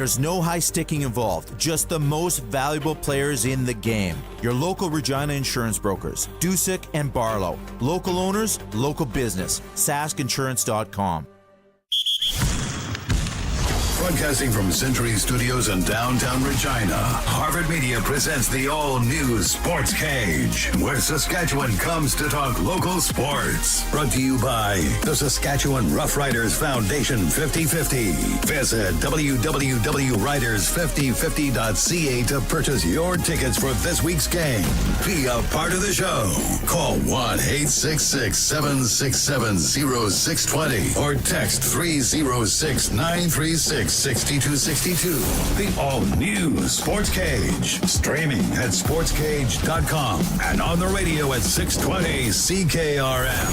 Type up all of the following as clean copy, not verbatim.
There's no high sticking involved, just the most valuable players in the game. Your local Regina insurance brokers, Dusick and Barlow. Local owners, local business. SaskInsurance.com. Broadcasting from Century Studios in downtown Regina, Harvard Media presents the all-new Sportscage, where Saskatchewan comes to talk local sports. Brought to you by the Saskatchewan Roughriders Foundation 50/50. Visit www.riders5050.ca to purchase your tickets for this week's game. Be a part of the show. Call 1-866-767-0620 or text 306-936-6262. The all-new Sportscage. Streaming at sportscage.com and on the radio at 620 CKRM.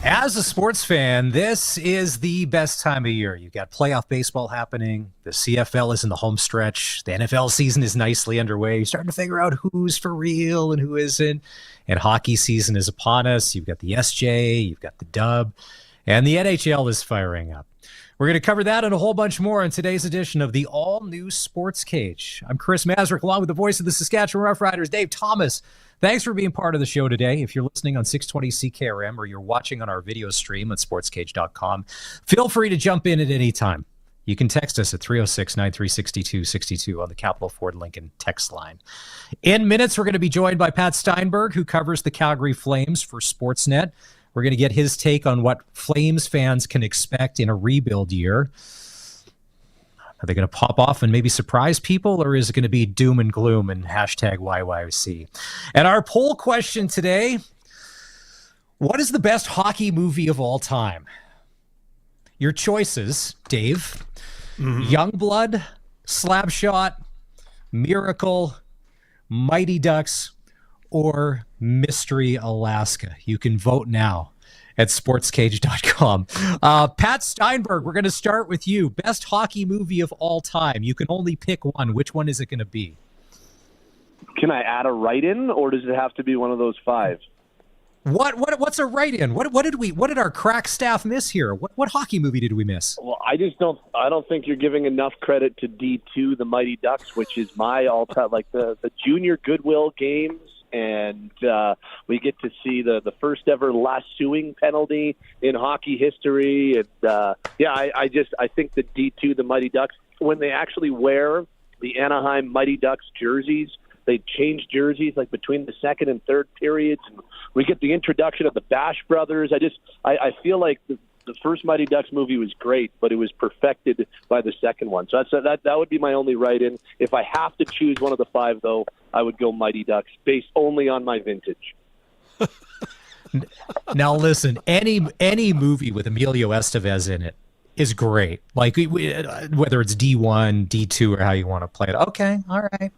As a sports fan, this is the best time of year. You've got playoff baseball happening. The CFL is in the home stretch. The NFL season is nicely underway. You're starting to figure out who's for real and who isn't. And hockey season is upon us. You've got the SJ, you've got the Dub, and the NHL is firing up. We're going to cover that and a whole bunch more in today's edition of the all-new Sports Cage. I'm Chris Masrick, along with the voice of the Saskatchewan Roughriders, Dave Thomas. Thanks for being part of the show today. If you're listening on 620 CKRM or you're watching on our video stream at sportscage.com, feel free to jump in at any time. You can text us at 306-936-6262 on the Capital Ford Lincoln text line. In minutes, we're going to be joined by Pat Steinberg, who covers the Calgary Flames for Sportsnet. We're going to get his take on what Flames fans can expect in a rebuild year. Are they going to pop off and maybe surprise people, or is it going to be doom and gloom and hashtag YYC? And our poll question today, what is the best hockey movie of all time? Your choices, Dave. Youngblood, Slapshot, Miracle, Mighty Ducks, or Mystery Alaska. You can vote now at sportscage.com. Pat Steinberg, we're going to start with you. Best hockey movie of all time. You can only pick one. Which one is it going to be? Can I add a write-in, or does it have to be one of those five? What's a write-in? What did our crack staff miss here? What hockey movie did we miss? Well, I don't think you're giving enough credit to D2, the Mighty Ducks, which is my all-time, like the junior Goodwill games. And we get to see the first ever lassoing penalty in hockey history. And I think the D2, the Mighty Ducks, when they actually wear the Anaheim Mighty Ducks jerseys, they change jerseys like between the second and third periods, and we get the introduction of the Bash Brothers. I feel like the first Mighty Ducks movie was great, but it was perfected by the second one. So that would be my only write-in. If I have to choose one of the five, though, I would go Mighty Ducks, based only on my vintage. Now, listen, any movie with Emilio Estevez in it is great. Like whether it's D1, D2, or how you want to play it. Okay, all right.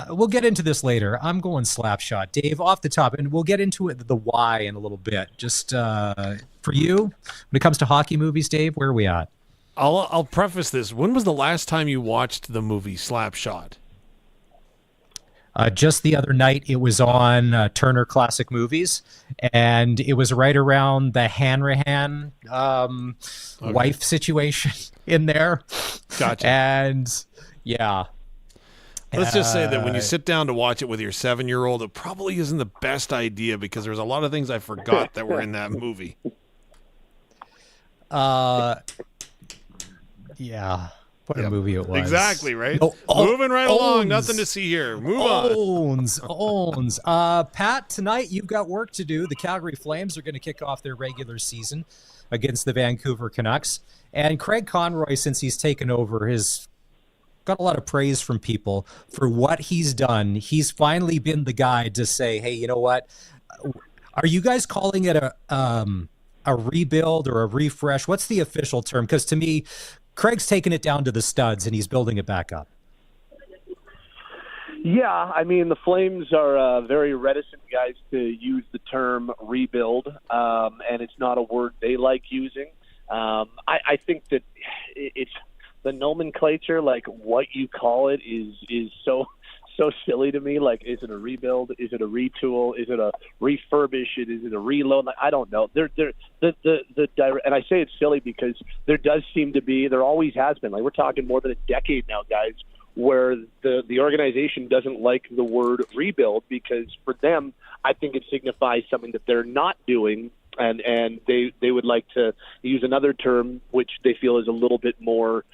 We'll get into this later. I'm going Slapshot. Dave, off the top, and we'll get into it, the why in a little bit. Just for you, when it comes to hockey movies, Dave, where are we at? I'll preface this. When was the last time you watched the movie Slapshot? Just the other night, it was on Turner Classic Movies, and it was right around the Hanrahan wife situation in there. Gotcha. And yeah. Let's just say that when you sit down to watch it with your 7-year-old, it probably isn't the best idea because there's a lot of things I forgot that were in that movie. Yeah. What a movie it was. Exactly, right? Moving right along. Nothing to see here. Move on. Owns. Pat, tonight you've got work to do. The Calgary Flames are going to kick off their regular season against the Vancouver Canucks. And Craig Conroy, since he's taken over, has got a lot of praise from people for what he's done. He's finally been the guy to say, hey, you know what? Are you guys calling it a rebuild or a refresh? What's the official term? Because to me, Craig's taken it down to the studs and he's building it back up. Yeah, I mean, the Flames are very reticent guys to use the term rebuild, and it's not a word they like using. I think that it's the nomenclature, like what you call it, is so so silly to me. Like, is it a rebuild? Is it a retool? Is it a refurbish? Is it a reload? Like, I don't know. And I say it's silly because there does seem to be, there always has been, like we're talking more than a decade now, guys, where the organization doesn't like the word rebuild because for them, I think it signifies something that they're not doing, and they would like to use another term which they feel is a little bit more,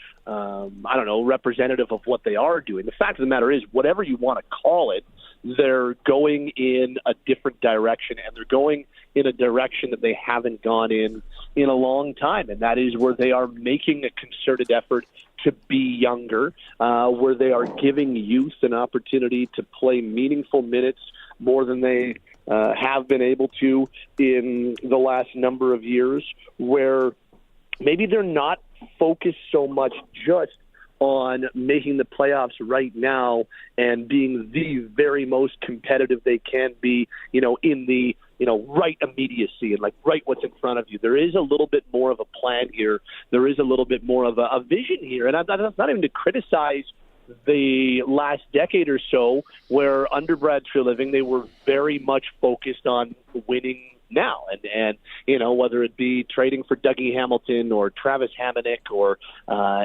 representative of what they are doing. The fact of the matter is, whatever you want to call it, they're going in a different direction, and they're going in a direction that they haven't gone in a long time, and that is where they are making a concerted effort to be younger, where they are giving youth an opportunity to play meaningful minutes more than they have been able to in the last number of years, where maybe they're not focused so much just on making the playoffs right now and being the very most competitive they can be, in the, right immediacy and like right what's in front of you. There is a little bit more of a plan here. There is a little bit more of a vision here. And that's not even to criticize the last decade or so where under Brad Treliving, they were very much focused on winning now. And whether it be trading for Dougie Hamilton or Travis Hamonic or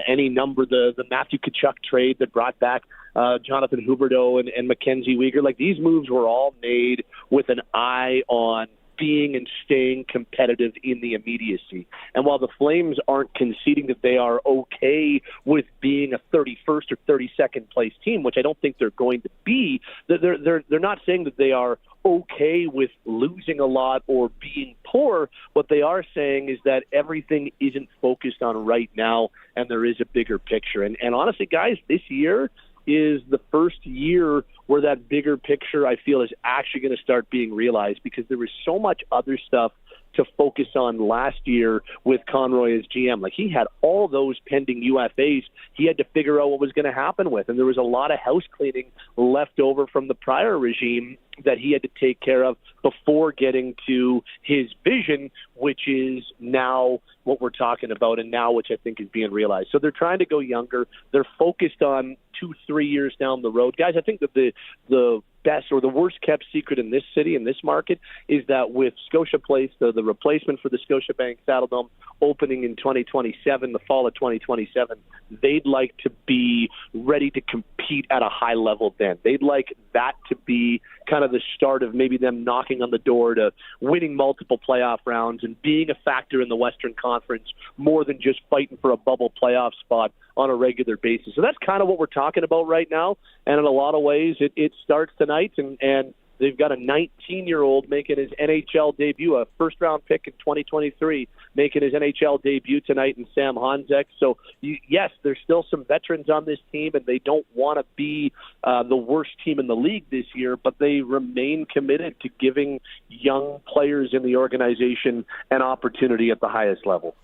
any number, the Matthew Tkachuk trade that brought back Jonathan Huberdeau and Mackenzie Weegar, like these moves were all made with an eye on being and staying competitive in the immediacy. And while the Flames aren't conceding that they are okay with being a 31st or 32nd place team, which I don't think they're going to be, they're not saying that they are okay with losing a lot or being poor. What they are saying is that everything isn't focused on right now, and there is a bigger picture. And honestly, guys, this year is the first year where that bigger picture, I feel, is actually going to start being realized, because there was so much other stuff to focus on last year with Conroy as GM. Like, he had all those pending UFAs he had to figure out what was going to happen with, and there was a lot of house cleaning left over from the prior regime that he had to take care of before getting to his vision, which is now what we're talking about, and now which I think is being realized. So they're trying to go younger. They're focused on 2-3 years down the road. Guys, I think that the best or the worst kept secret in this city, in this market, is that with Scotia Place, the replacement for the Scotiabank Saddledome opening in 2027, the fall of 2027, they'd like to be ready to compete at a high level then. They'd like that to be kind of the start of maybe them knocking on the door to winning multiple playoff rounds and being a factor in the Western Conference more than just fighting for a bubble playoff spot on a regular basis. So that's kind of what we're talking about right now. And in a lot of ways, it starts tonight, and they've got a 19-year-old making his NHL debut, a first-round pick in 2023, making his NHL debut tonight in Sam Honzek. So, yes, there's still some veterans on this team, and they don't want to be the worst team in the league this year, but they remain committed to giving young players in the organization an opportunity at the highest level.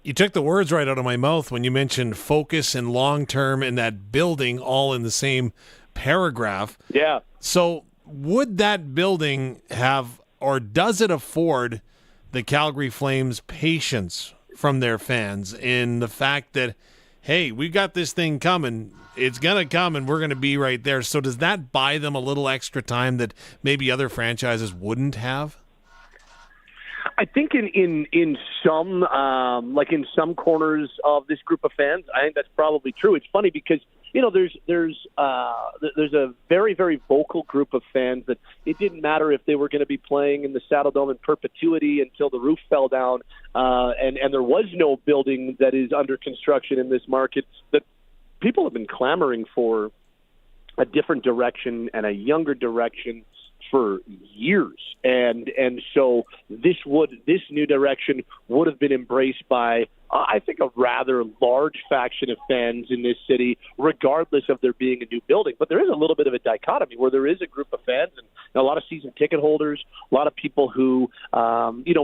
You took the words right out of my mouth when you mentioned focus and long-term and that building all in the same paragraph. Yeah. So would that building have, or does it afford the Calgary Flames patience from their fans in the fact that, hey, we got this thing coming, it's going to come, and we're going to be right there? So does that buy them a little extra time that maybe other franchises wouldn't have? I think in some in some corners of this group of fans, I think that's probably true. It's funny because there's a very, very vocal group of fans that it didn't matter if they were going to be playing in the Saddledome in perpetuity until the roof fell down, and there was no building that is under construction in this market, that people have been clamoring for a different direction and a younger direction for years, and so this new direction would have been embraced by I think a rather large faction of fans in this city, regardless of there being a new building. But there is a little bit of a dichotomy where there is a group of fans and a lot of season ticket holders, a lot of people who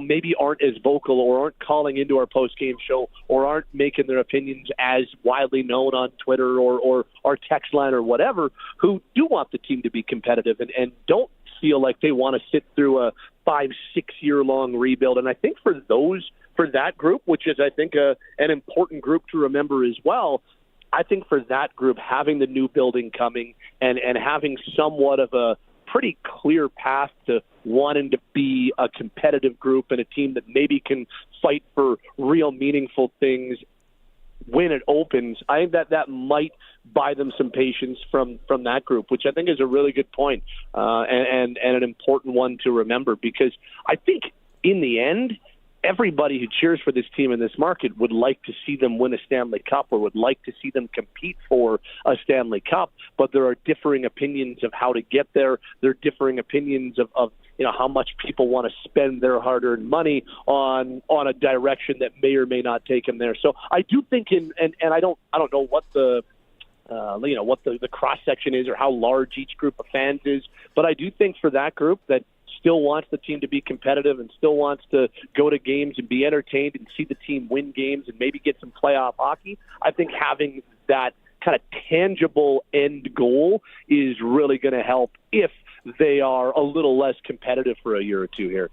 maybe aren't as vocal or aren't calling into our post-game show or aren't making their opinions as widely known on Twitter or our text line or whatever, who do want the team to be competitive and don't feel like they want to sit through a 5-6 year long rebuild. And I think for that group, which is I think an important group to remember as well, I think for that group, having the new building coming and having somewhat of a pretty clear path to wanting to be a competitive group and a team that maybe can fight for real meaningful things when it opens, I think that might buy them some patience from that group, which I think is a really good point, and an important one to remember, because I think in the end, everybody who cheers for this team in this market would like to see them win a Stanley Cup or would like to see them compete for a Stanley Cup, but there are differing opinions of how to get there. There are differing opinions of how much people want to spend their hard-earned money on a direction that may or may not take them there. So I do think and I don't know what the what the cross section is or how large each group of fans is, but I do think for that group that still wants the team to be competitive and still wants to go to games and be entertained and see the team win games and maybe get some playoff hockey, I think having that kind of tangible end goal is really going to help if they are a little less competitive for a year or two here.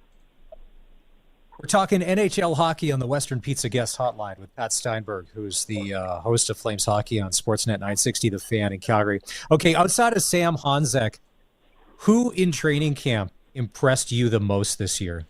We're talking NHL hockey on the Western Pizza Guest Hotline with Pat Steinberg, who's the host of Flames Hockey on Sportsnet 960, The Fan in Calgary. Okay, outside of Sam Honzek, who in training camp impressed you the most this year?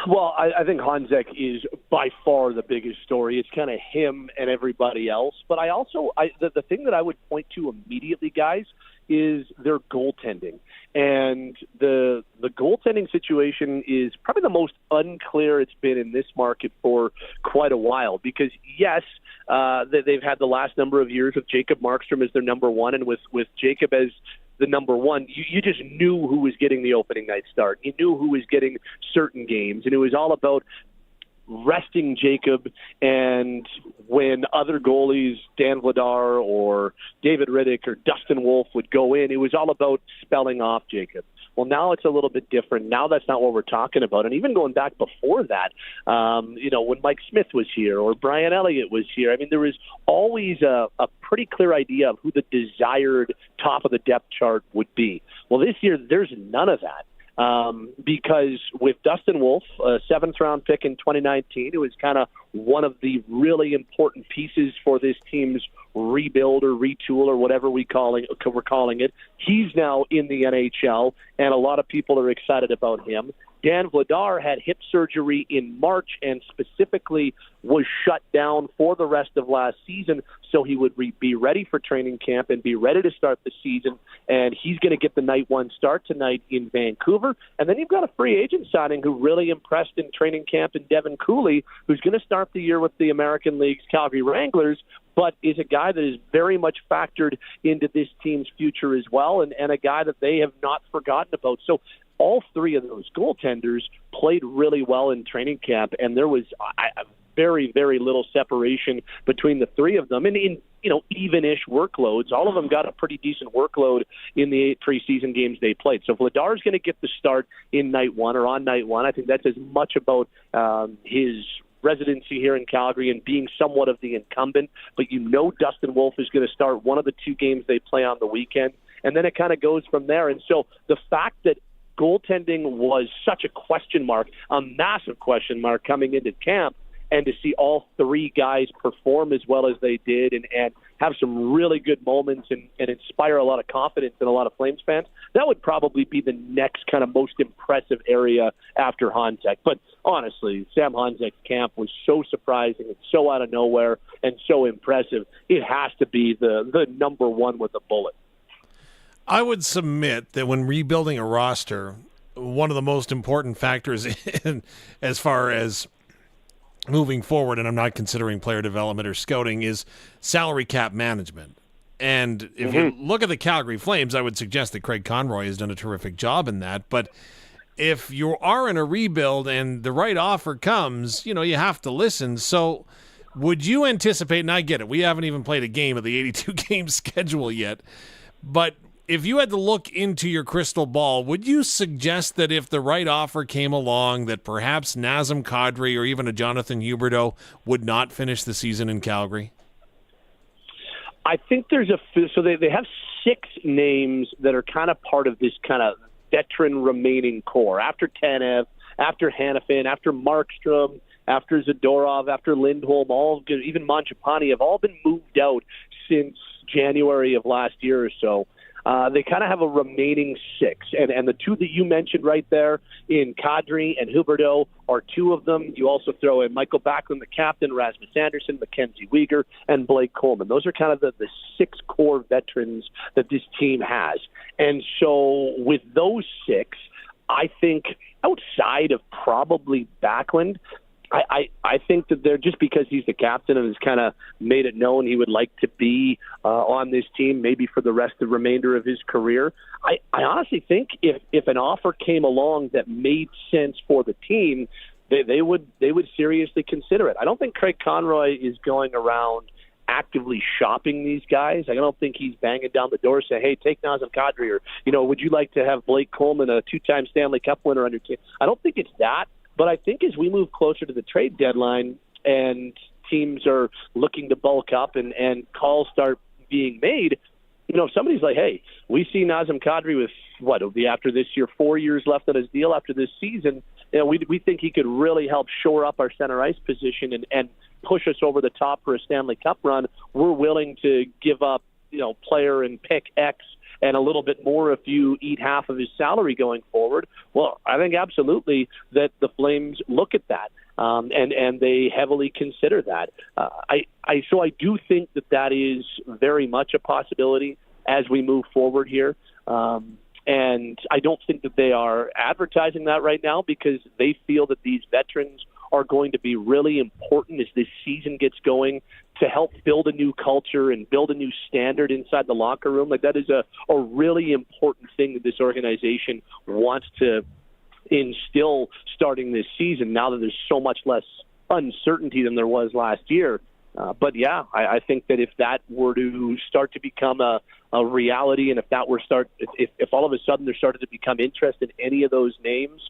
Well, I think Honzek is by far the biggest story. It's kind of him and everybody else. But I also, the thing that I would point to immediately, guys, is their goaltending. And the goaltending situation is probably the most unclear it's been in this market for quite a while. Because, yes, they've had the last number of years with Jacob Markstrom as their number one, and with Jacob as the number one, you just knew who was getting the opening night start. You knew who was getting certain games, and it was all about resting Jacob. And when other goalies, Dan Vladar or David Riddick or Dustin Wolf would go in, it was all about spelling off Jacob. Well, now it's a little bit different. Now that's not what we're talking about. And even going back before that, when Mike Smith was here or Brian Elliott was here, I mean, there was always a pretty clear idea of who the desired top of the depth chart would be. Well, this year, there's none of that. Because with Dustin Wolf, a seventh-round pick in 2019, it was kind of one of the really important pieces for this team's rebuild or retool or whatever we're calling it. He's now in the NHL, and a lot of people are excited about him. Dan Vladar had hip surgery in March and specifically was shut down for the rest of last season so he would be ready for training camp and be ready to start the season. And he's going to get the night one start tonight in Vancouver. And then you've got a free agent signing who really impressed in training camp in Devin Cooley, who's going to start the year with the American League's Calgary Wranglers, but is a guy that is very much factored into this team's future as well, and a guy that they have not forgotten about. So all three of those goaltenders played really well in training camp, and there was very, very little separation between the three of them. And in even-ish workloads, all of them got a pretty decent workload in the 8 preseason games they played. So Vladar's going to get the start in night one or on night one. I think that's as much about his residency here in Calgary and being somewhat of the incumbent. But Dustin Wolf is going to start one of the 2 games they play on the weekend, and then it kind of goes from there. And so the fact that goaltending was such a question mark, a massive question mark coming into camp, and to see all 3 guys perform as well as they did and have some really good moments and inspire a lot of confidence in a lot of Flames fans, that would probably be the next kind of most impressive area after Honzek. But honestly, Sam Honzek's camp was so surprising and so out of nowhere and so impressive. It has to be the number one with a bullet. I would submit that when rebuilding a roster, one of the most important factors as far as moving forward, and I'm not considering player development or scouting, is salary cap management. And if you look at the Calgary Flames, I would suggest that Craig Conroy has done a terrific job in that. But if you are in a rebuild and the right offer comes, you have to listen. So would you anticipate, and I get it, we haven't even played a game of the 82-game schedule yet, but if you had to look into your crystal ball, would you suggest that if the right offer came along, that perhaps Nazem Kadri or even a Jonathan Huberdeau would not finish the season in Calgary? I think there's so they have 6 names that are kind of part of this kind of veteran remaining core. After Tanev, after Hanifin, after Markstrom, after Zadorov, after Lindholm, even Mangiapane have all been moved out since January of last year or so. They kind of have a remaining 6. And the 2 that you mentioned right there in Kadri and Huberdeau are 2 of them. You also throw in Michael Backlund, the captain, Rasmus Anderson, Mackenzie Weegar, and Blake Coleman. Those are kind of the 6 core veterans that this team has. And so with those 6, I think outside of probably Backlund, I think that they're, just because he's the captain and has kind of made it known he would like to be on this team maybe for the remainder of his career. I honestly think if an offer came along that made sense for the team, they would seriously consider it. I don't think Craig Conroy is going around actively shopping these guys. I don't think he's banging down the door saying, hey, take Nazem Kadri, or, would you like to have Blake Coleman, a 2-time Stanley Cup winner, on your team? I don't think it's that. But I think as we move closer to the trade deadline and teams are looking to bulk up and calls start being made, if somebody's like, hey, we see Nazem Kadri with, it'll be after this year, 4 years left on his deal after this season, we think he could really help shore up our center ice position and push us over the top for a Stanley Cup run. We're willing to give up, player and pick X and a little bit more if you eat half of his salary going forward. Well, I think absolutely that the Flames look at that, and they heavily consider that. So I do think that is very much a possibility as we move forward here. And I don't think that they are advertising that right now because they feel that these veterans are going to be really important as this season gets going to help build a new culture and build a new standard inside the locker room. Like, that is a really important thing that this organization wants to instill starting this season now that there's so much less uncertainty than there was last year. But yeah, I think that if that were to start to become a reality, and if all of a sudden there started to become interest in any of those names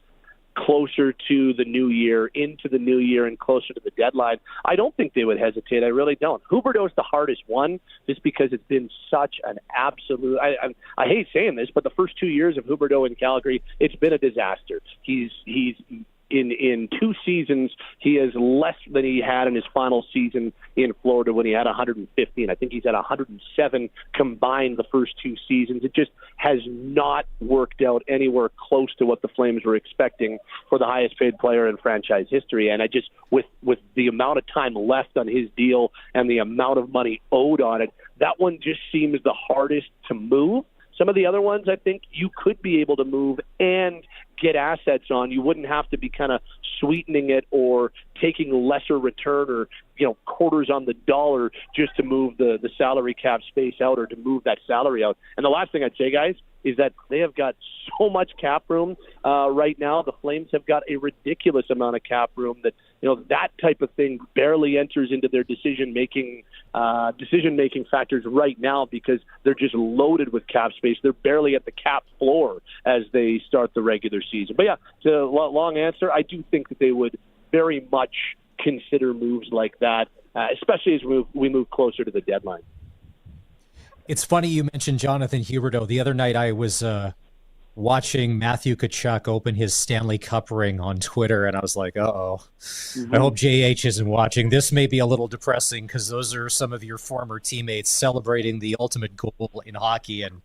closer to the new year, into the new year, and closer to the deadline, I don't think they would hesitate. I really don't. Huberdeau's the hardest one, just because it's been such an absolute. I hate saying this, but the first 2 years of Huberdeau in Calgary, it's been a disaster. He's in 2 seasons, he has less than he had in his final season in Florida when he had 115. I think he's at 107 combined the first 2 seasons. It just has not worked out anywhere close to what the Flames were expecting for the highest paid player in franchise history. And I just, with the amount of time left on his deal and the amount of money owed on it, that one just seems the hardest to move. Some of the other ones, I think you could be able to move and get assets on. You wouldn't have to be kind of sweetening it or taking lesser return or quarters on the dollar just to move the salary cap space out or to move that salary out. And the last thing I'd say, guys, is that they have got so much cap room right now. The Flames have got a ridiculous amount of cap room that that type of thing barely enters into their decision-making factors right now because they're just loaded with cap space. They're barely at the cap floor as they start the regular season. But yeah, it's a long answer. I do think that they would very much consider moves like that, especially as we move closer to the deadline. It's funny you mentioned Jonathan Huberdeau. The other night I was watching Matthew Tkachuk open his Stanley Cup ring on Twitter, and I was like, uh-oh. I hope JH isn't watching. This may be a little depressing because those are some of your former teammates celebrating the ultimate goal in hockey, and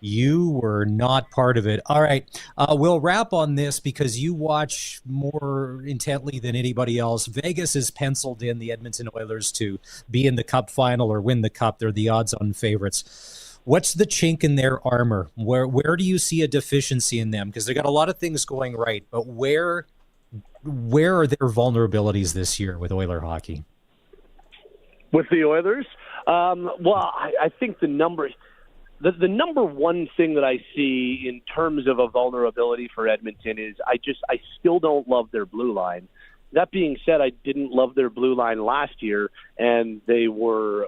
you were not part of it. All right, we'll wrap on this because you watch more intently than anybody else. Vegas has penciled in the Edmonton Oilers to be in the Cup final or win the Cup. They're the odds-on favorites. What's the chink in their armor? Where do you see a deficiency in them? Because they got a lot of things going right, but where are their vulnerabilities this year with Oiler hockey? With the Oilers? I think the number one thing that I see in terms of a vulnerability for Edmonton is I still don't love their blue line. That being said, I didn't love their blue line last year, and they were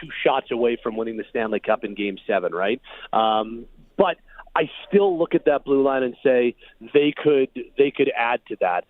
2 shots away from winning the Stanley Cup in Game 7, right? But I still look at that blue line and say they could add to that.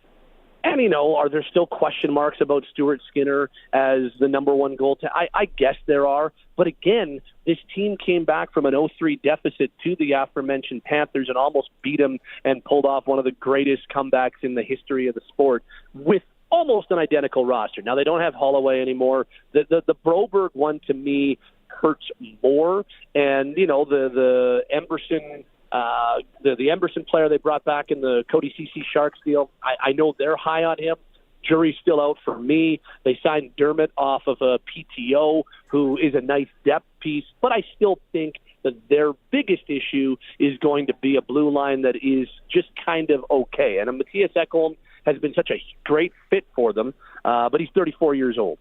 And, are there still question marks about Stuart Skinner as the number one goaltender? I guess there are. But again, this team came back from an 0-3 deficit to the aforementioned Panthers and almost beat them and pulled off one of the greatest comebacks in the history of the sport with almost an identical roster. Now, they don't have Holloway anymore. The Broberg one, to me, hurts more. And, the Emberson the Emberson player they brought back in the Cody Ceci Sharks deal, I know they're high on him. Jury's still out for me. They signed Dermott off of a PTO, who is a nice depth piece, but I still think that their biggest issue is going to be a blue line that is just kind of okay. And Matthias Ekholm has been such a great fit for them, but he's 34 years old.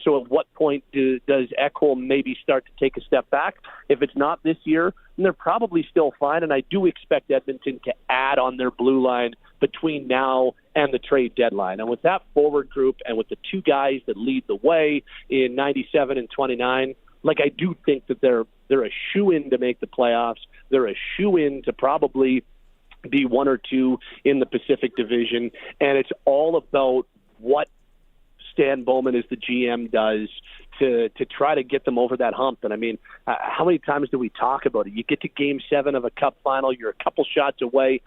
So at what point does Ekholm maybe start to take a step back? If it's not this year, then they're probably still fine, and I do expect Edmonton to add on their blue line between now and the trade deadline. And with that forward group and with the two guys that lead the way in 97 and 29, I do think that they're a shoo-in to make the playoffs. They're a shoo-in to probably be 1 or 2 in the Pacific Division, and it's all about what Stan Bowman as the GM does to try to get them over that hump. And I mean, how many times do we talk about it? You get to Game 7 of a Cup final, you're a couple shots away.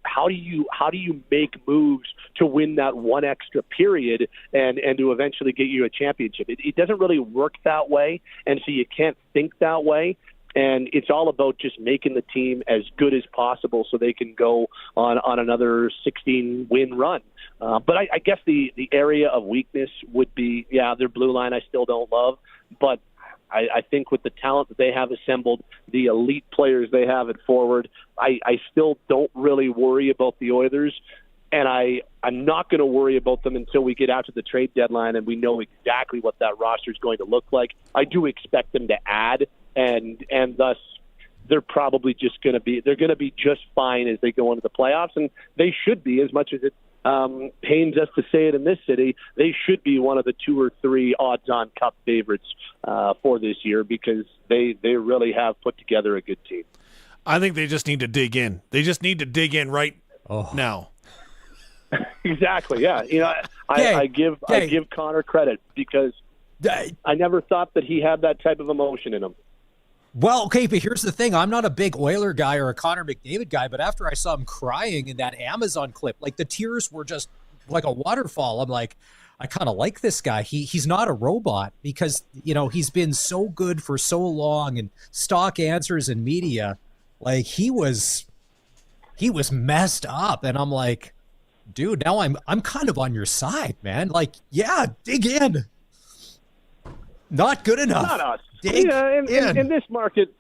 How do you make moves to win that one extra period and to eventually get you a championship? It doesn't really work that way, and so you can't think that way. And it's all about just making the team as good as possible so they can go on another 16-win run. But I guess the area of weakness would be, their blue line I still don't love. But I think with the talent that they have assembled, the elite players they have at forward, I still don't really worry about the Oilers. And I'm not going to worry about them until we get out to the trade deadline and we know exactly what that roster is going to look like. I do expect them to add, and thus they're probably just going to be just fine as they go into the playoffs, and they should be, as much as it pains us to say it in this city, they should be one of the 2 or 3 odds-on Cup favorites for this year, because they really have put together a good team. I think they just need to dig in. They just need to dig in right now. Exactly. Yeah. I give Connor credit, because I never thought that he had that type of emotion in him. Well, okay, but here's the thing. I'm not a big Oiler guy or a Connor McDavid guy, but after I saw him crying in that Amazon clip, the tears were just like a waterfall. I'm like, I kind of like this guy. He's not a robot, because, he's been so good for so long, and stock answers in media. He was messed up, and I'm like, dude, now I'm kind of on your side, man. Dig in. Not good enough. Not us. Dig in this market,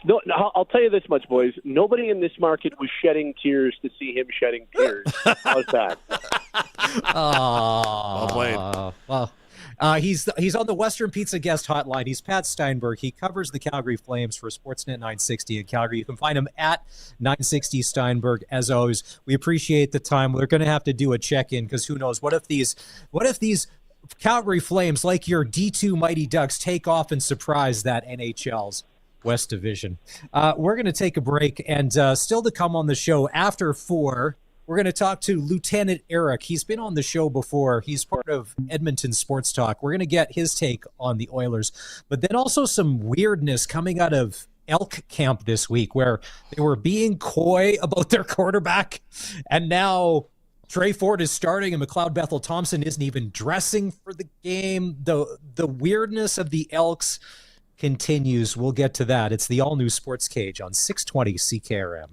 no, I'll tell you this much, boys. Nobody in this market was shedding tears to see him shedding tears. How's that? Well played. Well, he's on the Western Pizza guest hotline. He's Pat Steinberg. He covers the Calgary Flames for Sportsnet 960 in Calgary. You can find him at 960 Steinberg. As always, we appreciate the time. We're going to have to do a check-in, because who knows? What if these Calgary Flames, like your D2 Mighty Ducks, take off and surprise that NHL's West Division? We're going to take a break, and still to come on the show after 4, we're going to talk to Lieutenant Eric. He's been on the show before. He's part of Edmonton Sports Talk. We're going to get his take on the Oilers, but then also some weirdness coming out of Elk camp this week, where they were being coy about their quarterback, and now Trey Ford is starting, and McLeod Bethel Thompson isn't even dressing for the game. The weirdness of the Elks continues. We'll get to that. It's the all-new Sports Cage on 620 CKRM.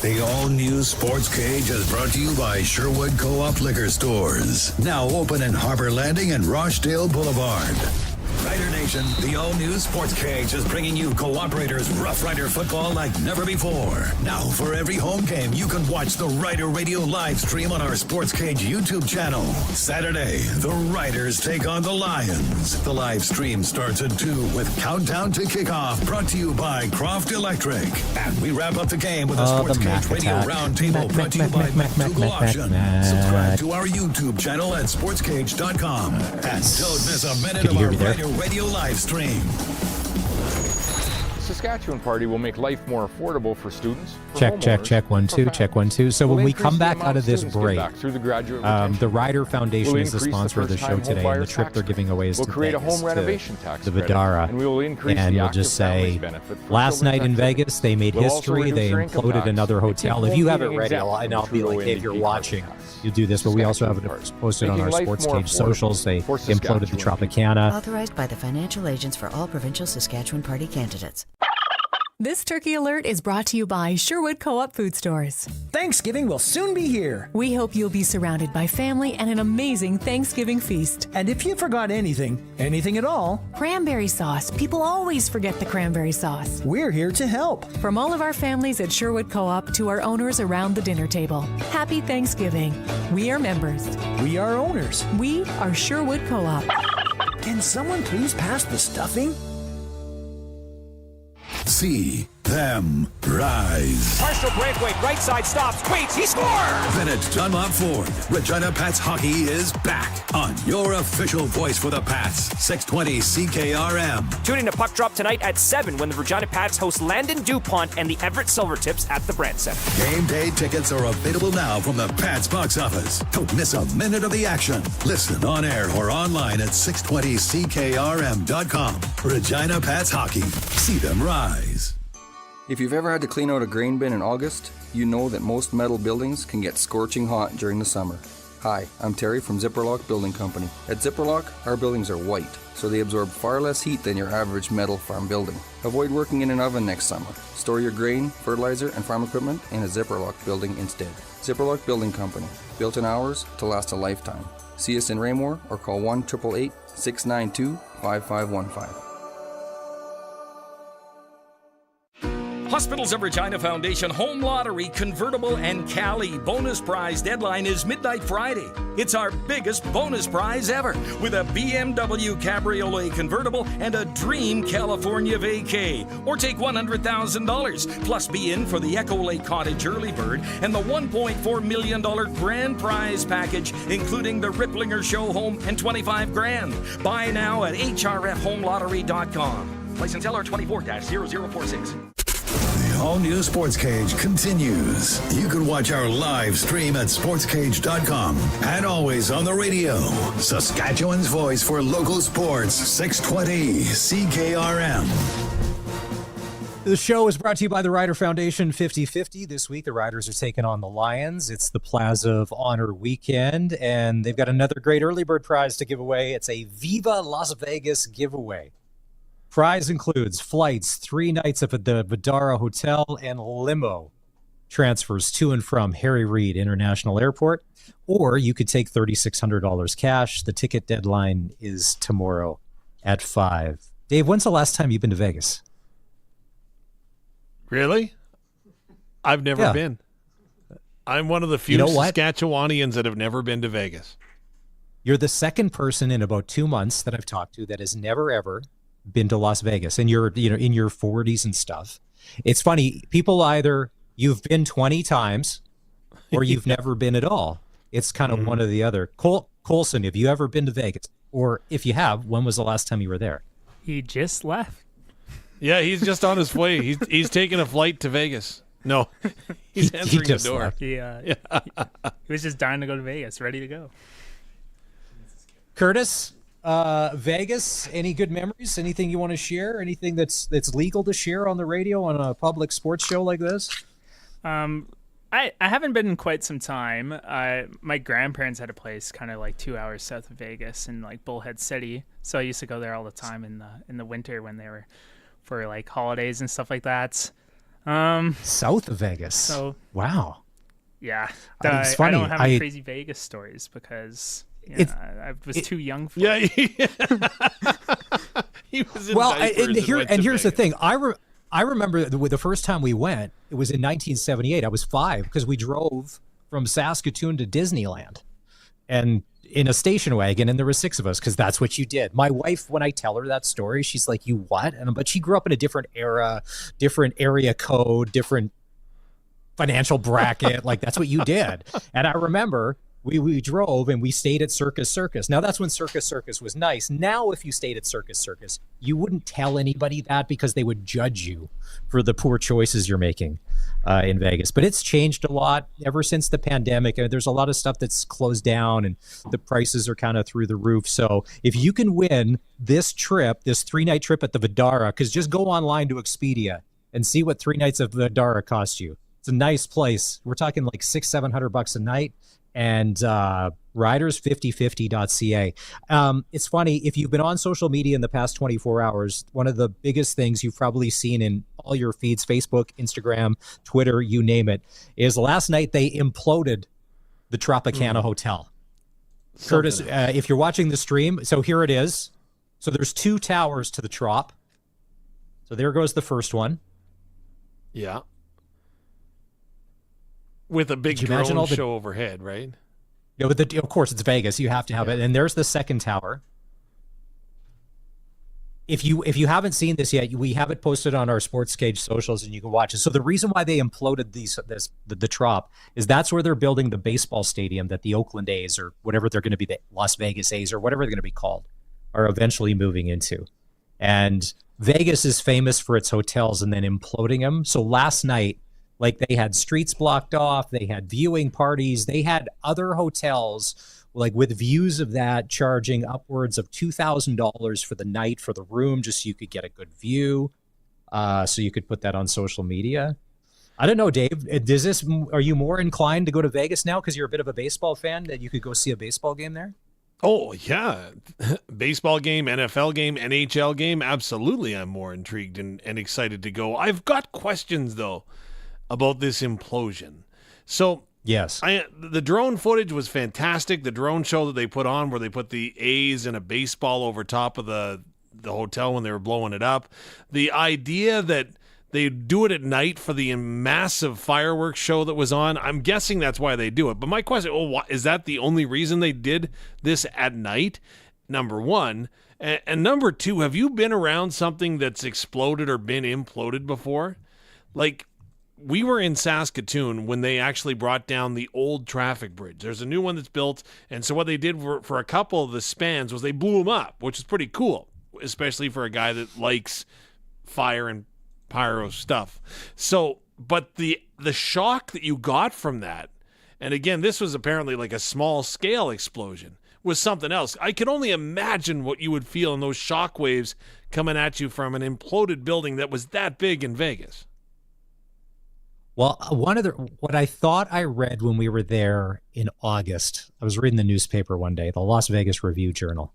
The all-new Sports Cage is brought to you by Sherwood Co-op Liquor Stores. Now open in Harbor Landing and Rochdale Boulevard. Rider Nation, the all-new Sports Cage is bringing you Cooperator's Rough Rider football like never before. Now, for every home game, you can watch the Rider Radio live stream on our Sports Cage YouTube channel. Saturday, the Riders take on the Lions. The live stream starts at 2 with Countdown to Kickoff, brought to you by Croft Electric. And we wrap up the game with a Sports Cage Radio Roundtable, brought to you by McDougall Auction. Subscribe to our YouTube channel at sportscage.com. And don't miss a minute of our Rider Radio live stream. Saskatchewan Party will make life more affordable for students. For Check, homeowners, 1 2, for check 1 2. So We'll when we increase come the back amount out of this students give break, back through the graduate retention. the Ryder Foundation We'll is the increase sponsor of the show first-time today, and the homebuyer's trip tax they're giving away is We'll to create a Vegas, home renovation tax the credit, Vidara, and we will increase and the we'll active just families say, benefit for last night in children's Vegas, they made We'll also history. They reduce their income imploded tax another and make hotel. home If you haven't heating read it, exempt and I'll from be Trudeau like, if you're NDP watching, carbon tax. you do this. But we also have it Saskatchewan posted on Making our life more Sportscage affordable socials. They for imploded the Saskatchewan. Tropicana. Authorized by the financial agents for all provincial Saskatchewan Party candidates. This Turkey Alert is brought to you by Sherwood Co-op Food Stores. Thanksgiving will soon be here. We hope you'll be surrounded by family and an amazing Thanksgiving feast. And if you forgot anything at all, Cranberry sauce. People always forget the cranberry sauce. we're here to help. From all of our families at Sherwood Co-op to our owners around the dinner table, happy Thanksgiving. We are members. We are owners. We are Sherwood Co-op. Can someone please pass the stuffing? See them rise. Partial breakaway, right side stops, waits, he scores! Then it's Dunlop Ford. Regina Pats hockey is back on your official voice for the Pats. 620 CKRM. Tune in to Puck Drop tonight at 7 when the Regina Pats host Landon DuPont and the Everett Silvertips at the Brandt Center. Game day tickets are available now from the Pats box office. Don't miss a minute of the action. Listen on air or online at 620CKRM.com. Regina Pats hockey. See them rise. If you've ever had to clean out a grain bin in August, you know that most metal buildings can get scorching hot during the summer. Hi, I'm Terry from Zipperlock Building Company. At Zipperlock, our buildings are white, so they absorb far less heat than your average metal farm building. Avoid working in an oven next summer. Store your grain, fertilizer, and farm equipment in a Zipperlock building instead. Zipperlock Building Company, built in hours to last a lifetime. See us in Raymore or call 1-888-692-5515. Hospitals of Regina Foundation Home Lottery Convertible and Cali bonus prize deadline is midnight Friday. It's our biggest bonus prize ever with a BMW Cabriolet convertible and a Dream California vacay. Or take $100,000 plus be in for the Echo Lake Cottage Early Bird and the $1.4 million grand prize package, including the Ripplinger Show Home and $25,000. Buy now at hrfhomelottery.com. License LR24-0046. The all-new Sports Cage continues. You can watch our live stream at sportscage.com and always on the radio. Saskatchewan's voice for local sports, 620 CKRM. The show is brought to you by the Ryder Foundation 50-50. This week, the Riders are taking on the Lions. It's the Plaza of Honor weekend, and they've got another great early bird prize to give away. It's a Viva Las Vegas giveaway. Prize includes flights, 3 nights up at the Vidara Hotel, and limo transfers to and from Harry Reid International Airport. Or you could take $3,600 cash. The ticket deadline is tomorrow at 5. Dave, when's the last time you've been to Vegas? Really? I've never been. I'm one of the few Saskatchewanians that have never been to Vegas. You're the second person in about 2 months that I've talked to that has never, ever been to Las Vegas, and you're in your 40s and stuff. It's funny, people either you've been 20 times or you've never been at all. It's kind of one or the other. Colson, have you ever been to Vegas? Or if you have, when was the last time you were there? He just left. Yeah, he's just on his way. He's taking a flight to Vegas. No, he's answering the door. He was just dying to go to Vegas, ready to go. Curtis, Vegas, any good memories? Anything you want to share? Anything that's legal to share on the radio on a public sports show like this? I haven't been in quite some time. My grandparents had a place kind of like 2 hours south of Vegas in like Bullhead City, so I used to go there all the time in the winter when they were for like holidays and stuff like that. South of Vegas. So wow. Yeah, It's funny. I don't have any crazy Vegas stories because I was too young for it. He was in diapers and here's the thing. I remember the first time we went, it was in 1978. I was 5 because we drove from Saskatoon to Disneyland and in a station wagon, and there were 6 of us because that's what you did. My wife, when I tell her that story, she's like, "You what?" But she grew up in a different era, different area code, different financial bracket. Like that's what you did. And I remember we drove and we stayed at Circus Circus. Now that's when Circus Circus was nice. Now if you stayed at Circus Circus, you wouldn't tell anybody that because they would judge you for the poor choices you're making in Vegas. But it's changed a lot ever since the pandemic. There's a lot of stuff that's closed down and the prices are kind of through the roof. So if you can win this trip, this 3-night trip at the Vdara, because just go online to Expedia and see what 3 nights of Vdara cost you. It's a nice place. We're talking like $600-700 a night. And riders 5050.ca. It's funny, if you've been on social media in the past 24 hours, one of the biggest things you've probably seen in all your feeds, Facebook, Instagram, Twitter, you name it, is last night they imploded the Tropicana Hotel. Curtis, if you're watching the stream, so here it is. So there's 2 towers to the Trop. So there goes the first one. Yeah. With a big drone show overhead, right? Yeah, of course, it's Vegas. You have to have it. And there's the second tower. If you haven't seen this yet, we have it posted on our Sportscage socials, and you can watch it. So the reason why they imploded the Trop is that's where they're building the baseball stadium that the Oakland A's, or whatever they're going to be, the Las Vegas A's, or whatever they're going to be called, are eventually moving into. And Vegas is famous for its hotels and then imploding them. So last night, like, they had streets blocked off, they had viewing parties, they had other hotels, like, with views of that charging upwards of $2,000 for the night for the room, just so you could get a good view. So you could put that on social media. I don't know, Dave, are you more inclined to go to Vegas now because you're a bit of a baseball fan, that you could go see a baseball game there? Oh, yeah. Baseball game, NFL game, NHL game. Absolutely. I'm more intrigued and excited to go. I've got questions, though, about this implosion. So yes, the drone footage was fantastic. The drone show that they put on, where they put the A's and a baseball over top of the hotel when they were blowing it up. The idea that they do it at night for the massive fireworks show that was on, I'm guessing that's why they do it. But my question, is that the only reason they did this at night? Number one. And number two, have you been around something that's exploded or been imploded before? Like, we were in Saskatoon when they actually brought down the old traffic bridge. There's a new one that's built, and so what they did for a couple of the spans was they blew them up, which is pretty cool, especially for a guy that likes fire and pyro stuff. So, but the shock that you got from that, and again, this was apparently like a small-scale explosion, was something else. I can only imagine what you would feel in those shock waves coming at you from an imploded building that was that big in Vegas. Well, what I thought I read when we were there in August, I was reading the newspaper one day, the Las Vegas Review-Journal,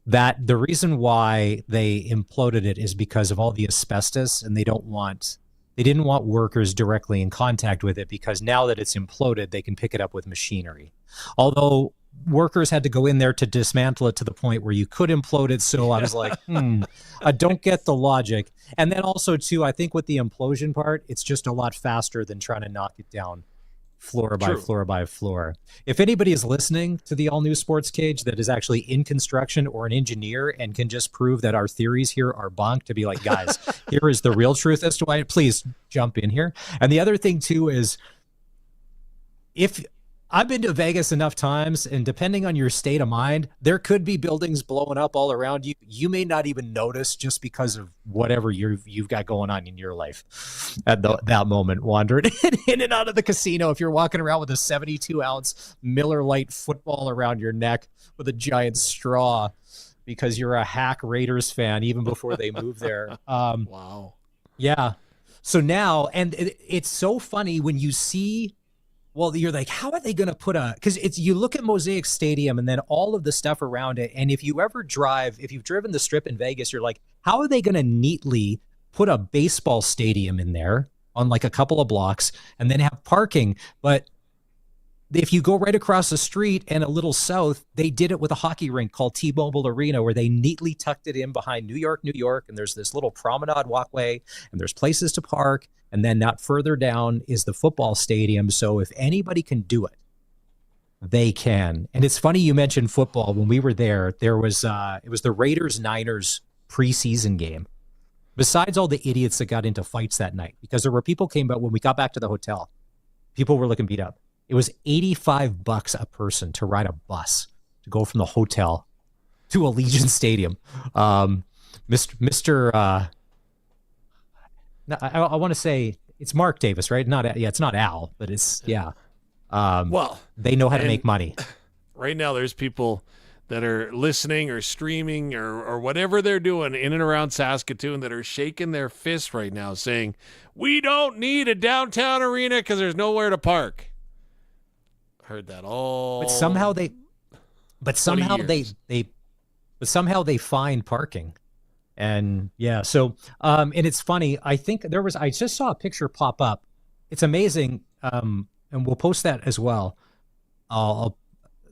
that the reason why they imploded it is because of all the asbestos, and they didn't want workers directly in contact with it, because now that it's imploded, they can pick it up with machinery. Although workers had to go in there to dismantle it to the point where you could implode it. So I was like, I don't get the logic. And then also, too, I think with the implosion part, it's just a lot faster than trying to knock it down floor by floor by floor. If anybody is listening to the all-new Sports Cage that is actually in construction or an engineer and can just prove that our theories here are bunk, to be like, guys, here is the real truth as to why, please jump in here. And the other thing, too, is if I've been to Vegas enough times, and depending on your state of mind, there could be buildings blowing up all around you. You may not even notice just because of whatever you've got going on in your life at that moment, wandering in and out of the casino. If you're walking around with a 72-ounce Miller Lite football around your neck with a giant straw because you're a hack Raiders fan even before they move there. Wow. Yeah. So now, and it's so funny when you see, well, you're like, how are they going to put because you look at Mosaic Stadium and then all of the stuff around it. And if you've driven the Strip in Vegas, you're like, how are they going to neatly put a baseball stadium in there on like a couple of blocks and then have parking? But if you go right across the street and a little south, they did it with a hockey rink called T-Mobile Arena, where they neatly tucked it in behind New York. And there's this little promenade walkway and there's places to park. And then not further down is the football stadium. So if anybody can do it, they can. And it's funny you mentioned football. When we were there, it was the Raiders-Niners preseason game. Besides all the idiots that got into fights that night, because there were people came out when we got back to the hotel, people were looking beat up. It was $85 a person to ride a bus to go from the hotel to Allegiant Stadium. I want to say it's Mark Davis, right? It's not Al, but it's well, they know how to make money. Right now, there's people that are listening or streaming or whatever they're doing in and around Saskatoon that are shaking their fists right now saying, we don't need a downtown arena because there's nowhere to park. Heard that all. But somehow they find parking. And so and it's funny. I think I just saw a picture pop up. It's amazing. And we'll post that as well.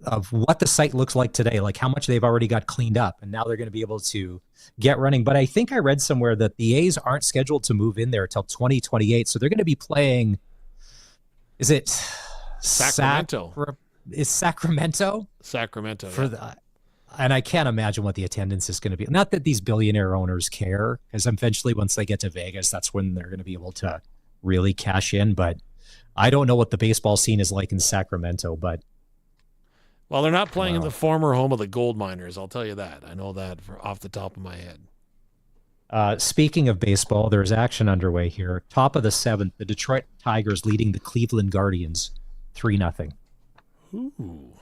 Of what the site looks like today, like how much they've already got cleaned up, and now they're going to be able to get running. But I think I read somewhere that the A's aren't scheduled to move in there until 2028, so they're going to be playing. Is it Sacramento? Is Sacramento? Sacramento. And I can't imagine what the attendance is going to be. Not that these billionaire owners care, because eventually, once they get to Vegas, that's when they're going to be able to really cash in. But I don't know what the baseball scene is like in Sacramento, but. Well, they're not playing in the former home of the gold miners. I'll tell you that. I know that off the top of my head. Speaking of baseball, there's action underway here. Top of the 7th, the Detroit Tigers leading the Cleveland Guardians 3-0. Ooh.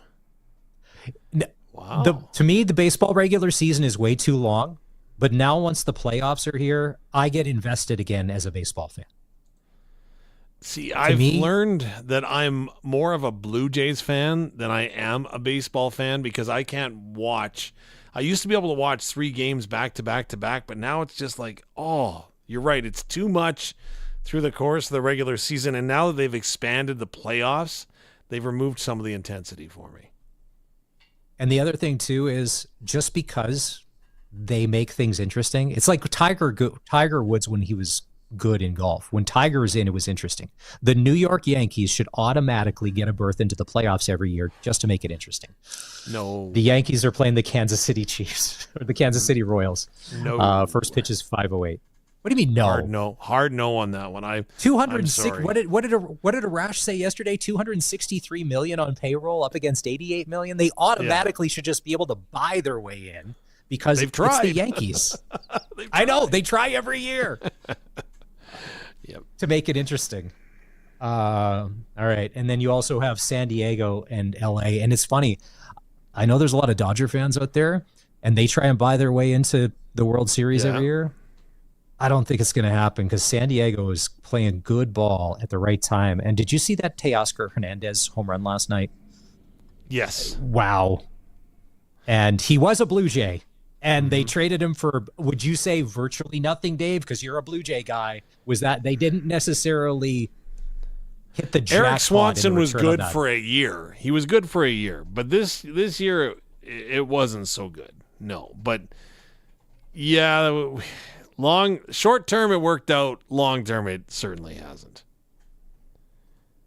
Wow. To me, the baseball regular season is way too long. But now once the playoffs are here, I get invested again as a baseball fan. See, I've learned that I'm more of a Blue Jays fan than I am a baseball fan because I can't watch. I used to be able to watch 3 games back to back to back, but now it's just like, oh, you're right. It's too much through the course of the regular season. And now that they've expanded the playoffs, they've removed some of the intensity for me. And the other thing, too, is just because they make things interesting, it's like Tiger Woods when he was good in golf. When Tiger was in, it was interesting. The New York Yankees should automatically get a berth into the playoffs every year just to make it interesting. No. The Yankees are playing the Kansas City Chiefs or the Kansas City Royals. No. First pitch is 5:08. What do you mean no? Hard no on that one. 206. What did Arash say yesterday? 263 million on payroll up against 88 million. They automatically should just be able to buy their way in because it's the Yankees. I know they try every year. Yep. To make it interesting. All right. And then you also have San Diego and LA. And it's funny. I know there's a lot of Dodger fans out there and they try and buy their way into the World Series every year. I don't think it's going to happen because San Diego is playing good ball at the right time. And did you see that Teoscar Hernandez home run last night? Yes. Wow. And he was a Blue Jay. And they traded him for, would you say virtually nothing, Dave? Because you're a Blue Jay guy. Was that they didn't necessarily hit the jackpot? Eric Swanson was good for a year. He was good for a year. But this year, it wasn't so good. No. But, yeah, short term it worked out. Long term it certainly hasn't.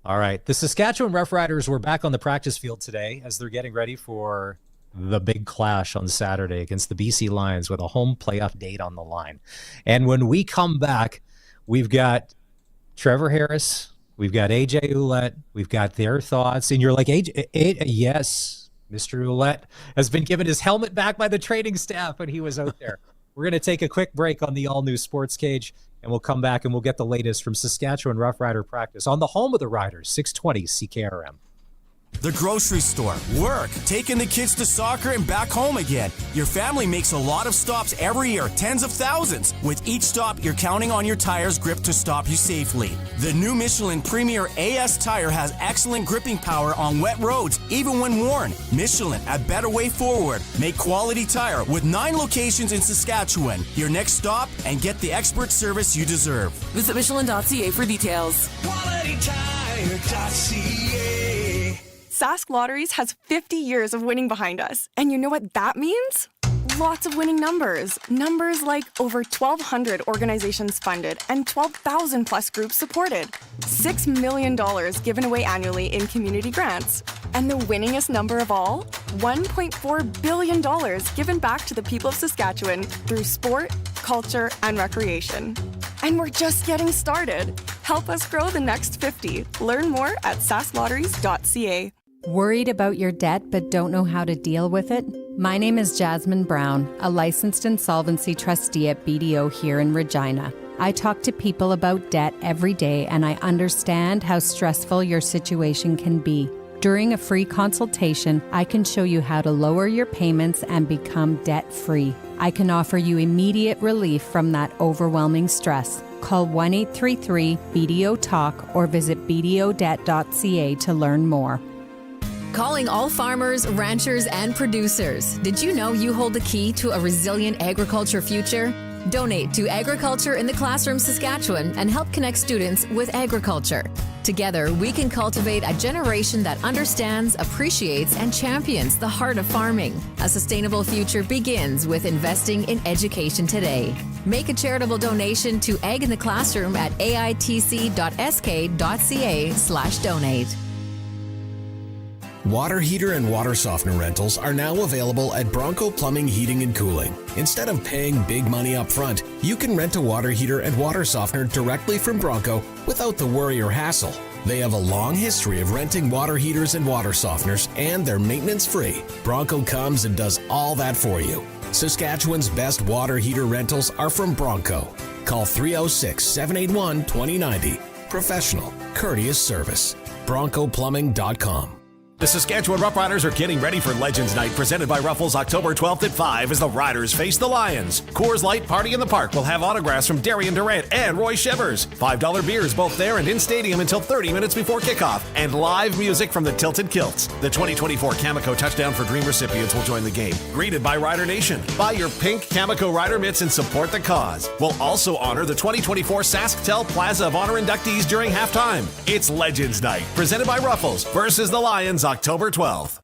All right. The Saskatchewan Roughriders were back on the practice field today as they're getting ready for the big clash on Saturday against the BC Lions with a home playoff date on the line. And when we come back, we've got Trevor Harris, we've got AJ Ouellette, we've got their thoughts. And you're like, yes, Mr. Ouellette has been given his helmet back by the training staff when he was out there. We're going to take a quick break on the all-new Sports Cage, and we'll come back and we'll get the latest from Saskatchewan Roughrider practice on the home of the Riders, 620 CKRM. The grocery store, work, taking the kids to soccer and back home again. Your family makes a lot of stops every year, tens of thousands. With each stop, you're counting on your tire's grip to stop you safely. The new Michelin Premier AS tire has excellent gripping power on wet roads, even when worn. Michelin, a better way forward. Make quality tire with 9 locations in Saskatchewan. Your next stop and get the expert service you deserve. Visit Michelin.ca for details. QualityTire.ca. Sask Lotteries has 50 years of winning behind us. And you know what that means? Lots of winning numbers. Numbers like over 1,200 organizations funded and 12,000 plus groups supported. $6 million given away annually in community grants. And the winningest number of all? $1.4 billion given back to the people of Saskatchewan through sport, culture, and recreation. And we're just getting started. Help us grow the next 50. Learn more at sasklotteries.ca. Worried about your debt but don't know how to deal with it? My name is Jasmine Brown, a licensed insolvency trustee at BDO here in Regina. I talk to people about debt every day, and I understand how stressful your situation can be. During a free consultation, I can show you how to lower your payments and become debt-free. I can offer you immediate relief from that overwhelming stress. Call 1-833-BDO-TALK or visit bdodebt.ca to learn more. Calling all farmers, ranchers, and producers. Did you know you hold the key to a resilient agriculture future? Donate to Agriculture in the Classroom Saskatchewan and help connect students with agriculture. Together, we can cultivate a generation that understands, appreciates, and champions the heart of farming. A sustainable future begins with investing in education today. Make a charitable donation to Ag in the Classroom at aitc.sk.ca/donate. Water heater and water softener rentals are now available at Bronco Plumbing, Heating and Cooling. Instead of paying big money up front, you can rent a water heater and water softener directly from Bronco without the worry or hassle. They have a long history of renting water heaters and water softeners, and they're maintenance free. Bronco comes and does all that for you. Saskatchewan's best water heater rentals are from Bronco. Call 306-781-2090. Professional, courteous service. BroncoPlumbing.com. The Saskatchewan Roughriders are getting ready for Legends Night, presented by Ruffles, October 12th at 5 as the Riders face the Lions. Coors Light Party in the Park will have autographs from Darian Durant and Roy Shivers. $5 beers both there and in stadium until 30 minutes before kickoff. And live music from the Tilted Kilts. The 2024 Cameco Touchdown for Dream recipients will join the game. Greeted by Rider Nation. Buy your pink Cameco Rider mitts and support the cause. We'll also honor the 2024 SaskTel Plaza of Honor inductees during halftime. It's Legends Night, presented by Ruffles versus the Lions, October 12th.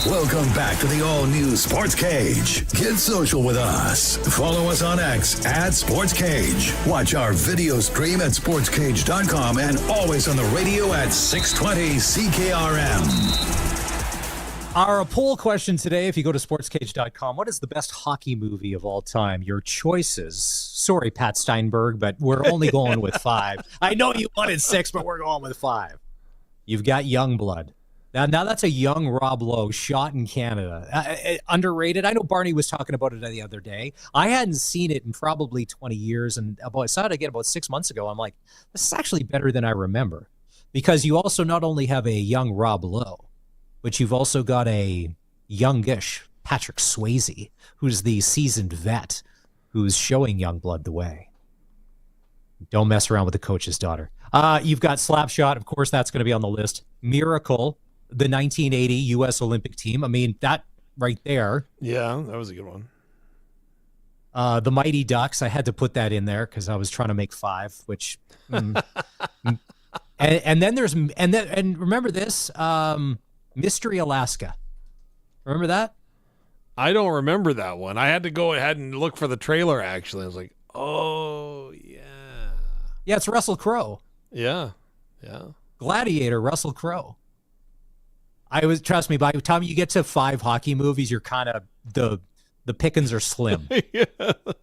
Welcome back to the all-new Sports Cage. Get social with us. Follow us on X at Sports Cage. Watch our video stream at sportscage.com and always on the radio at 620 CKRM. Our poll question today, if you go to sportscage.com, what is the best hockey movie of all time? Your choices. Sorry, Pat Steinberg, but we're only going with 5. I know you wanted 6, but we're going with 5. You've got Youngblood. Now that's a young Rob Lowe shot in Canada. Underrated. I know Barney was talking about it the other day. I hadn't seen it in probably 20 years, and I saw it again about 6 months ago. I'm like, this is actually better than I remember. Because you also not only have a young Rob Lowe, but you've also got a youngish Patrick Swayze, who's the seasoned vet, who's showing Youngblood the way. Don't mess around with the coach's daughter. You've got Slapshot. Of course, that's going to be on the list. Miracle, the 1980 U.S. Olympic team. I mean, that right there. Yeah, that was a good one. The Mighty Ducks. I had to put that in there because I was trying to make 5, which... and then there's... And remember this? Mystery Alaska. Remember that? I don't remember that one. I had to go ahead and look for the trailer, actually. I was like, oh, yeah. Yeah, it's Russell Crowe. Yeah. Gladiator, Russell Crowe. Trust me, by the time you get to 5 hockey movies, you're kind of, the pickings are slim. Yeah,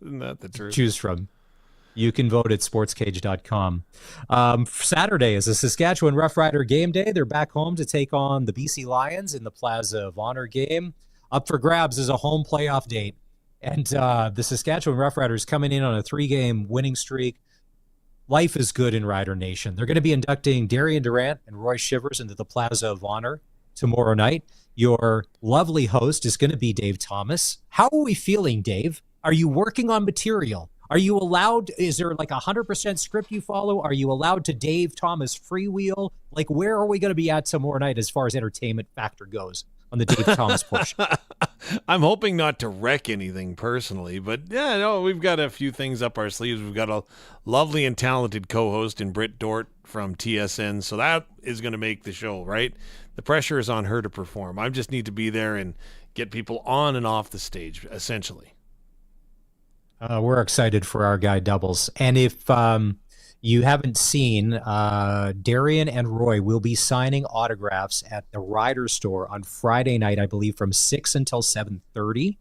isn't that the truth? Choose from. You can vote at sportscage.com. Saturday is a Saskatchewan Roughrider game day. They're back home to take on the BC Lions in the Plaza of Honor game. Up for grabs is a home playoff date. And the Saskatchewan Roughriders coming in on a 3-game winning streak. Life is good in Rider Nation. They're going to be inducting Darian Durant and Roy Shivers into the Plaza of Honor tomorrow night. Your lovely host is going to be Dave Thomas. How are we feeling, Dave? Are you working on material? Are you allowed, is there like 100% script you follow? Are you allowed to Dave Thomas freewheel? Like, where are we going to be at tomorrow night as far as entertainment factor goes on the Dave Thomas portion? I'm hoping not to wreck anything personally, but yeah, no, we've got a few things up our sleeves. We've got a lovely and talented co-host in Britt Dort from TSN, so that is going to make the show, right? The pressure is on her to perform. I just need to be there and get people on and off the stage, essentially. We're excited for our guy doubles. And if you haven't seen, Darian and Roy will be signing autographs at the Rider store on Friday night, I believe, from 6 until 7:30.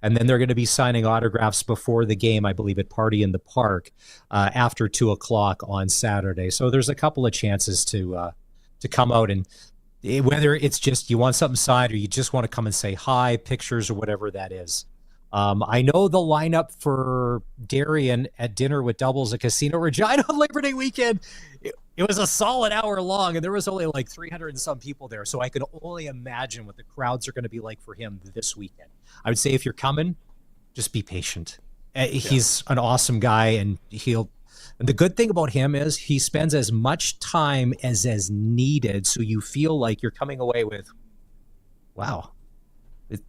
And then they're going to be signing autographs before the game, I believe, at Party in the Park after 2 o'clock on Saturday. So there's a couple of chances to come out, and whether it's just you want something signed or you just want to come and say hi, pictures or whatever that is. I know the lineup for Darian at dinner with doubles at Casino Regina on Labor Day weekend. It was a solid hour long, and there was only like 300 and some people there. So I can only imagine what the crowds are going to be like for him this weekend. I would say if you're coming, just be patient. He's an awesome guy, and the good thing about him is he spends as much time as needed, so you feel like you're coming away with, wow.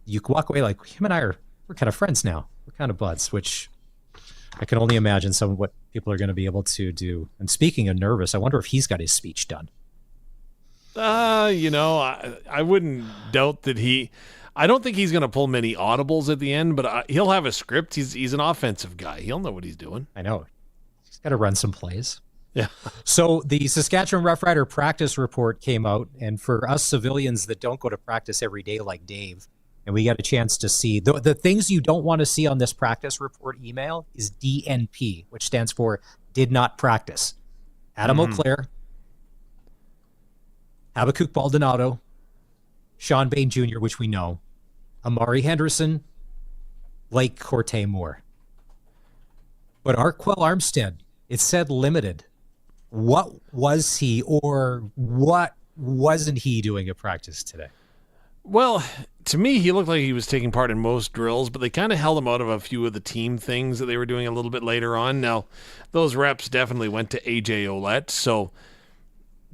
You can walk away like, him and we're kind of friends now. We're kind of buds, which I can only imagine some of what people are going to be able to do. And speaking of nervous, I wonder if he's got his speech done. I wouldn't doubt that I don't think he's going to pull many audibles at the end, but he'll have a script. He's an offensive guy. He'll know what he's doing. I know. He's got to run some plays. Yeah. So the Saskatchewan Roughrider practice report came out, and for us civilians that don't go to practice every day like Dave, and we got a chance to see the things you don't want to see on this practice report email is DNP, which stands for did not practice. Adam O'Clair, Habakkuk Baldonado, Sean Bain Jr., which we know, Amari Henderson, Blake Corte Moore. But Arquel Armstead, it said limited. What was he, or what wasn't he doing at practice today? Well, to me, he looked like he was taking part in most drills, but they kind of held him out of a few of the team things that they were doing a little bit later on. Now, those reps definitely went to AJ Ouellette, so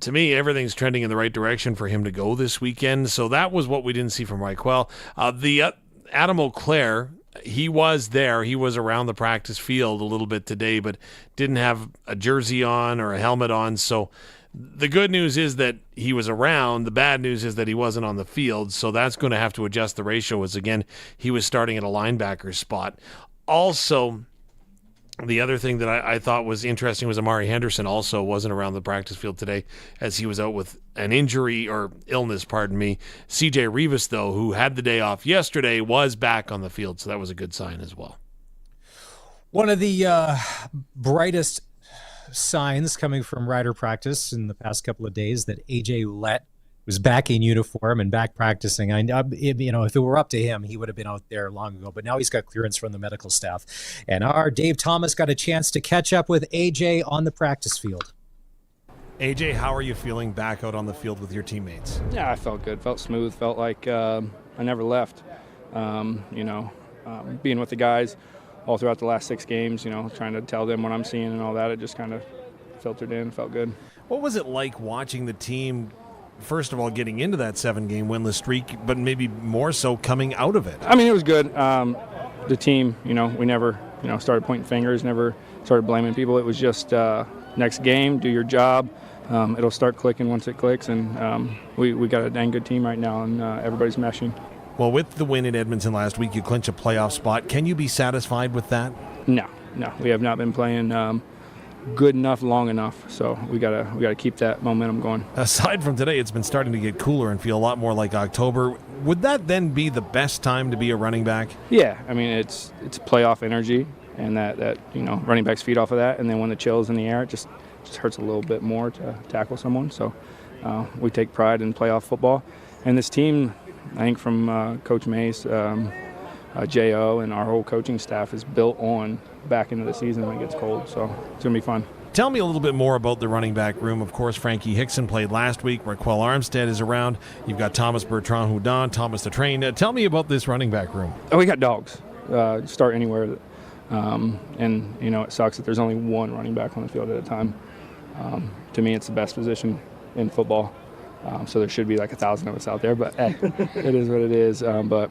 to me, everything's trending in the right direction for him to go this weekend. So that was what we didn't see from Raquel. Adam O'Clair, he was there. He was around the practice field a little bit today, but didn't have a jersey on or a helmet on. So the good news is that he was around. The bad news is that he wasn't on the field. So that's going to have to adjust the ratio, as again, he was starting at a linebacker spot. Also, the other thing that I thought was interesting was Amari Henderson also wasn't around the practice field today, as he was out with an injury or illness, pardon me. CJ Rivas, though, who had the day off yesterday, was back on the field, so that was a good sign as well. One of the brightest signs coming from rider practice in the past couple of days that AJ Ouellette was back in uniform and back practicing. If it were up to him, he would have been out there long ago, but now he's got clearance from the medical staff. And our Dave Thomas got a chance to catch up with AJ on the practice field. AJ, how are you feeling back out on the field with your teammates? Yeah, I felt good, felt smooth, felt like I never left. Being with the guys all throughout the last 6 games, trying to tell them what I'm seeing and all that, it just kind of filtered in, felt good. What was it like watching the team, first of all, getting into that 7-game winless streak, but maybe more so coming out of it? I mean, it was good. The team, we never, started pointing fingers, never started blaming people. It was just next game, do your job. It'll start clicking once it clicks, and we got a dang good team right now, and everybody's meshing. Well, with the win in Edmonton last week, you clinch a playoff spot. Can you be satisfied with that? No. We have not been playing good enough, long enough. So we gotta keep that momentum going. Aside from today, it's been starting to get cooler and feel a lot more like October. Would that then be the best time to be a running back? Yeah, I mean it's playoff energy, and that running backs feed off of that. And then when the chill is in the air, it just hurts a little bit more to tackle someone. So we take pride in playoff football, and this team, I think from Coach Mace, J.O., and our whole coaching staff is built on back into the season when it gets cold. So it's going to be fun. Tell me a little bit more about the running back room. Of course, Frankie Hickson played last week. Raquel Armstead is around. You've got Thomas Bertrand-Houdon, Thomas the Train. Tell me about this running back room. Oh, we got dogs. Start anywhere. And, it sucks that there's only one running back on the field at a time. To me, it's the best position in football. So there should be like 1,000 of us out there, but hey, it is what it is. But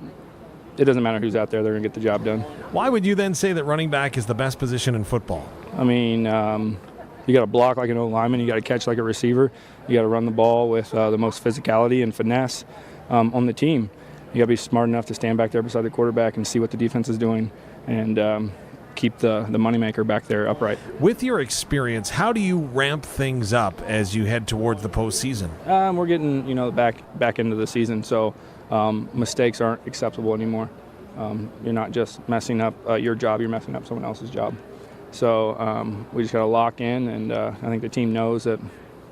it doesn't matter who's out there; they're gonna get the job done. Why would you then say that running back is the best position in football? I mean, you got to block like an old lineman, you got to catch like a receiver, you got to run the ball with the most physicality and finesse on the team. You got to be smart enough to stand back there beside the quarterback and see what the defense is doing, and keep the moneymaker back there upright. With your experience, how do you ramp things up as you head towards the postseason? We're getting, back into the season, so mistakes aren't acceptable anymore. You're not just messing up your job, you're messing up someone else's job. So we just got to lock in, and I think the team knows that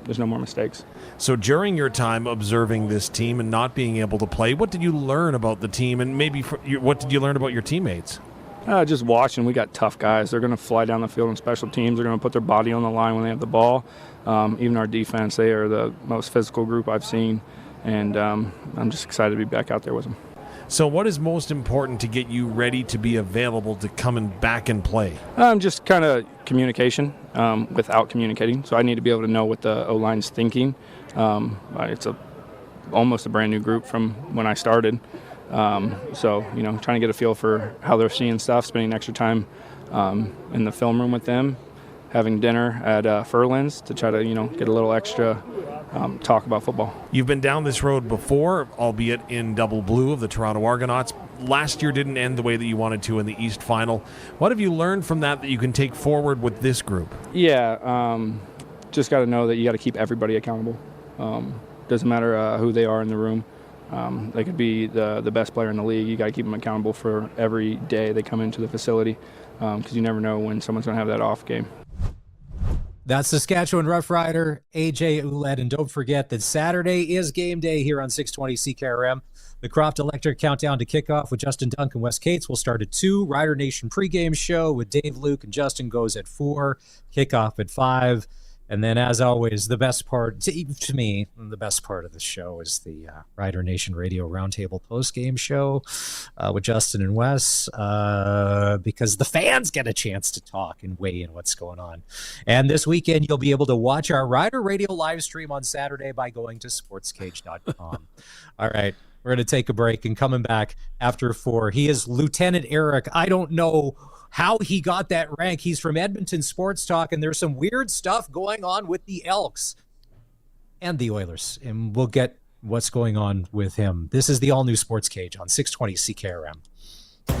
there's no more mistakes. So during your time observing this team and not being able to play, what did you learn about the team, and maybe what did you learn about your teammates? Just watching. We got tough guys. They're going to fly down the field in special teams. They're going to put their body on the line when they have the ball. Even our defense, they are the most physical group I've seen, and I'm just excited to be back out there with them. So what is most important to get you ready to be available to come and back and play? Just kind of communication without communicating. So I need to be able to know what the O-line's thinking. It's almost a brand new group from when I started. So, trying to get a feel for how they're seeing stuff, spending extra time in the film room with them, having dinner at Furlands to try to, get a little extra talk about football. You've been down this road before, albeit in double blue of the Toronto Argonauts. Last year didn't end the way that you wanted to in the East Final. What have you learned from that you can take forward with this group? Yeah, just got to know that you got to keep everybody accountable. Doesn't matter who they are in the room. They could be the best player in the league. You got to keep them accountable for every day they come into the facility, because you never know when someone's going to have that off game. That's Saskatchewan Roughrider, AJ Ouellette. And don't forget that Saturday is game day here on 620 CKRM. The Croft Electric Countdown to Kickoff with Justin Dunk and Wes Cates will start at 2. Rider Nation pregame show with Dave, Luke, and Justin goes at 4. Kickoff at 5. And then, as always, the best part, to me, the best part of the show is the Rider Nation Radio Roundtable postgame show with Justin and Wes, because the fans get a chance to talk and weigh in what's going on. And this weekend, you'll be able to watch our Rider Radio live stream on Saturday by going to sportscage.com. All right, we're going to take a break, and coming back after 4, he is Lieutenant Eric. I don't know how he got that rank. He's from Edmonton Sports Talk, and there's some weird stuff going on with the Elks and the Oilers, and we'll get what's going on with him. This is the all-new Sports Cage on 620 CKRM.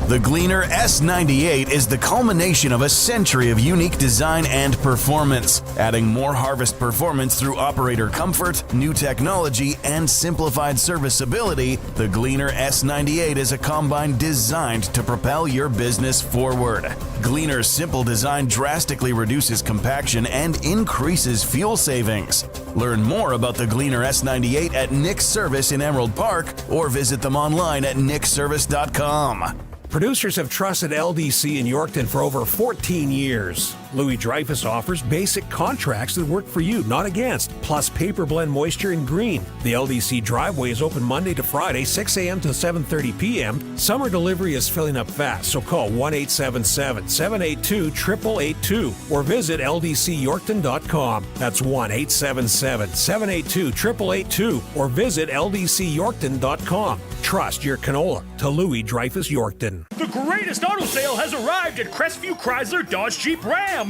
The Gleaner S98 is the culmination of a century of unique design and performance, adding more harvest performance through operator comfort, new technology, and simplified serviceability. The Gleaner S98 is a combine designed to propel your business forward. Gleaner's simple design drastically reduces compaction and increases fuel savings. Learn more about the Gleaner S98 at Nick's Service in Emerald Park, or visit them online at nickservice.com. Producers have trusted LDC in Yorkton for over 14 years. Louis Dreyfus offers basic contracts that work for you, not against, plus paper blend moisture in green. The LDC driveway is open Monday to Friday, 6 a.m. to 7:30 p.m. Summer delivery is filling up fast, so call 1-877-782-8882 or visit ldcyorkton.com. That's 1-877-782-8882 or visit ldcyorkton.com. Trust your canola to Louis Dreyfus Yorkton. The greatest auto sale has arrived at Crestview Chrysler Dodge Jeep Ram.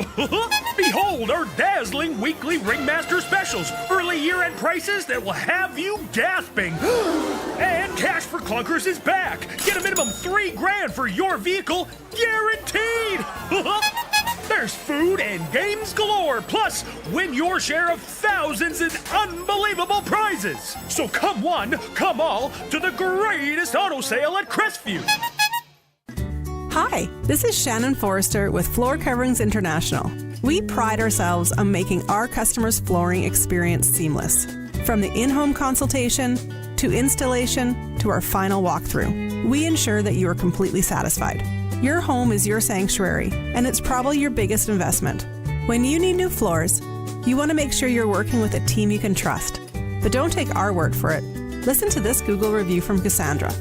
Behold our dazzling weekly Ringmaster specials. Early year-end prices that will have you gasping. And Cash for Clunkers is back. Get a minimum $3,000 for your vehicle, guaranteed. There's food and games galore. Plus, win your share of thousands in unbelievable prizes. So come one, come all to the greatest auto sale at Crestview. Hi, this is Shannon Forrester with Floor Coverings International. We pride ourselves on making our customers' flooring experience seamless. From the in-home consultation to installation to our final walkthrough, we ensure that you are completely satisfied. Your home is your sanctuary, and it's probably your biggest investment. When you need new floors, you want to make sure you're working with a team you can trust. But don't take our word for it. Listen to this Google review from Cassandra.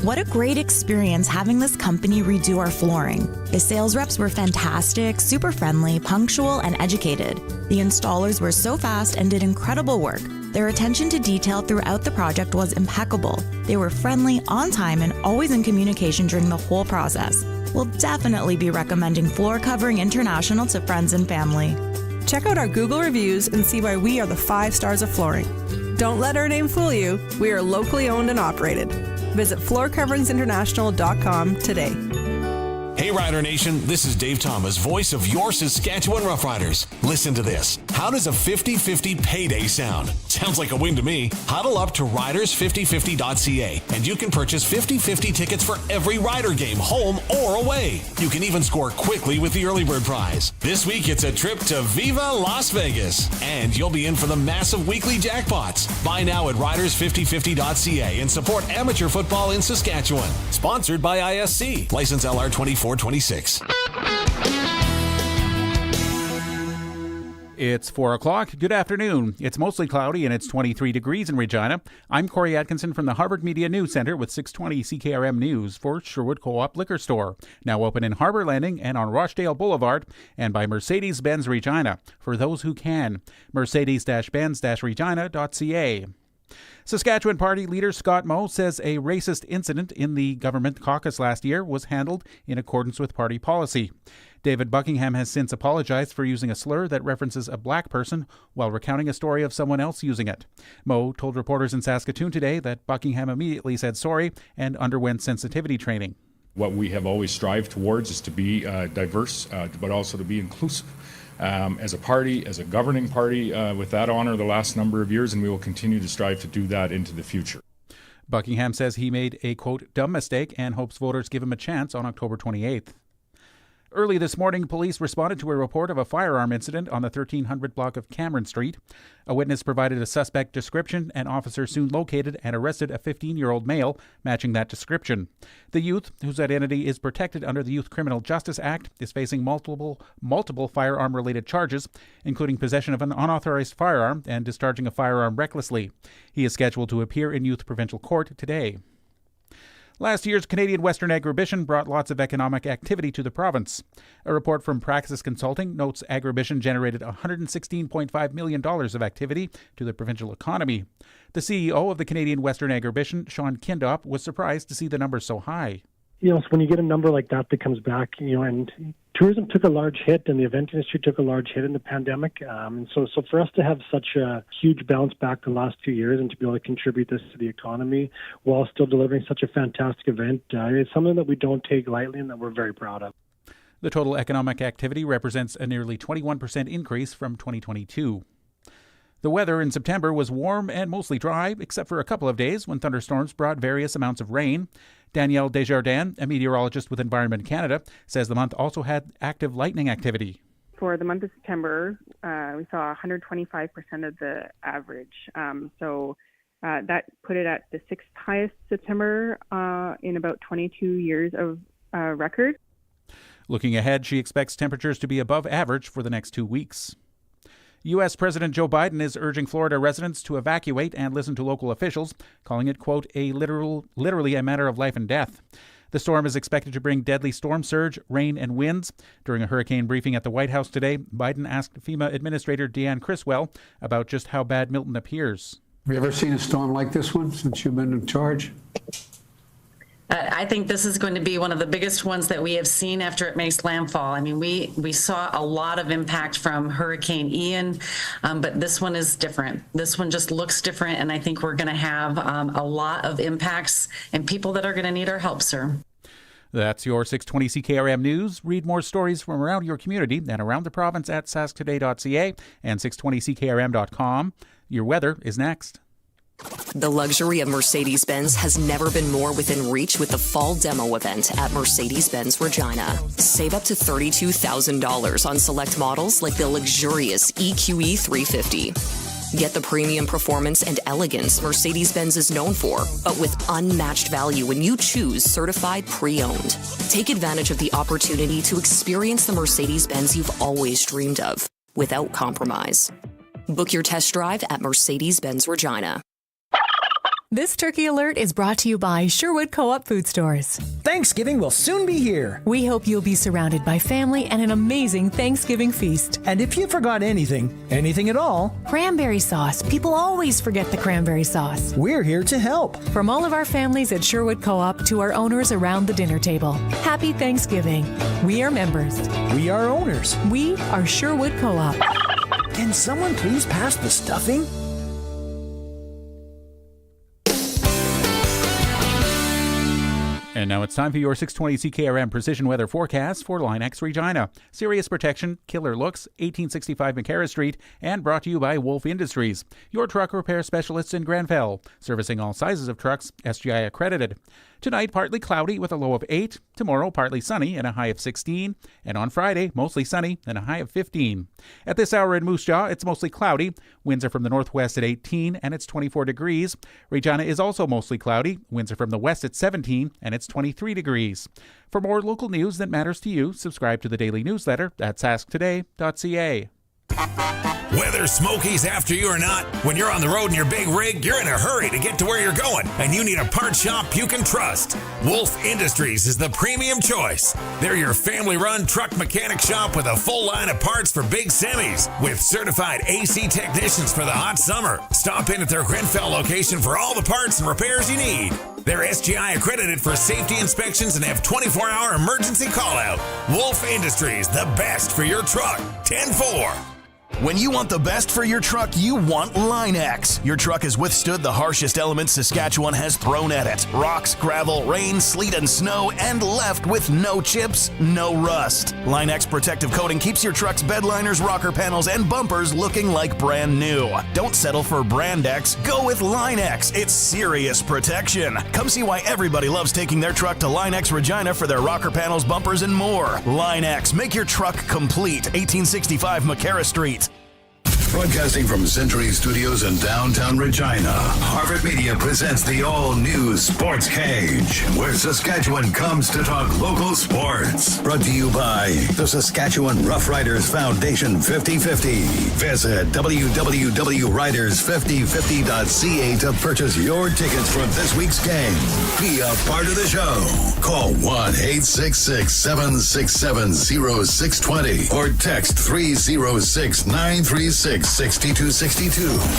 What a great experience having this company redo our flooring. The sales reps were fantastic, super friendly, punctual, and educated. The installers were so fast and did incredible work. Their attention to detail throughout the project was impeccable. They were friendly, on time, and always in communication during the whole process. We'll definitely be recommending Floor Covering International to friends and family. Check out our Google reviews and see why we are the 5 stars of flooring. Don't let our name fool you. We are locally owned and operated. Visit floorcoveringsinternational.com today. Hey Rider Nation, this is Dave Thomas, voice of your Saskatchewan Roughriders. Listen to this. How does a 50-50 payday sound? Sounds like a win to me. Huddle up to riders5050.ca and you can purchase 50-50 tickets for every Rider game, home or away. You can even score quickly with the early bird prize. This week it's a trip to Viva Las Vegas and you'll be in for the massive weekly jackpots. Buy now at riders5050.ca and support amateur football in Saskatchewan. Sponsored by ISC. License LR 2426. It's 4 o'clock. Good afternoon. It's mostly cloudy and it's 23 degrees in Regina. I'm Corey Atkinson from the Harvard Media News Center with 620 CKRM News for Sherwood Co-op Liquor Store. Now open in Harbor Landing and on Rochdale Boulevard, and by Mercedes-Benz Regina. For those who can, Mercedes-Benz-Regina.ca. Saskatchewan Party leader Scott Moe says a racist incident in the government caucus last year was handled in accordance with party policy. David Buckingham has since apologized for using a slur that references a black person while recounting a story of someone else using it. Moe told reporters in Saskatoon today that Buckingham immediately said sorry and underwent sensitivity training. What we have always strived towards is to be diverse, but also to be inclusive. As a party, as a governing party, with that honor the last number of years, and we will continue to strive to do that into the future. Buckingham says he made a, quote, dumb mistake and hopes voters give him a chance on October 28th. Early this morning, police responded to a report of a firearm incident on the 1300 block of Cameron Street. A witness provided a suspect description, and officers soon located and arrested a 15-year-old male matching that description. The youth, whose identity is protected under the Youth Criminal Justice Act, is facing multiple firearm-related charges, including possession of an unauthorized firearm and discharging a firearm recklessly. He is scheduled to appear in Youth Provincial Court today. Last year's Canadian Western Agribition brought lots of economic activity to the province. A report from Praxis Consulting notes Agribition generated $116.5 million of activity to the provincial economy. The CEO of the Canadian Western Agribition, Sean Kindop, was surprised to see the numbers so high. So when you get a number like that comes back, and tourism took a large hit and the event industry took a large hit in the pandemic. So for us to have such a huge bounce back the last 2 years and to be able to contribute this to the economy while still delivering such a fantastic event, it's something that we don't take lightly and that we're very proud of. The total economic activity represents a nearly 21% increase from 2022. The weather in September was warm and mostly dry, except for a couple of days when thunderstorms brought various amounts of rain. Danielle Desjardins, a meteorologist with Environment Canada, says the month also had active lightning activity. For the month of September, we saw 125% of the average. That put it at the sixth highest September in about 22 years of record. Looking ahead, she expects temperatures to be above average for the next 2 weeks. U.S. President Joe Biden is urging Florida residents to evacuate and listen to local officials, calling it, quote, literally a matter of life and death. The storm is expected to bring deadly storm surge, rain, and winds. During a hurricane briefing at the White House today, Biden asked FEMA Administrator Deanne Criswell about just how bad Milton appears. Have you ever seen a storm like this one since you've been in charge? I think this is going to be one of the biggest ones that we have seen after it makes landfall. I mean, we saw a lot of impact from Hurricane Ian, but this one is different. This one just looks different, and I think we're going to have a lot of impacts and people that are going to need our help, sir. That's your 620 CKRM News. Read more stories from around your community and around the province at sasktoday.ca and 620ckrm.com. Your weather is next. The luxury of Mercedes-Benz has never been more within reach with the fall demo event at Mercedes-Benz Regina. Save up to $32,000 on select models like the luxurious EQE 350. Get the premium performance and elegance Mercedes-Benz is known for, but with unmatched value when you choose certified pre-owned. Take advantage of the opportunity to experience the Mercedes-Benz you've always dreamed of, without compromise. Book your test drive at Mercedes-Benz Regina. This Turkey Alert is brought to you by Sherwood Co-op Food Stores. Thanksgiving will soon be here. We hope you'll be surrounded by family and an amazing Thanksgiving feast. And if you forgot anything at all, cranberry sauce. People always forget the cranberry sauce. We're here to help. From all of our families at Sherwood Co-op to our owners around the dinner table, happy Thanksgiving. We are members. We are owners. We are Sherwood Co-op. Can someone please pass the stuffing? And And now it's time for your 620 CKRM Precision Weather Forecast for Line X Regina. Serious protection, killer looks, 1865 McCarra Street, and brought to you by Wolf Industries, your truck repair specialists in Granville, servicing all sizes of trucks, SGI accredited. Tonight, partly cloudy with a low of 8. Tomorrow, partly sunny and a high of 16. And on Friday, mostly sunny and a high of 15. At this hour in Moose Jaw, it's mostly cloudy. Winds are from the northwest at 18 and it's 24 degrees. Regina is also mostly cloudy. Winds are from the west at 17 and it's 23 degrees. For more local news that matters to you, subscribe to the daily newsletter at sasktoday.ca. Whether Smokies after you or not, when you're on the road in your big rig, you're in a hurry to get to where you're going, and you need a part shop you can trust. Wolf Industries is the premium choice. They're your family-run truck mechanic shop with a full line of parts for big semis, with certified AC technicians for the hot summer. Stop in at their Grenfell location for all the parts and repairs you need. They're SGI accredited for safety inspections and have 24-hour emergency call-out. Wolf Industries, the best for your truck. 10-4. When you want the best for your truck, you want Line-X. Your truck has withstood the harshest elements Saskatchewan has thrown at it. Rocks, gravel, rain, sleet, and snow, and left with no chips, no rust. Line-X protective coating keeps your truck's bed liners, rocker panels, and bumpers looking like brand new. Don't settle for Brand X. Go with Line-X. It's serious protection. Come see why everybody loves taking their truck to Line-X Regina for their rocker panels, bumpers, and more. Line-X. Make your truck complete. 1865 McCarra Street. Broadcasting from Century Studios in downtown Regina, Harvard Media presents the all-new Sportscage, where Saskatchewan comes to talk local sports. Brought to you by the Saskatchewan Roughriders Foundation 50/50. Visit www.riders5050.ca to purchase your tickets for this week's game. Be a part of the show. Call 1-866-767-0620 or text 306-936-6262.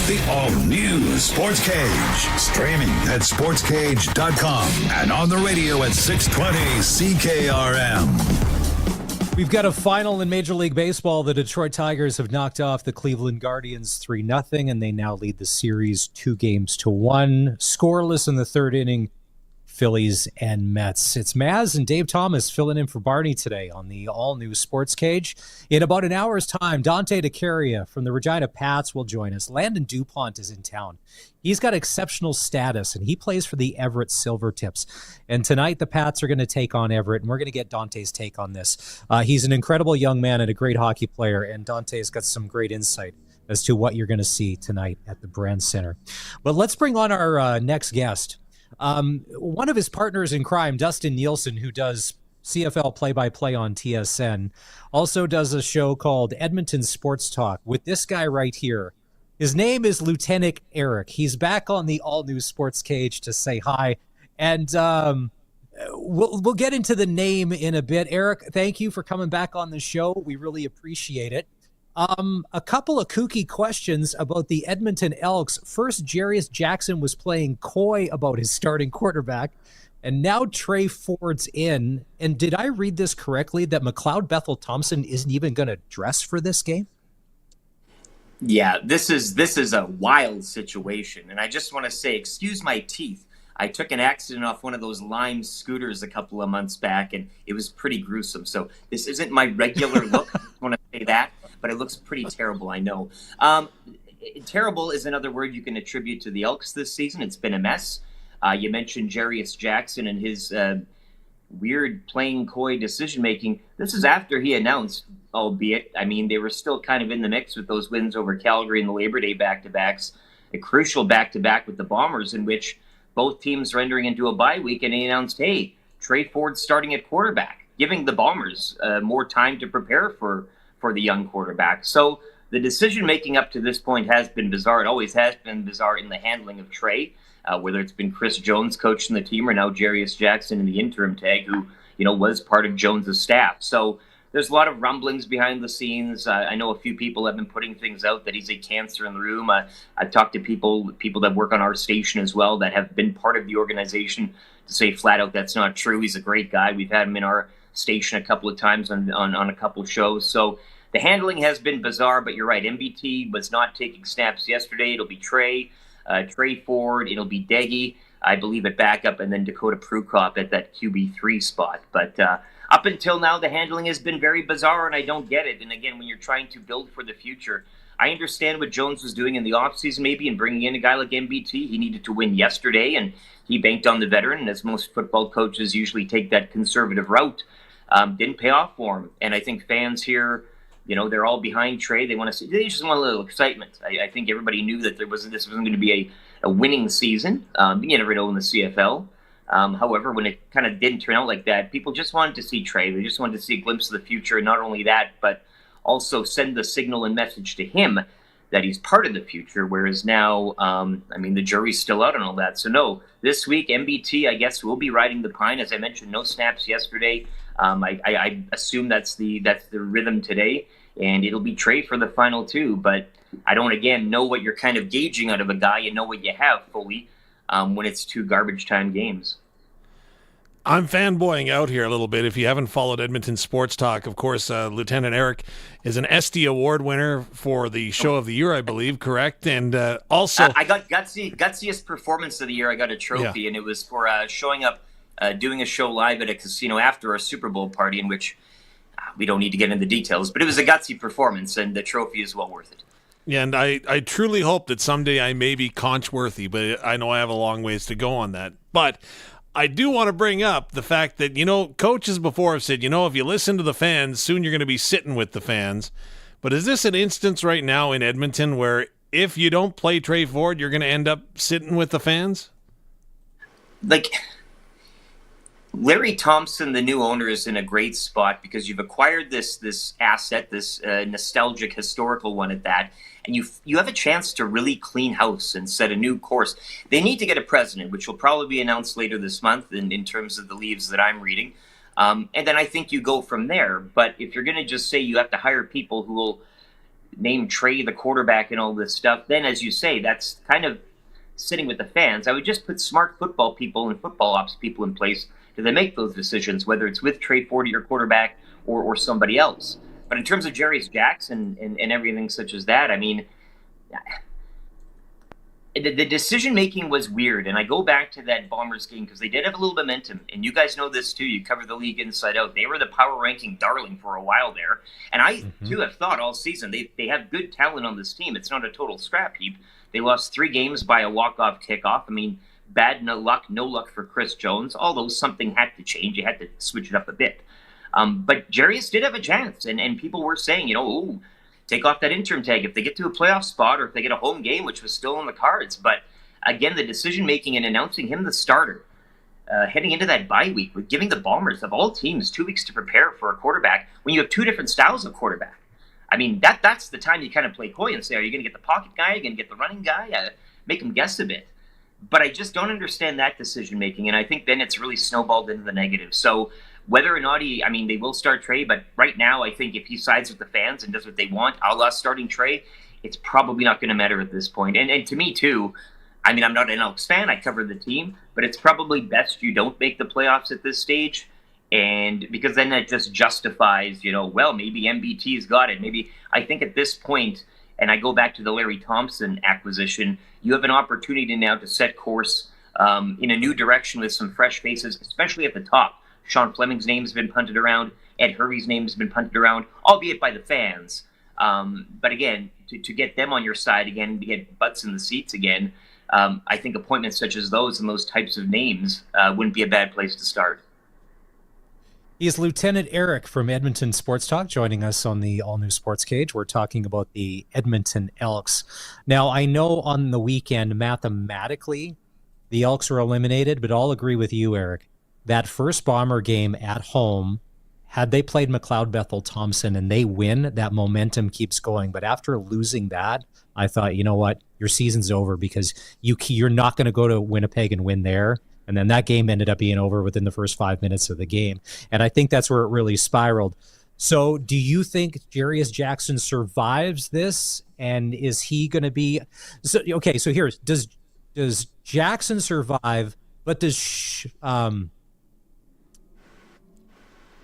The all-new Sports Cage. Streaming at sportscage.com and on the radio at 620 CKRM. We've got a final in Major League Baseball. The Detroit Tigers have knocked off the Cleveland Guardians 3-0, and they now lead the series 2-1. Scoreless in the third inning. Phillies and Mets. It's Maz and Dave Thomas filling in for Barney today on the all-new Sports Cage. In about an hour's time, Dante DeCaria from the Regina Pats will join us. Landon DuPont is in town. He's got exceptional status, and he plays for the Everett Silvertips. And tonight, the Pats are going to take on Everett, and we're going to get Dante's take on this. He's an incredible young man and a great hockey player, and Dante's got some great insight as to what you're going to see tonight at the Brand Center. But let's bring on our next guest. One of his partners in crime, Dustin Nielsen, who does CFL play-by-play on TSN, also does a show called Edmonton Sports Talk with this guy right here. His name is Lieutenant Eric. He's back on the all-new Sports Cage to say hi, and we'll get into the name in a bit. Eric, thank you for coming back on the show. We really appreciate it. A couple of kooky questions about the Edmonton Elks. First, Jarius Jackson was playing coy about his starting quarterback, and now Trey Ford's in. And did I read this correctly, that McLeod Bethel Thompson isn't even going to dress for this game? Yeah, this is a wild situation, and I just want to say, excuse my teeth. I took an accident off one of those Lime scooters a couple of months back, and it was pretty gruesome. So this isn't my regular look. I just want to say that. But it looks pretty terrible, I know. Terrible is another word you can attribute to the Elks this season. It's been a mess. You mentioned Jarius Jackson and his weird playing coy decision-making. This is after he announced, albeit, I mean, they were still kind of in the mix with those wins over Calgary and the Labor Day back-to-backs, a crucial back-to-back with the Bombers in which both teams were entering into a bye week, and he announced, hey, Trey Ford's starting at quarterback, giving the Bombers more time to prepare for the young quarterback. So the decision-making up to this point has been bizarre. It always has been bizarre in the handling of Trey, whether it's been Chris Jones coaching the team or now Jarius Jackson in the interim tag, who, was part of Jones's staff. So there's a lot of rumblings behind the scenes. I know a few people have been putting things out that he's a cancer in the room. I've talked to people that work on our station as well that have been part of the organization to say flat out that's not true. He's a great guy. We've had him in our station a couple of times on a couple of shows. So the handling has been bizarre, but you're right. MBT was not taking snaps yesterday. It'll be Trey Ford. It'll be Deggy. I believe, at backup, and then Dakota Prukop at that QB3 spot. But up until now, the handling has been very bizarre, and I don't get it. And again, when you're trying to build for the future, I understand what Jones was doing in the offseason maybe and bringing in a guy like MBT. He needed to win yesterday, and he banked on the veteran, and as most football coaches usually take that conservative route. Didn't pay off for him. And I think fans here, they're all behind Trey. They just want a little excitement. I think everybody knew that this wasn't going to be a winning season. You never know in the CFL. However, when it kind of didn't turn out like that, people just wanted to see Trey. They just wanted to see a glimpse of the future. And not only that, but also send the signal and message to him that he's part of the future, whereas now, the jury's still out on all that. So no, this week, MBT, I guess, will be riding the pine. As I mentioned, no snaps yesterday. I assume that's the rhythm today, and it'll be Trey for the final two, but I don't, again, know what you're kind of gauging out of a guy and know what you have fully when it's two garbage time games. I'm fanboying out here a little bit. If you haven't followed Edmonton Sports Talk, of course, Lieutenant Eric is an SD Award winner for the Show of the Year, I believe, correct? And also... I got Gutsiest Performance of the Year. I got a trophy, and it was for showing up, doing a show live at a casino after a Super Bowl party, in which we don't need to get into the details, but it was a gutsy performance, and the trophy is well worth it. Yeah, and I truly hope that someday I may be conch-worthy, but I know I have a long ways to go on that. But I do want to bring up the fact that, coaches before have said, if you listen to the fans, soon you're going to be sitting with the fans. But is this an instance right now in Edmonton where if you don't play Trey Ford, you're going to end up sitting with the fans? Larry Thompson, the new owner, is in a great spot because you've acquired this asset, this nostalgic, historical one at that, and you have a chance to really clean house and set a new course. They need to get a president, which will probably be announced later this month in terms of the leaves that I'm reading. And then I think you go from there. But if you're going to just say you have to hire people who will name Trey the quarterback and all this stuff, then, as you say, that's kind of sitting with the fans. I would just put smart football people and football ops people in place to then make those decisions, whether it's with Trey Ford, your quarterback, or somebody else. But in terms of Jarius Jackson and everything such as that, the decision-making was weird. And I go back to that Bombers game because they did have a little momentum. And you guys know this, too. You cover the league inside out. They were the power ranking darling for a while there. And I, too, have thought all season they have good talent on this team. It's not a total scrap heap. They lost 3 games by a walk-off kickoff. Bad no luck for Chris Jones, although something had to change. You had to switch it up a bit. But Jarius did have a chance, and people were saying, take off that interim tag if they get to a playoff spot or if they get a home game, which was still on the cards. But again, the decision-making and announcing him the starter, heading into that bye week, with giving the Bombers, of all teams, 2 weeks to prepare for a quarterback when you have 2 different styles of quarterback. That's the time you kind of play coy and say, are you going to get the pocket guy? Are you going to get the running guy? Make him guess a bit. But I just don't understand that decision-making, and I think then it's really snowballed into the negative. So whether or not they will start Trey, but right now I think if he sides with the fans and does what they want, a la starting Trey, it's probably not going to matter at this point. And to me, too, I'm not an Elks fan. I cover the team, but it's probably best you don't make the playoffs at this stage, and because then that just justifies, maybe MBT's got it. Maybe I think at this point, and I go back to the Larry Thompson acquisition, you have an opportunity now to set course in a new direction with some fresh faces, especially at the top. Sean Fleming's name has been punted around. Ed Hervey's name has been punted around, albeit by the fans. But again, to get them on your side again, to get butts in the seats again, I think appointments such as those and those types of names wouldn't be a bad place to start. He's Lieutenant Eric from Edmonton Sports Talk joining us on the all-new Sportscage. We're talking about the Edmonton Elks. Now, I know on the weekend, mathematically, the Elks were eliminated, but I'll agree with you, Eric. That first Bomber game at home, had they played McLeod, Bethel, Thompson, and they win, that momentum keeps going. But after losing that, I thought, you know what, your season's over because you're not going to go to Winnipeg and win there. And then that game ended up being over within the first 5 minutes of the game. And I think that's where it really spiraled. So do you think Jarius Jackson survives this? And is he going to be... So here's... Does Jackson survive, but does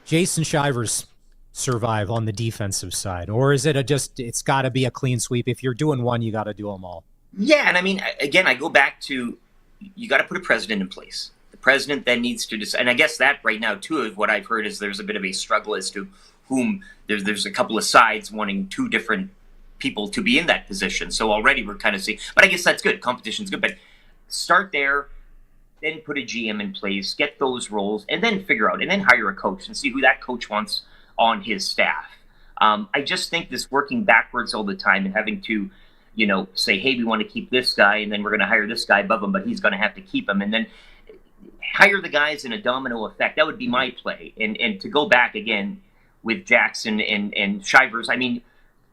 Jason Shivers survive on the defensive side? Or is it it's got to be a clean sweep? If you're doing one, you got to do them all. Yeah, and again, I go back to... you got to put a president in place. The president then needs to decide. And I guess that right now, too, of what I've heard is there's a bit of a struggle as to whom there's a couple of sides wanting two different people to be in that position. So already we're kind of seeing, but I guess that's good. Competition's good, but start there, then put a GM in place, get those roles, and then figure out, and then hire a coach and see who that coach wants on his staff. I just think this working backwards all the time and having to, say, hey, we want to keep this guy, and then we're going to hire this guy above him, but he's going to have to keep him, and then hire the guys in a domino effect. That would be my play. And to go back again with Jackson and Shivers, I mean,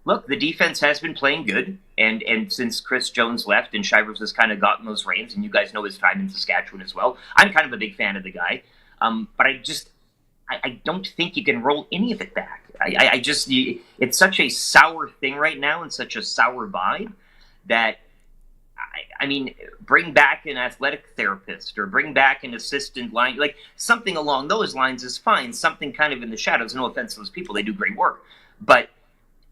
look, the defense has been playing good, and since Chris Jones left and Shivers has kind of gotten those reins, and you guys know his time in Saskatchewan as well, I'm kind of a big fan of the guy. But I don't think you can roll any of it back. It's such a sour thing right now and such a sour vibe that, I mean, bring back an athletic therapist or bring back an assistant line, like something along those lines is fine. Something kind of in the shadows. No offense to those people. They do great work. But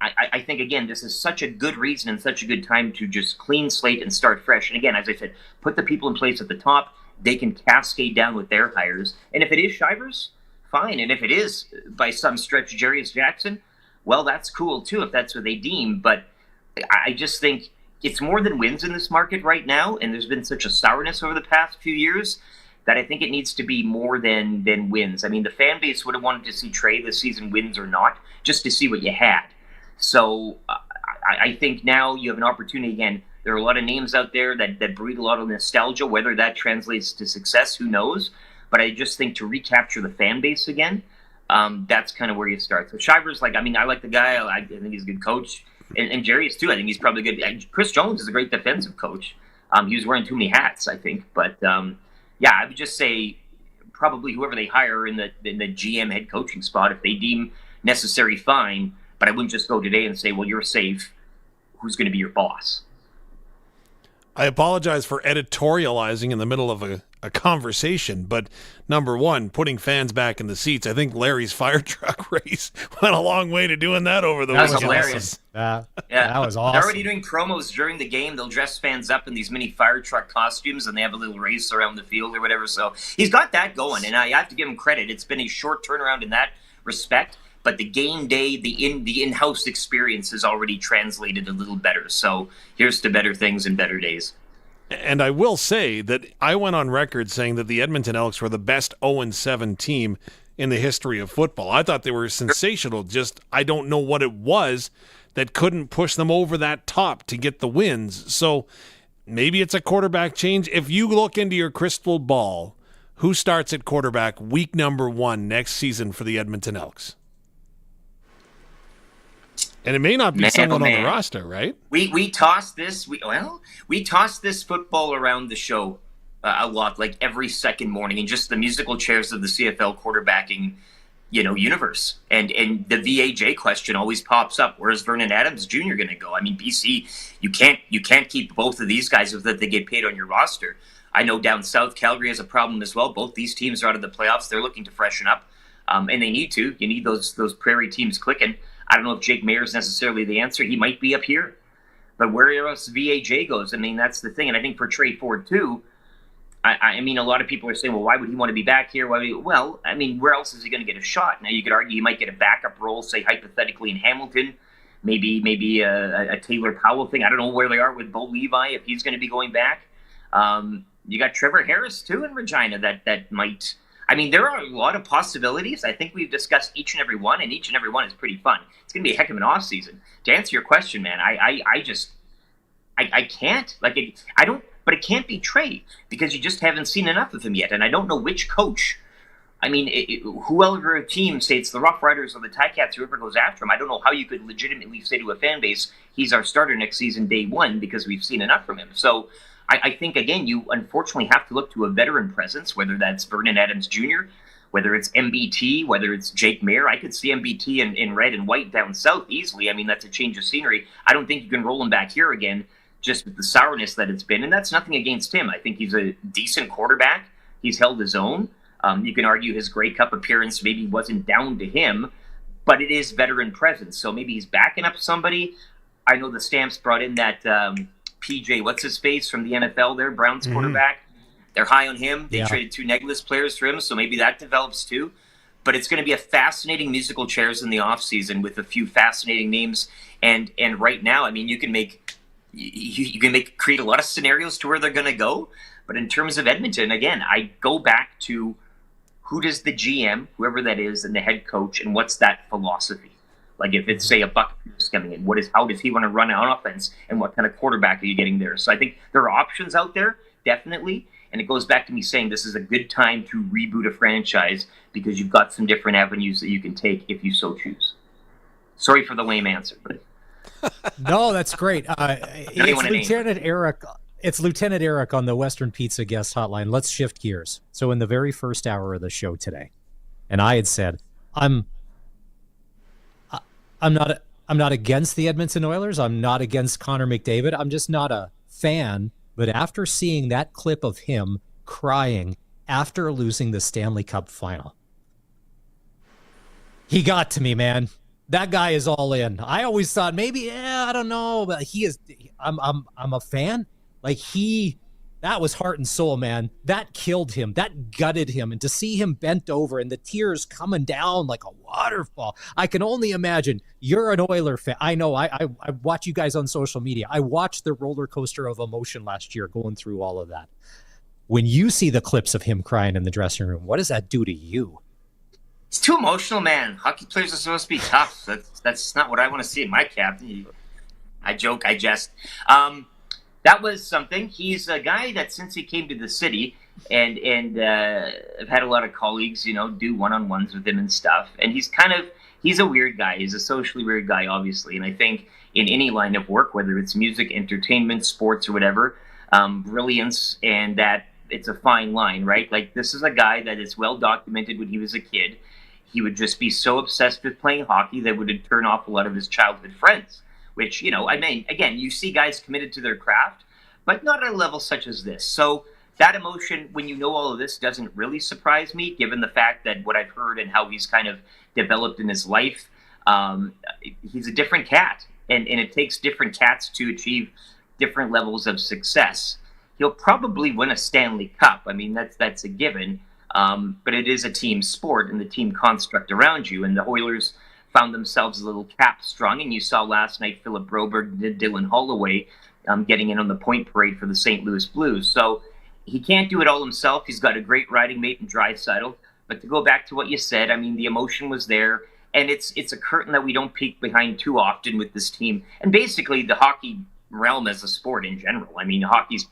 I think, again, this is such a good reason and such a good time to just clean slate and start fresh. And again, as I said, put the people in place at the top. They can cascade down with their hires. And if it is Shivers, fine. And if it is, by some stretch, Jarius Jackson, well, that's cool too, if that's what they deem. But I just think it's more than wins in this market right now. And there's been such a sourness over the past few years that I think it needs to be more than wins. I mean, the fan base would have wanted to see Trey this season, wins or not, just to see what you had. So I think now you have an opportunity again. There are a lot of names out there that breed a lot of nostalgia. Whether that translates to success, who knows? But I just think to recapture the fan base again, that's kind of where you start. So Shivers, I like the guy. I think he's a good coach. And Jerry is too. I think he's probably good. Chris Jones is a great defensive coach. He was wearing too many hats, I think. But, yeah, I would just say probably whoever they hire in the GM head coaching spot, if they deem necessary, fine. But I wouldn't just go today and say, well, you're safe. Who's going to be your boss? I apologize for editorializing in the middle of a conversation, but number one, putting fans back in the seats. I think Larry's fire truck race went a long way to doing that over the weekend. That was hilarious. Yeah, that was awesome. They're already doing promos during the game. They'll dress fans up in these mini fire truck costumes, and they have a little race around the field or whatever. So he's got that going, and I have to give him credit. It's been a short turnaround in that respect. But the game day, the in-house experience is already translated a little better. So here's to better things and better days. And I will say that I went on record saying that the Edmonton Elks were the best 0-7 team in the history of football. I thought they were sensational. Just I don't know what it was that couldn't push them over that top to get the wins. So maybe it's a quarterback change. If you look into your crystal ball, who starts at quarterback week number 1 next season for the Edmonton Elks? And it may not be someone on the roster, right? We toss this. We toss this football around the show a lot, like every second morning, and just the musical chairs of the CFL quarterbacking, universe. And the VAJ question always pops up. Where's Vernon Adams Jr. going to go? I mean, BC, you can't keep both of these guys if they get paid on your roster. I know down south, Calgary has a problem as well. Both these teams are out of the playoffs. They're looking to freshen up, and they need to. You need those prairie teams clicking. I don't know if Jake Mayer is necessarily the answer. He might be up here. But where else VAJ goes, I mean, that's the thing. And I think for Trey Ford, too, I mean, a lot of people are saying, well, why would he want to be back here? Well, I mean, where else is he going to get a shot? Now, you could argue he might get a backup role, say, hypothetically, in Hamilton. Maybe a Taylor Powell thing. I don't know where they are with Bo Levi, if he's going to be going back. You got Trevor Harris, too, in Regina that might... I mean, there are a lot of possibilities. I think we've discussed each and every one, and each and every one is pretty fun. It's going to be a heck of an off season. To answer your question, man, I can't. But it can't be Trey, because you just haven't seen enough of him yet. And I don't know which coach. I mean, whoever a team, say it's the Roughriders or the Ticats, whoever goes after him, I don't know how you could legitimately say to a fan base, he's our starter next season, day one, because we've seen enough from him. So I think, again, you unfortunately have to look to a veteran presence, whether that's Vernon Adams Jr., whether it's MBT, whether it's Jake Mayer. I could see MBT in red and white down south easily. I mean, that's a change of scenery. I don't think you can roll him back here again, just with the sourness that it's been. And that's nothing against him. I think he's a decent quarterback. He's held his own. You can argue his Grey Cup appearance maybe wasn't down to him, but it is veteran presence. So maybe he's backing up somebody. I know the Stamps brought in that... PJ, what's his face from the NFL there, Browns quarterback. They're high on him. They Yeah. traded 2 Neglis players for him, so maybe that develops too. But it's going to be a fascinating musical chairs in the offseason with a few fascinating names. And right now, I mean, you can create a lot of scenarios to where they're going to go. But in terms of Edmonton, again, I go back to who does the GM, whoever that is, and the head coach, and what's that philosophy? Like if it's, say, a Buck Pierce coming in, how does he want to run on offense, and what kind of quarterback are you getting there? So I think there are options out there, definitely. And it goes back to me saying this is a good time to reboot a franchise because you've got some different avenues that you can take if you so choose. Sorry for the lame answer, but No, that's great. It's Lieutenant Eric. It's Lieutenant Eric on the Western Pizza guest hotline. Let's shift gears. So in the very first hour of the show today, and I had said, I'm not against the Edmonton Oilers. I'm not against Connor McDavid. I'm just not a fan. But after seeing that clip of him crying after losing the Stanley Cup final, he got to me, man. That guy is all in. I always thought maybe, I don't know, but he is. I'm a fan. Like that was heart and soul, man. That killed him. That gutted him. And to see him bent over and the tears coming down like a waterfall, I can only imagine. You're an Oiler fan. I know. I watch you guys on social media. I watched the roller coaster of emotion last year going through all of that. When you see the clips of him crying in the dressing room, what does that do to you? it's too emotional, man. Hockey players are supposed to be tough. That's not what I want to see in my captain. I joke, I jest. That was something. He's a guy that since he came to the city, and I've had a lot of colleagues, do one-on-ones with him and stuff. And he's a weird guy. He's a socially weird guy, obviously. And I think in any line of work, whether it's music, entertainment, sports, or whatever, brilliance and that it's a fine line, right? Like, this is a guy that is well documented when he was a kid. He would just be so obsessed with playing hockey that would turn off a lot of his childhood friends. Which, again, you see guys committed to their craft, but not at a level such as this. So that emotion, when you know all of this, doesn't really surprise me, given the fact that what I've heard and how he's kind of developed in his life. He's a different cat, and it takes different cats to achieve different levels of success. He'll probably win a Stanley Cup. I mean, that's a given. But it is a team sport and the team construct around you, and the Oilers found themselves a little cap strung, and you saw last night Philip Broberg did Dylan Holloway getting in on the point parade for the St. Louis Blues. So he can't do it all himself. He's got a great riding mate in Draisaitl. But to go back to what you said, I mean, the emotion was there, and it's a curtain that we don't peek behind too often with this team. And basically the hockey realm as a sport in general. I mean, hockey's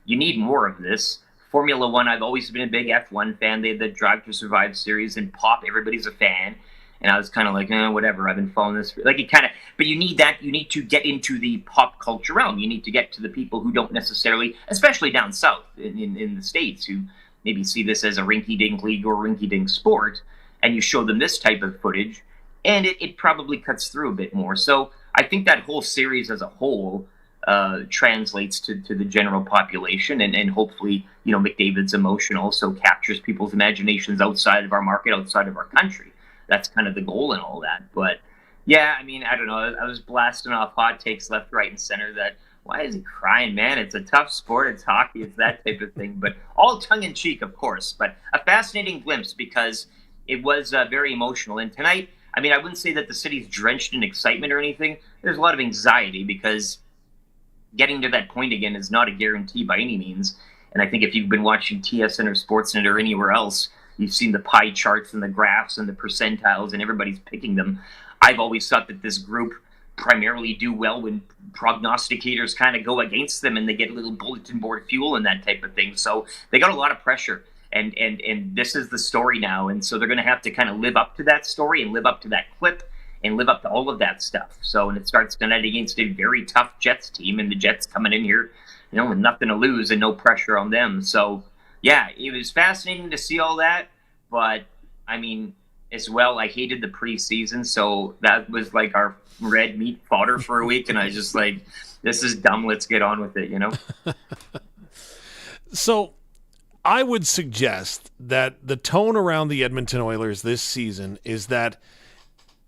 you need more of this. Formula One, I've always been a big F1 fan. They had the Drive to Survive series, and Pop, everybody's a fan. And I was kind of like, whatever, I've been following this. But you need that. You need to get into the pop culture realm. You need to get to the people who don't necessarily, especially down south in the States, who maybe see this as a rinky-dink league or rinky-dink sport, and you show them this type of footage, and it probably cuts through a bit more. So I think that whole series as a whole translates to the general population, and hopefully, McDavid's emotion also captures people's imaginations outside of our market, outside of our country. That's kind of the goal and all that. But yeah, I mean, I don't know. I was blasting off hot takes left, right, and center that, why is he crying, man? It's a tough sport. It's hockey. It's that type of thing. But all tongue-in-cheek, of course. But a fascinating glimpse because it was very emotional. And tonight, I mean, I wouldn't say that the city's drenched in excitement or anything. There's a lot of anxiety because getting to that point again is not a guarantee by any means. And I think if you've been watching TSN or Sportsnet or anywhere else, you've seen the pie charts and the graphs and the percentiles and everybody's picking them. I've always thought that this group primarily do well when prognosticators kind of go against them and they get a little bulletin board fuel and that type of thing. So they got a lot of pressure, and this is the story now. And so they're going to have to kind of live up to that story and live up to that clip and live up to all of that stuff. So, and it starts tonight against a very tough Jets team, and the Jets coming in here, with nothing to lose and no pressure on them. So yeah, it was fascinating to see all that, but I mean, as well, I hated the preseason, so that was like our red meat fodder for a week, and I just like, this is dumb, let's get on with it, So I would suggest that the tone around the Edmonton Oilers this season is that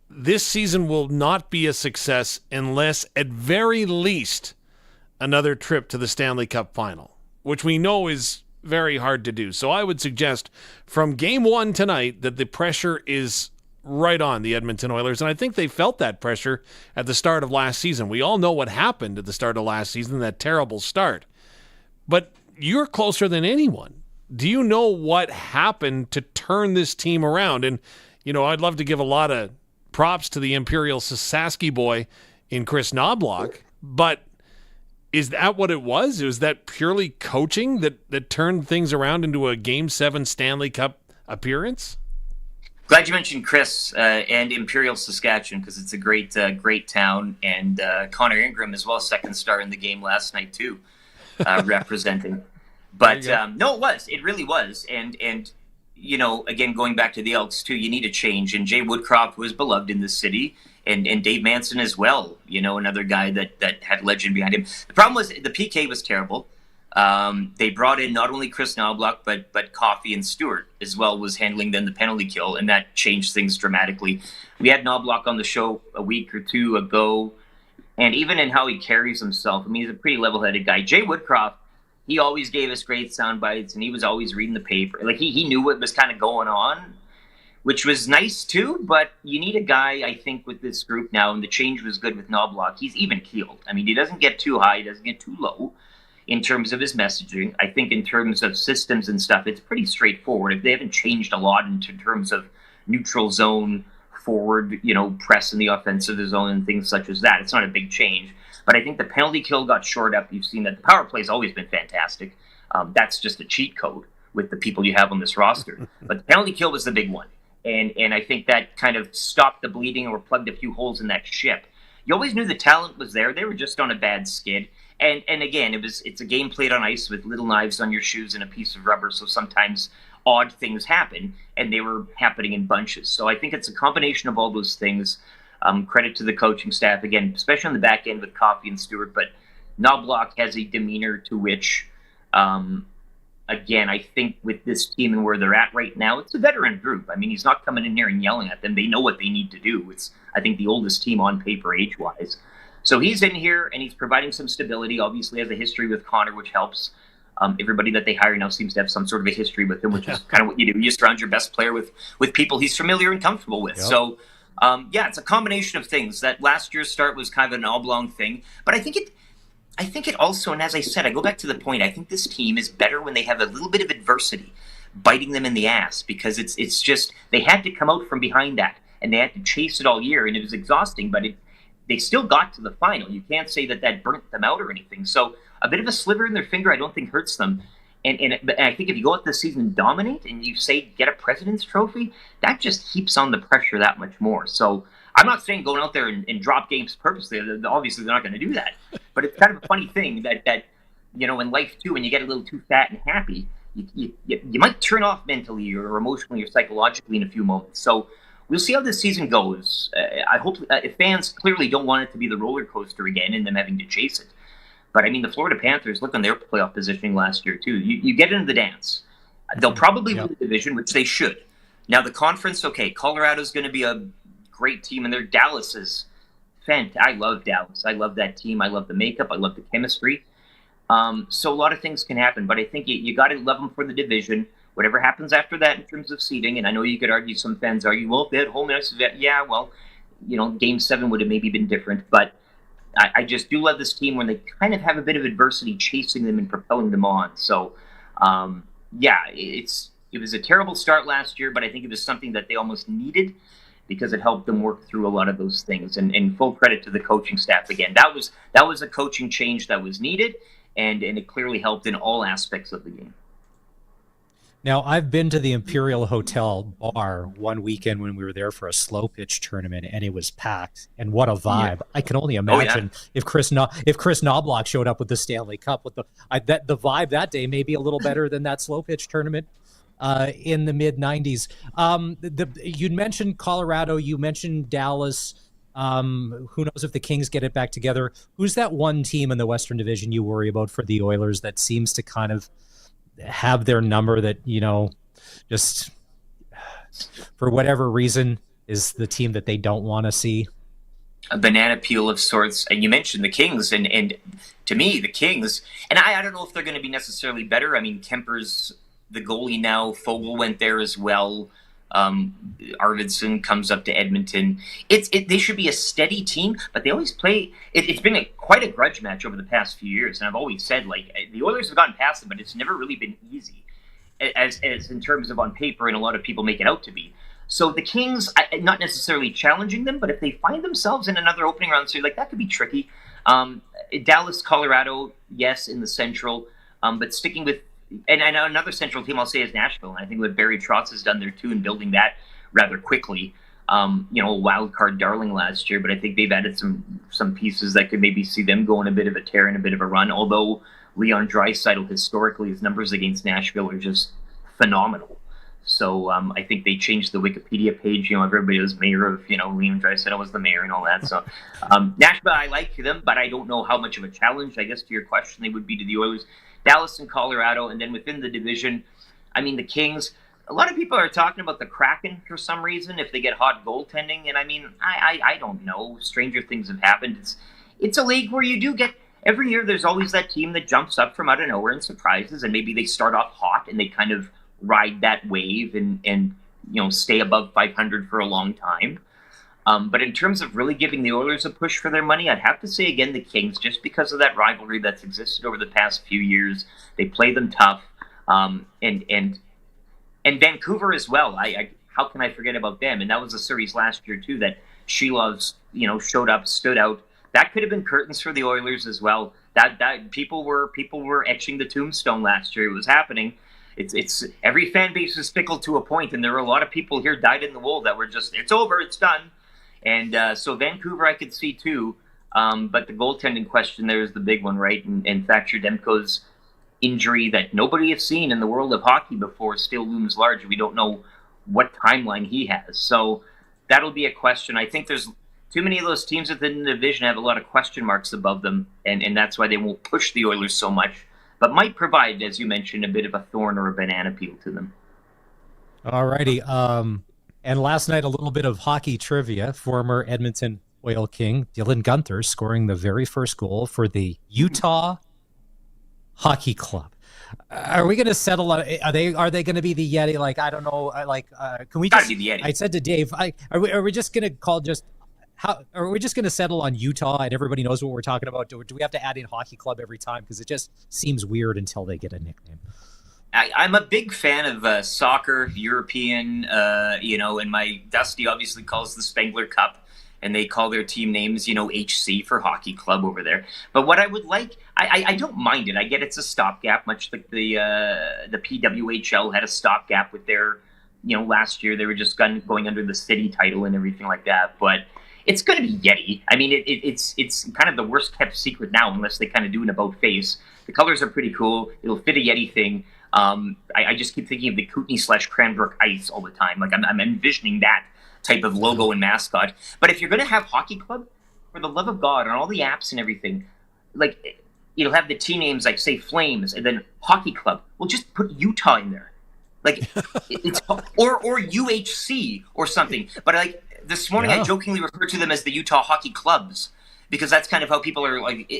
this season will not be a success unless, at very least, another trip to the Stanley Cup final, which we know is very hard to do. So I would suggest from game one tonight that the pressure is right on the Edmonton Oilers, and I think they felt that pressure at the start of last season. We all know what happened at the start of last season, that terrible start. But you're closer than anyone. Do you know what happened to turn this team around? And, I'd love to give a lot of props to the Imperial Saskatchewan boy in Chris Knobloch, but is that what it was? Was that purely coaching that turned things around into a Game 7 Stanley Cup appearance? Glad you mentioned Chris and Imperial Saskatchewan, because it's a great town, and Connor Ingram as well, second star in the game last night too, representing. But no, it really was, and again, going back to the Elks too, you need a change, and Jay Woodcroft was beloved in the city, and Dave Manson as well, another guy that had legend behind him. The problem was the PK was terrible. They brought in not only Chris Knobloch, but Coffey and Stewart as well was handling then the penalty kill, and that changed things dramatically. We had Knobloch on the show a week or two ago, and even in how he carries himself, he's a pretty level-headed guy. Jay Woodcroft, he always gave us great sound bites, and he was always reading the paper. Like, he knew what was kind of going on, which was nice too, but you need a guy, I think, with this group now, and the change was good with Knobloch. He's even-keeled. He doesn't get too high, he doesn't get too low in terms of his messaging. I think in terms of systems and stuff, it's pretty straightforward. If they haven't changed a lot in terms of neutral zone, forward, press in the offensive zone and things such as that, it's not a big change. But I think the penalty kill got shored up. You've seen that the power play has always been fantastic. That's just a cheat code with the people you have on this roster. But the penalty kill was the big one. And I think that kind of stopped the bleeding or plugged a few holes in that ship. You always knew the talent was there. They were just on a bad skid. And again, it's a game played on ice with little knives on your shoes and a piece of rubber. So sometimes odd things happen, and they were happening in bunches. So I think it's a combination of all those things. Credit to the coaching staff, again, especially on the back end with Coffey and Stewart. But Knobloch has a demeanor to which, again, I think with this team and where they're at right now, it's a veteran group. He's not coming in here and yelling at them. They know what they need to do. It's, I think, the oldest team on paper age-wise. So he's in here, and he's providing some stability. Obviously has a history with Connor, which helps. Everybody that they hire now seems to have some sort of a history with him, which is kind of what you do. You surround your best player with people he's familiar and comfortable with. Yep. So, it's a combination of things. That last year's start was kind of an oblong thing. But I think it also, and as I said, I go back to the point, I think this team is better when they have a little bit of adversity biting them in the ass, because it's just, they had to come out from behind that, and they had to chase it all year, and it was exhausting, but they still got to the final. You can't say that burnt them out or anything. So a bit of a sliver in their finger I don't think hurts them. And I think if you go out this season and dominate and you say get a President's Trophy, that just heaps on the pressure that much more. So I'm not saying going out there and drop games purposely. Obviously, they're not going to do that. But it's kind of a funny thing that in life, too, when you get a little too fat and happy, you might turn off mentally or emotionally or psychologically in a few moments. So we'll see how this season goes. I hope if fans clearly don't want it to be the roller coaster again and them having to chase it. But, the Florida Panthers, look on their playoff positioning last year, too. You get into the dance. They'll probably win the division, which they should. Now, the conference, okay, Colorado's going to be a great team, and their Dallas is fantastic. I love Dallas. I love that team. I love the makeup. I love the chemistry. So a lot of things can happen, but I think you got to love them for the division. Whatever happens after that in terms of seeding, and I know you could argue, some fans argue, well, if they had home ice, Game 7 would have maybe been different, but I just do love this team when they kind of have a bit of adversity chasing them and propelling them on. So, it was a terrible start last year, but I think it was something that they almost needed because it helped them work through a lot of those things. And full credit to the coaching staff again. That was a coaching change that was needed, and it clearly helped in all aspects of the game. Now, I've been to the Imperial Hotel bar one weekend when we were there for a slow pitch tournament, and it was packed. And what a vibe! Yeah. I can only imagine if Chris Knobloch showed up with the Stanley Cup. With the vibe that day may be a little better than that slow pitch tournament in the mid '90s. You mentioned Colorado, you mentioned Dallas. Who knows if the Kings get it back together? Who's that one team in the Western Division you worry about for the Oilers that seems to kind of have their number, that just for whatever reason is the team that they don't want to see? a banana peel of sorts. And you mentioned the Kings, and to me, the Kings, and I don't know if they're going to be necessarily better. I mean, Kemper's the goalie now. Fogle went there as well. Arvidsson comes up to Edmonton. They should be a steady team, but they always play. It's been quite a grudge match over the past few years, and I've always said, like, the Oilers have gotten past them, but it's never really been easy, as in terms of on paper, and a lot of people make it out to be. So the Kings, not necessarily challenging them, but if they find themselves in another opening round series, like, that could be tricky. Dallas, Colorado, yes, in the Central, but sticking with. And another Central team I'll say is Nashville. And I think what Barry Trotz has done there too in building that rather quickly. A wild card darling last year, but I think they've added some pieces that could maybe see them go on a bit of a tear and a bit of a run. Although Leon Draisaitl, historically, his numbers against Nashville are just phenomenal. So I think they changed the Wikipedia page. Everybody was mayor of, Leon Draisaitl was the mayor and all that. So Nashville, I like them, but I don't know how much of a challenge, I guess, to your question, they would be to the Oilers. Dallas and Colorado, and then within the division, I mean, the Kings. A lot of people are talking about the Kraken for some reason if they get hot goaltending, and I mean, I don't know. Stranger things have happened. It's a league where you do get every year. There's always that team that jumps up from out of nowhere and surprises, and maybe they start off hot and they kind of ride that wave and stay above 500 for a long time. But in terms of really giving the Oilers a push for their money, I'd have to say, again, the Kings, just because of that rivalry that's existed over the past few years. They play them tough. And Vancouver as well. How can I forget about them? And that was a series last year, too, that Shilov's, showed up, stood out. That could have been curtains for the Oilers as well. That people were etching the tombstone last year. It was happening. It's every fan base is fickle to a point, and there were a lot of people here dyed in the wool that were just, it's over, it's done. And so Vancouver I could see too, but the goaltending question there is the big one, right? And Thatcher Demko's injury that nobody has seen in the world of hockey before still looms large. We don't know what timeline he has. So that'll be a question. I think there's too many of those teams within the division have a lot of question marks above them, and that's why they won't push the Oilers so much, but might provide, as you mentioned, a bit of a thorn or a banana peel to them. All righty. And last night, a little bit of hockey trivia. Former Edmonton Oil King Dylan Guenther scoring the very first goal for the Utah Hockey Club. Are we going to settle on? Are they going to be the Yeti? Like, I don't know. Can we just? Be the Yeti. I said to Dave, are we just going to call just? How are we just going to settle on Utah and everybody knows what we're talking about? Do we have to add in Hockey Club every time? Because it just seems weird until they get a nickname. I'm a big fan of soccer, European, and my Dusty obviously calls the Spengler Cup, and they call their team names, HC for Hockey Club over there. But what I would like, I don't mind it. I get it's a stopgap, much like the PWHL had a stopgap with their, last year they were just going under the city title and everything like that. But it's going to be Yeti. I mean, it's kind of the worst kept secret now, unless they kind of do an about face. The colors are pretty cool. It'll fit a Yeti thing. I just keep thinking of the Kootenay/Cranbrook Ice all the time. Like I'm envisioning that type of logo and mascot. But if you're going to have Hockey Club, for the love of God, on all the apps and everything, like you'll have the team names like say Flames and then Hockey Club. Well, just put Utah in there, like it's or UHC or something. But like this morning, I jokingly referred to them as the Utah Hockey Clubs because that's kind of how people are like.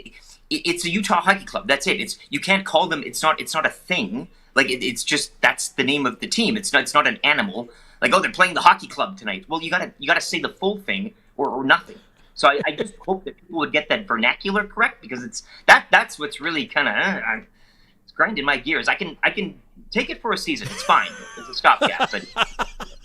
It's a Utah Hockey Club. That's it. You can't call them. It's not a thing. Like it's just that's the name of the team. It's not an animal. Like they're playing the hockey club tonight. Well, you gotta say the full thing or nothing. So I just hope that people would get that vernacular correct because that's what's really kind of it's grinding my gears. I can take it for a season. It's fine. It's a stopgap, but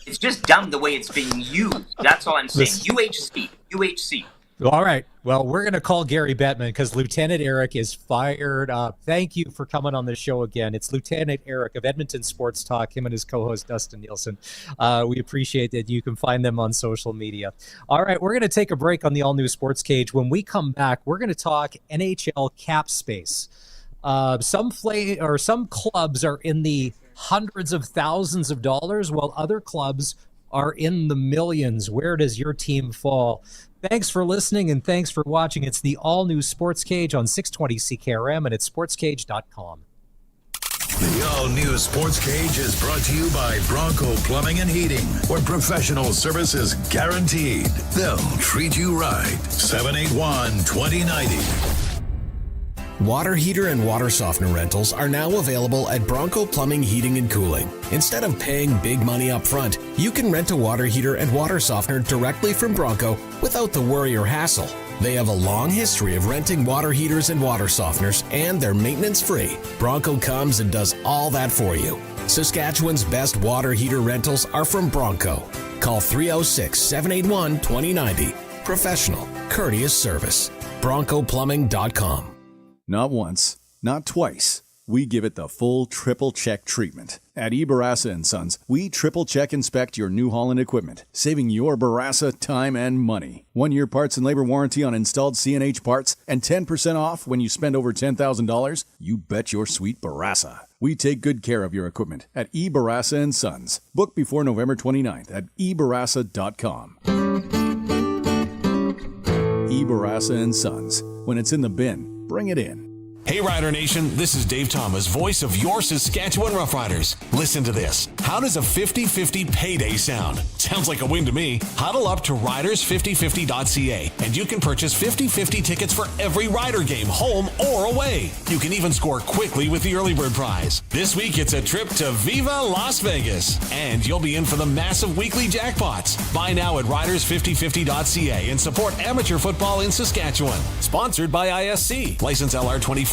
it's just dumb the way it's being used. That's all I'm saying. UHC. All right. Well, we're going to call Gary Bettman because Lieutenant Eric is fired up. Thank you for coming on the show again. It's Lieutenant Eric of Edmonton Sports Talk, him and his co-host Dustin Nielsen. We appreciate that. You can find them on social media. All right. We're going to take a break on the all-new Sports Cage. When we come back, we're going to talk NHL cap space. Some clubs are in the hundreds of thousands of dollars, while other clubs are in the millions. Where does your team fall? Thanks for listening and thanks for watching. It's the all-new Sports Cage on 620 CKRM and at sportscage.com. The all-new Sports Cage is brought to you by Bronco Plumbing and Heating, where professional service is guaranteed. They'll treat you right. 781-2090. Water heater and water softener rentals are now available at Bronco Plumbing, Heating and Cooling. Instead of paying big money up front, you can rent a water heater and water softener directly from Bronco without the worry or hassle. They have a long history of renting water heaters and water softeners, and they're maintenance-free. Bronco comes and does all that for you. Saskatchewan's best water heater rentals are from Bronco. Call 306-781-2090. Professional, courteous service. BroncoPlumbing.com. Not once, not twice. We give it the full triple check treatment. At eBarassa & Sons, we triple check inspect your New Holland equipment, saving your Barassa time and money. 1-year parts and labor warranty on installed CNH parts and 10% off when you spend over $10,000. You bet your sweet Barassa. We take good care of your equipment at eBarassa & Sons. Book before November 29th at ebarassa.com. eBarassa & Sons. When it's in the bin, bring it in. Hey Rider Nation, this is Dave Thomas, voice of your Saskatchewan Roughriders. Listen to this. How does a 50-50 payday sound? Sounds like a win to me. Huddle up to riders5050.ca and you can purchase 50-50 tickets for every Rider game, home or away. You can even score quickly with the early bird prize. This week it's a trip to Viva Las Vegas and you'll be in for the massive weekly jackpots. Buy now at riders5050.ca and support amateur football in Saskatchewan. Sponsored by ISC. License LR 2426.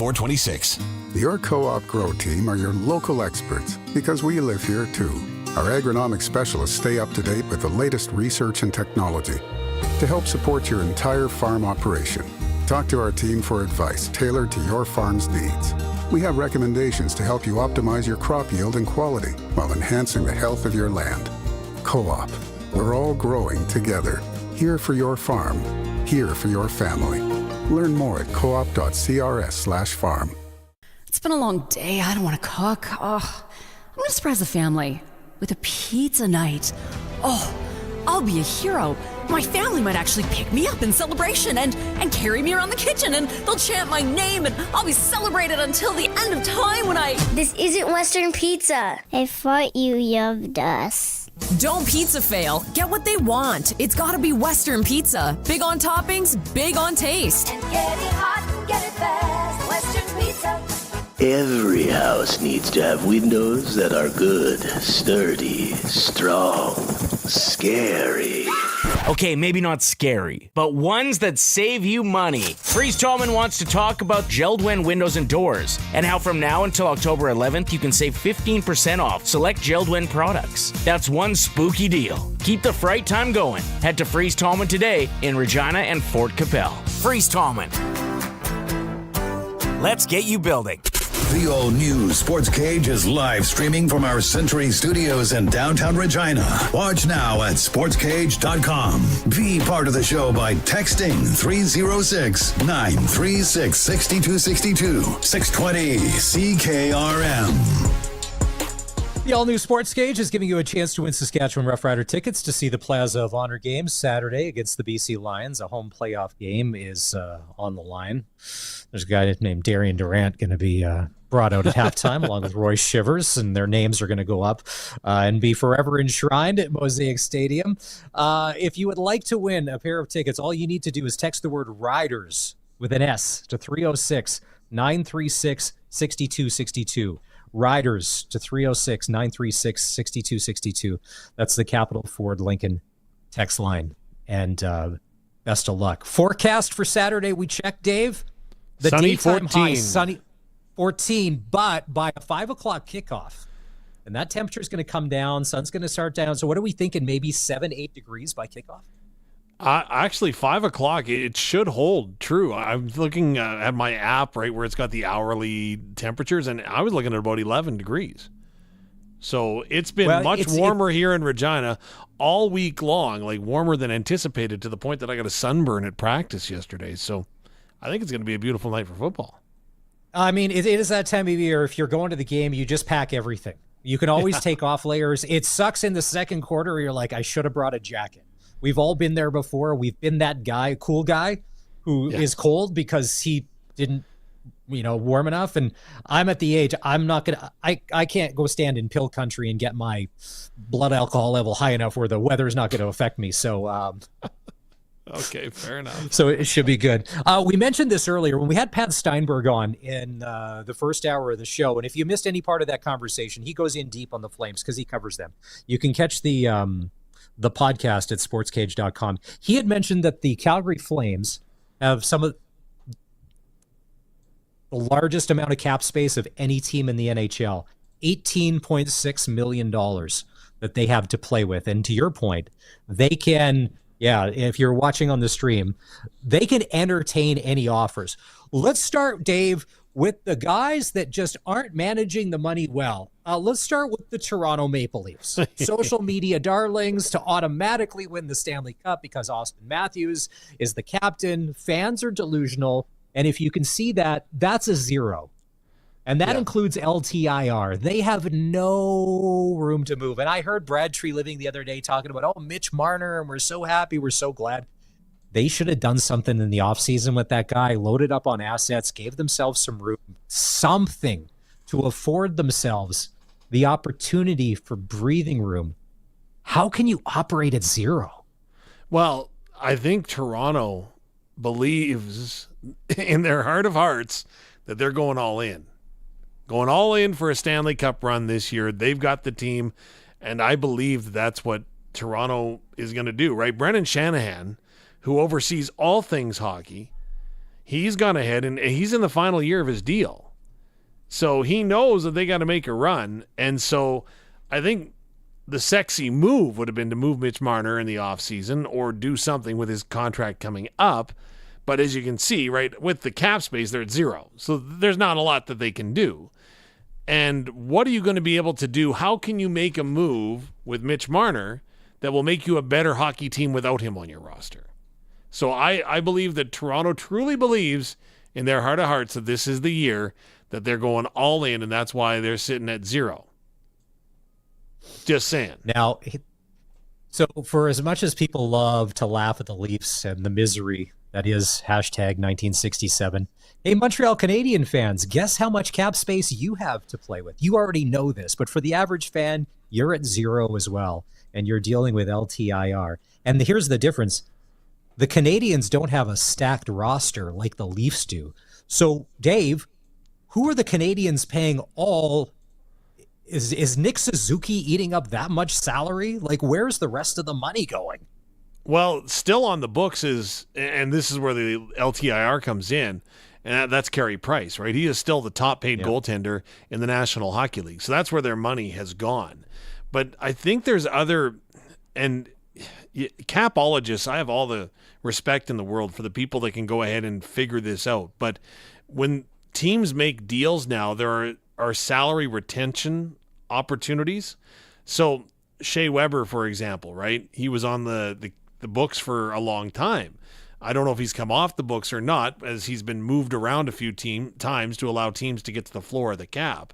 Your Co-op Grow team are your local experts because we live here too. Our agronomic specialists stay up to date with the latest research and technology to help support your entire farm operation. Talk to our team for advice tailored to your farm's needs. We have recommendations to help you optimize your crop yield and quality while enhancing the health of your land. Co-op, we're all growing together. Here for your farm, here for your family. Learn more at coop.crs/farm. It's been a long day. I don't want to cook. Oh, I'm going to surprise the family with a pizza night. Oh, I'll be a hero. My family might actually pick me up in celebration and carry me around the kitchen, and they'll chant my name, and I'll be celebrated until the end of time when I... This isn't Western Pizza. I thought you loved us. Don't pizza fail. Get what they want. It's gotta be Western Pizza. Big on toppings, big on taste. And get it hot and get it fast. Western Pizza. Every house needs to have windows that are good, sturdy, strong, scary. Okay, maybe not scary, but ones that save you money. Freeze Tallman wants to talk about Geldwin windows and doors and how from now until October 11th, you can save 15% off select Geldwin products. That's one spooky deal. Keep the fright time going. Head to Freeze Tallman today in Regina and Fort Capel. Freeze Tallman. Let's get you building. The all-new Sports Cage is live streaming from our Century Studios in downtown Regina. Watch now at sportscage.com. Be part of the show by texting 306-936-6262. 620 CKRM. The all-new Sports Cage is giving you a chance to win Saskatchewan Roughrider tickets to see the Plaza of Honor game Saturday against the BC Lions. A home playoff game is on the line. There's a guy named Darian Durant going to be brought out at halftime along with Roy Shivers, and their names are going to go up and be forever enshrined at Mosaic Stadium. If you would like to win a pair of tickets, all you need to do is text the word Riders with an S to 306-936-6262. Riders to 306-936-6262. That's the Capital Ford Lincoln text line. And best of luck. Forecast for Saturday, we checked, Dave. The sunny daytime 14. high, sunny 14, but by a 5 o'clock kickoff. And that temperature is going to come down. Sun's going to start down. So what are we thinking? Maybe 7-8 degrees by kickoff? Actually, 5 o'clock, it should hold true. I'm looking at my app, right, where it's got the hourly temperatures, and I was looking at about 11 degrees. So it's been much warmer here in Regina all week long, like warmer than anticipated, to the point that I got a sunburn at practice yesterday. So I think it's going to be a beautiful night for football. I mean, it is that time of year. If you're going to the game, you just pack everything. You can always take off layers. It sucks in the second quarter where you're like, I should have brought a jacket. We've all been there before. We've been that guy, cool guy, who is cold because he didn't warm enough. And I'm at the age, I can't go stand in pill country and get my blood alcohol level high enough where the weather's not going to affect me. So, okay, fair enough. So it should be good. We mentioned this earlier when we had Pat Steinberg on in the first hour of the show. And if you missed any part of that conversation, he goes in deep on the Flames because he covers them. You can catch the podcast at sportscage.com. He had mentioned that the Calgary Flames have some of the largest amount of cap space of any team in the NHL, $18.6 million that they have to play with. And to your point, they can, if you're watching on the stream, they can entertain any offers. Let's start, Dave, with the guys that just aren't managing the money well. Let's start with the Toronto Maple Leafs. Social media darlings to automatically win the Stanley Cup because Austin Matthews is the captain. Fans are delusional. And if you can see that, that's a zero. And that includes LTIR. They have no room to move. And I heard Brad Treliving the other day talking about, Mitch Marner, and we're so happy, we're so glad. They should have done something in the offseason with that guy, loaded up on assets, gave themselves some room, something to afford themselves the opportunity for breathing room. How can you operate at zero? Well, I think Toronto believes in their heart of hearts that they're going all in for a Stanley Cup run this year. They've got the team, and I believe that's what Toronto is going to do, right? Brendan Shanahan, who oversees all things hockey, he's gone ahead and he's in the final year of his deal. So he knows that they got to make a run. And so I think the sexy move would have been to move Mitch Marner in the offseason or do something with his contract coming up. But as you can see, right, with the cap space, they're at zero. So there's not a lot that they can do. And what are you going to be able to do? How can you make a move with Mitch Marner that will make you a better hockey team without him on your roster? So I believe that Toronto truly believes in their heart of hearts that this is the year that they're going all in, and that's why they're sitting at zero. Just saying. Now, so for as much as people love to laugh at the Leafs and the misery that is hashtag 1967. Hey, Montreal Canadian fans, guess how much cap space you have to play with? You already know this, but for the average fan, you're at zero as well, and you're dealing with LTIR. And here's the difference. The Canadians don't have a stacked roster like the Leafs do. So, Dave, who are the Canadians paying all? Is Nick Suzuki eating up that much salary? Like, where's the rest of the money going? Well, still on the books is, and this is where the LTIR comes in, and that's Carey Price, right? He is still the top paid goaltender in the National Hockey League. So that's where their money has gone. But I think there's other, and capologists, I have all the respect in the world for the people that can go ahead and figure this out. But when teams make deals now, there are salary retention opportunities. So Shea Weber, for example, right? He was on the books for a long time. I don't know if he's come off the books or not, as he's been moved around a few times to allow teams to get to the floor of the cap.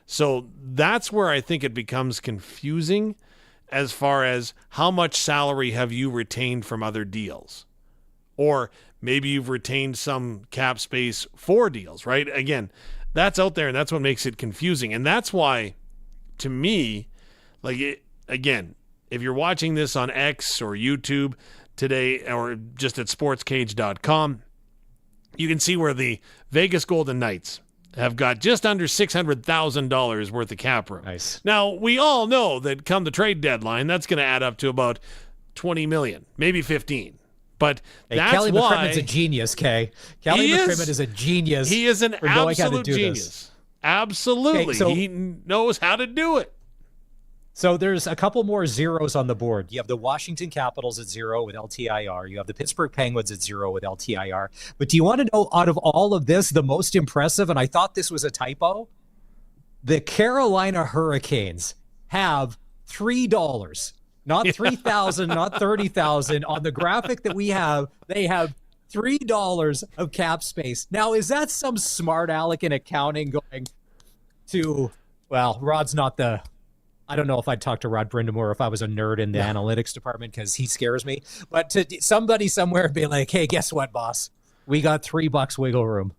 So that's where I think it becomes confusing as far as how much salary have you retained from other deals? Or maybe you've retained some cap space for deals, right? Again, that's out there, and that's what makes it confusing. And that's why, to me, again, if you're watching this on X or YouTube today or just at sportscage.com, you can see where the Vegas Golden Knights have got just under $600,000 worth of cap room. Nice. Now, we all know that come the trade deadline, that's going to add up to about $20 million, maybe 15. But that's Kelly why McCrimmon's a genius, Kay. Kelly McCrimmon is a genius. He is an absolute genius. This. Absolutely. Okay, so, he knows how to do it. So there's a couple more zeros on the board. You have the Washington Capitals at zero with LTIR. You have the Pittsburgh Penguins at zero with LTIR. But do you want to know, out of all of this, the most impressive, and I thought this was a typo, the Carolina Hurricanes have $3, not $3,000, not $30,000. On the graphic that we have, they have $3 of cap space. Now, is that some smart aleck in accounting going to, well, Rod's not the... I don't know if I'd talk to Rod Brindamore if I was a nerd in the analytics department because he scares me. But to somebody somewhere be like, hey, guess what, boss? We got $3 wiggle room.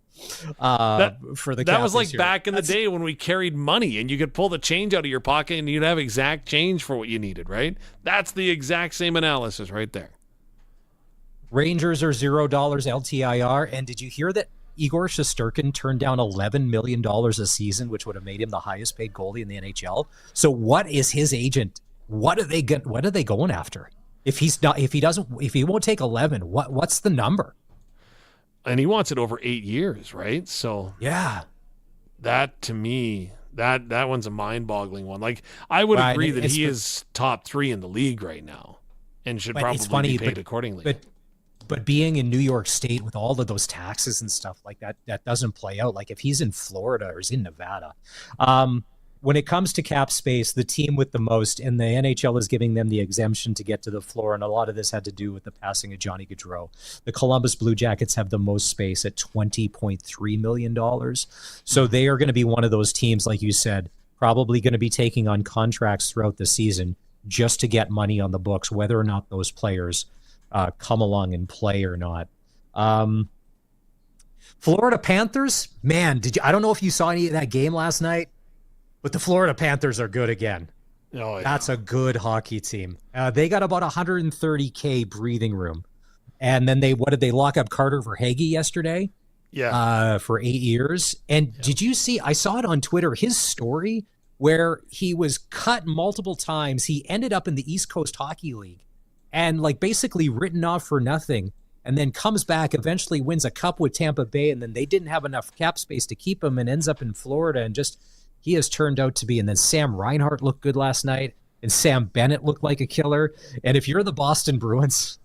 for the that was Cappies like here. back in the day when we carried money and you could pull the change out of your pocket and you'd have exact change for what you needed, right? That's the exact same analysis right there. Rangers are $0 LTIR. And did you hear that Igor Shesterkin turned down $11 million a season, which would have made him the highest paid goalie in the NHL? So what is his agent? What are they going after? If he won't take 11, what's the number? And he wants it over 8 years, right? So yeah, that to me, that one's a mind-boggling one. Like, I would agree that he is top 3 in the league right now and should probably be paid accordingly. But being in New York State with all of those taxes and stuff like that, that doesn't play out. Like if he's in Florida or he's in Nevada, when it comes to cap space, the team with the most, and the NHL is giving them the exemption to get to the floor, and a lot of this had to do with the passing of Johnny Gaudreau. The Columbus Blue Jackets have the most space at $20.3 million. So they are going to be one of those teams, like you said, probably going to be taking on contracts throughout the season just to get money on the books, whether or not those players come along and play or not. Florida Panthers, man, I don't know if you saw any of that game last night, but the Florida Panthers are good again. Oh, yeah. That's a good hockey team. They got about $130K breathing room. And then they lock up Carter Verhaeghe yesterday? Yeah. For 8 years. And did you see, I saw it on Twitter, his story where he was cut multiple times. He ended up in the East Coast Hockey League and like basically written off for nothing, and then comes back, eventually wins a cup with Tampa Bay, and then they didn't have enough cap space to keep him and ends up in Florida, and just he has turned out to be. And then Sam Reinhart looked good last night, and Sam Bennett looked like a killer. And if you're the Boston Bruins,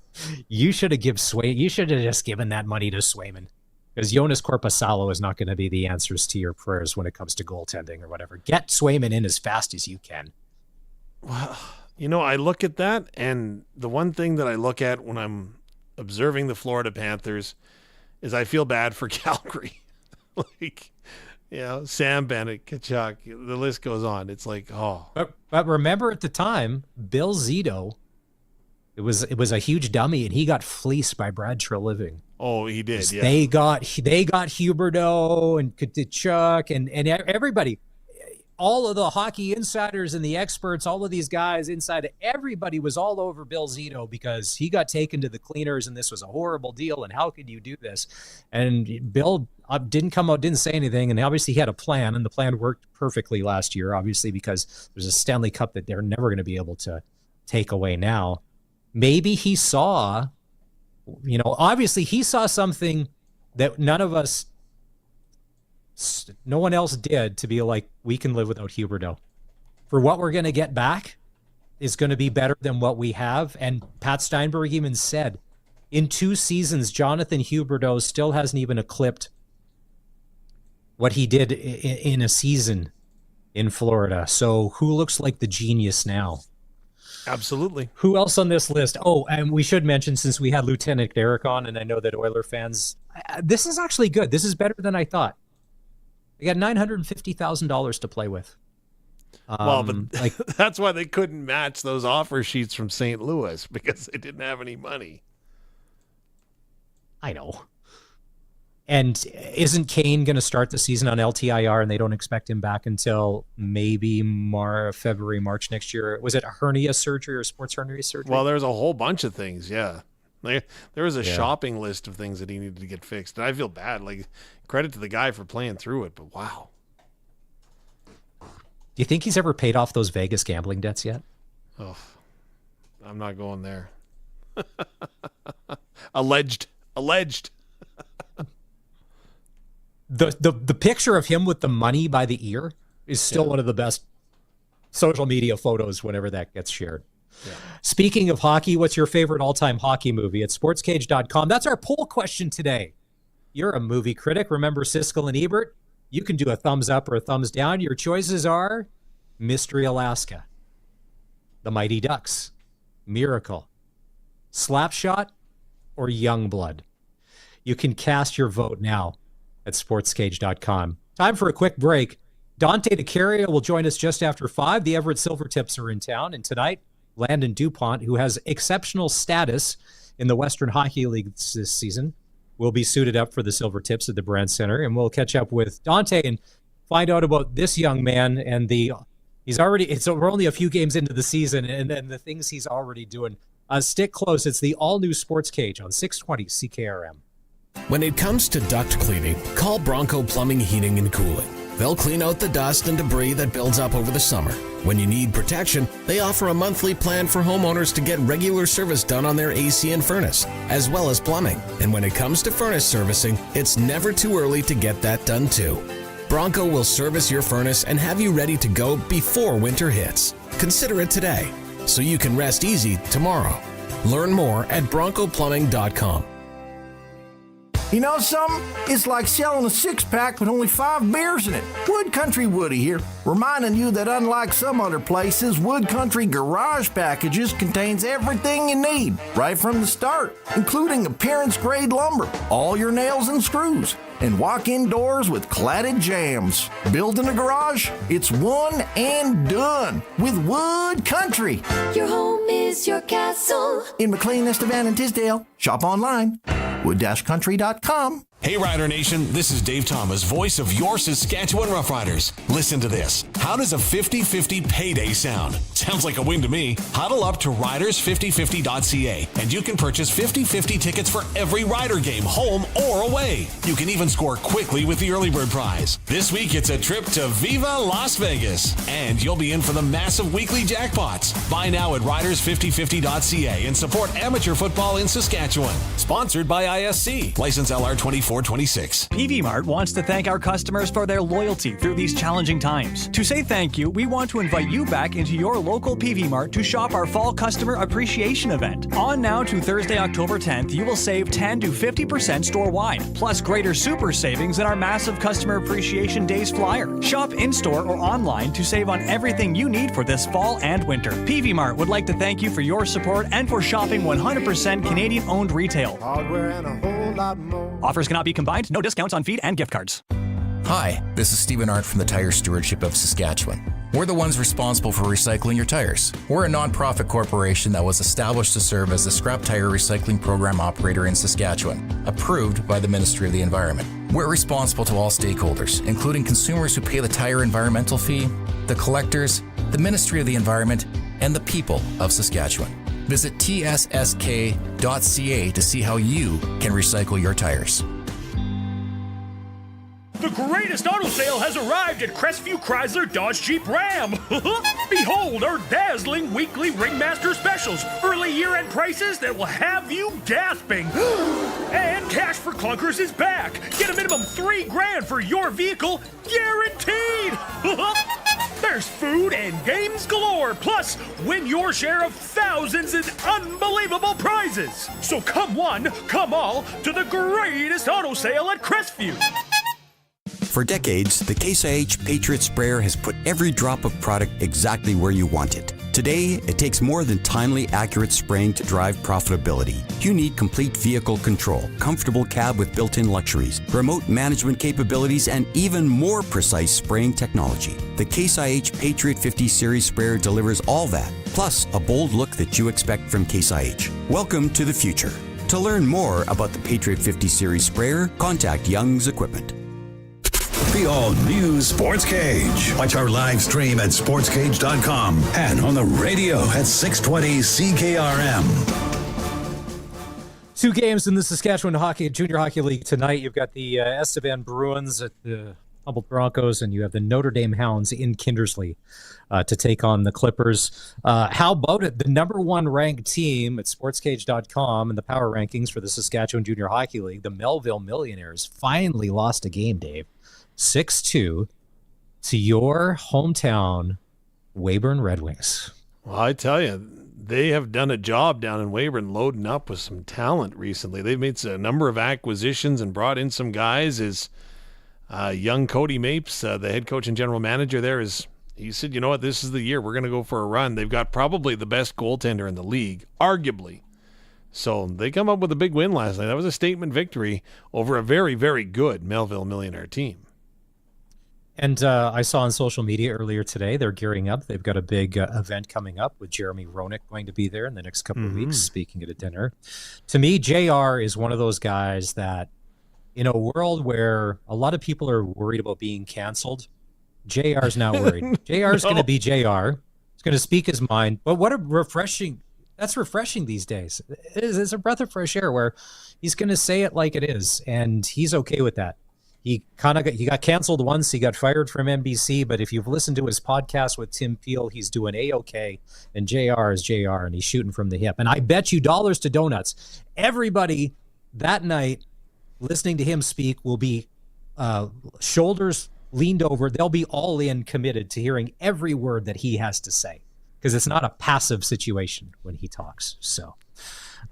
you should have just given that money to Swayman, because Jonas Korpisalo is not going to be the answers to your prayers when it comes to goaltending or whatever. Get Swayman in as fast as you can. Well, you know, I look at that, and the one thing that I look at when I'm observing the Florida Panthers is I feel bad for Calgary. Like, you know, Sam Bennett, Kachuk, the list goes on. It's like, oh. But remember at the time, Bill Zito, it was a huge dummy, and he got fleeced by Brad Treliving. Oh, he did, yeah. They got Huberdeau and Kachuk and everybody. All of the hockey insiders and the experts, all of these guys inside, everybody was all over Bill Zito because he got taken to the cleaners and this was a horrible deal and how could you do this? And Bill didn't come out, didn't say anything, and obviously he had a plan, and the plan worked perfectly last year, obviously, because there's a Stanley Cup that they're never going to be able to take away now. Maybe he saw, obviously he saw something that no one else did, to be like, we can live without Huberdeau. For what we're going to get back is going to be better than what we have. And Pat Steinberg even said, in 2 seasons, Jonathan Huberdeau still hasn't even eclipsed what he did in a season in Florida. So who looks like the genius now? Absolutely. Who else on this list? Oh, and we should mention, since we had Lieutenant Derek on, and I know that Oiler fans, this is actually good. This is better than I thought. They got $950,000 to play with. But that's why they couldn't match those offer sheets from St. Louis, because they didn't have any money. I know. And isn't Kane going to start the season on LTIR, and they don't expect him back until maybe February, March next year? Was it a hernia surgery or sports hernia surgery? Well, there's a whole bunch of things, yeah. There was a shopping list of things that he needed to get fixed. And I feel bad. Like, credit to the guy for playing through it, but wow. Do you think he's ever paid off those Vegas gambling debts yet? Oh, I'm not going there. Alleged. The picture of him with the money by the ear is still one of the best social media photos whenever that gets shared. Yeah. Speaking of hockey, what's your favorite all-time hockey movie? At sportscage.com. That's our poll question today. You're a movie critic. Remember Siskel and Ebert? You can do a thumbs up or a thumbs down. Your choices are Mystery Alaska, The Mighty Ducks, Miracle, Slapshot, or Youngblood. You can cast your vote now at sportscage.com. Time for a quick break. Dante DeCaria will join us just after 5. The Everett Silvertips are in town, and tonight, Landon DuPont, who has exceptional status in the Western Hockey League this season, will be suited up for the Silver Tips at the Brand Center, and we'll catch up with Dante and find out about this young man and we're only a few games into the season and the things he's already doing. Stick close. It's the all-new Sportscage on 620 CKRM. When it comes to duct cleaning, call Bronco Plumbing, Heating, and Cooling. They'll clean out the dust and debris that builds up over the summer. When you need protection, they offer a monthly plan for homeowners to get regular service done on their AC and furnace, as well as plumbing. And when it comes to furnace servicing, it's never too early to get that done too. Bronco will service your furnace and have you ready to go before winter hits. Consider it today, so you can rest easy tomorrow. Learn more at broncoplumbing.com. You know something? It's like selling a six-pack with only 5 beers in it. Wood Country Woody here, reminding you that unlike some other places, Wood Country Garage Packages contains everything you need, right from the start, including appearance-grade lumber, all your nails and screws, and walk-in doors with cladded jambs. Building a garage? It's one and done with Wood Country. Your home is your castle. In McLean, Estevan, and Tisdale. Shop online. wood-country.com. Hey Rider Nation, this is Dave Thomas, voice of your Saskatchewan Roughriders. Listen to this. How does a 50-50 payday sound? Sounds like a win to me. Huddle up to riders5050.ca and you can purchase 50-50 tickets for every Rider game, home or away. You can even score quickly with the early bird prize. This week it's a trip to Viva Las Vegas and you'll be in for the massive weekly jackpots. Buy now at riders5050.ca and support amateur football in Saskatchewan. Sponsored by ISC. License LR 2426. PV Mart wants to thank our customers for their loyalty through these challenging times. To say thank you, we want to invite you back into your local PV Mart to shop our Fall Customer Appreciation Event. On now to Thursday, October 10th, you will save 10 to 50% store-wide, plus greater super savings in our massive Customer Appreciation Days flyer. Shop in-store or online to save on everything you need for this fall and winter. PV Mart would like to thank you for your support and for shopping 100% Canadian-owned retail. Hardware and a whole lot more. Offers cannot be combined. No discounts on feed and gift cards. Hi, this is Stephen Art from the Tire Stewardship of Saskatchewan. We're the ones responsible for recycling your tires. We're a non-profit corporation that was established to serve as the scrap tire recycling program operator in Saskatchewan, approved by the Ministry of the Environment. We're responsible to all stakeholders, including consumers who pay the tire environmental fee, the collectors, the Ministry of the Environment, and the people of Saskatchewan. Visit tSSK.ca to see how you can recycle your tires. The greatest auto sale has arrived at Crestview Chrysler Dodge Jeep Ram. Behold our dazzling weekly Ringmaster specials. Early year-end prices that will have you gasping. And Cash for Clunkers is back. Get a minimum $3,000 for your vehicle, guaranteed. There's food and games galore. Plus, win your share of thousands in unbelievable prizes. So come one, come all to the greatest auto sale at Crestview. For decades, the Case IH Patriot Sprayer has put every drop of product exactly where you want it. Today, it takes more than timely, accurate spraying to drive profitability. You need complete vehicle control, comfortable cab with built-in luxuries, remote management capabilities, and even more precise spraying technology. The Case IH Patriot 50 Series Sprayer delivers all that, plus a bold look that you expect from Case IH. Welcome to the future. To learn more about the Patriot 50 Series Sprayer, contact Young's Equipment. The all-new Sportscage. Watch our live stream at sportscage.com and on the radio at 620 CKRM. 2 games in the Saskatchewan Junior Hockey League tonight. You've got the Estevan Bruins at the Humboldt Broncos, and you have the Notre Dame Hounds in Kindersley to take on the Clippers. How about it? The number 1 ranked team at sportscage.com in the power rankings for the Saskatchewan Junior Hockey League, the Melville Millionaires, finally lost a game, Dave. 6-2 to your hometown Weyburn Red Wings. Well, I tell you, they have done a job down in Weyburn loading up with some talent recently. They've made a number of acquisitions and brought in some guys. As young Cody Mapes, the head coach and general manager there, he said, you know what, this is the year. We're going to go for a run. They've got probably the best goaltender in the league, arguably. So they come up with a big win last night. That was a statement victory over a very, very good Melville Millionaire team. And I saw on social media earlier today, they're gearing up. They've got a big event coming up with Jeremy Roenick going to be there in the next couple of weeks, speaking at a dinner. To me, JR is one of those guys that, in a world where a lot of people are worried about being canceled, JR's not worried. JR's going to be JR. He's going to speak his mind. But what a refreshing, that's refreshing these days. It's a breath of fresh air where he's going to say it like it is, and he's okay with that. He got canceled once. He got fired from NBC. But if you've listened to his podcast with Tim Peel, he's doing A-OK. And JR is JR, and he's shooting from the hip. And I bet you dollars to donuts, everybody that night listening to him speak will be shoulders leaned over. They'll be all in, committed to hearing every word that he has to say, because it's not a passive situation when he talks. So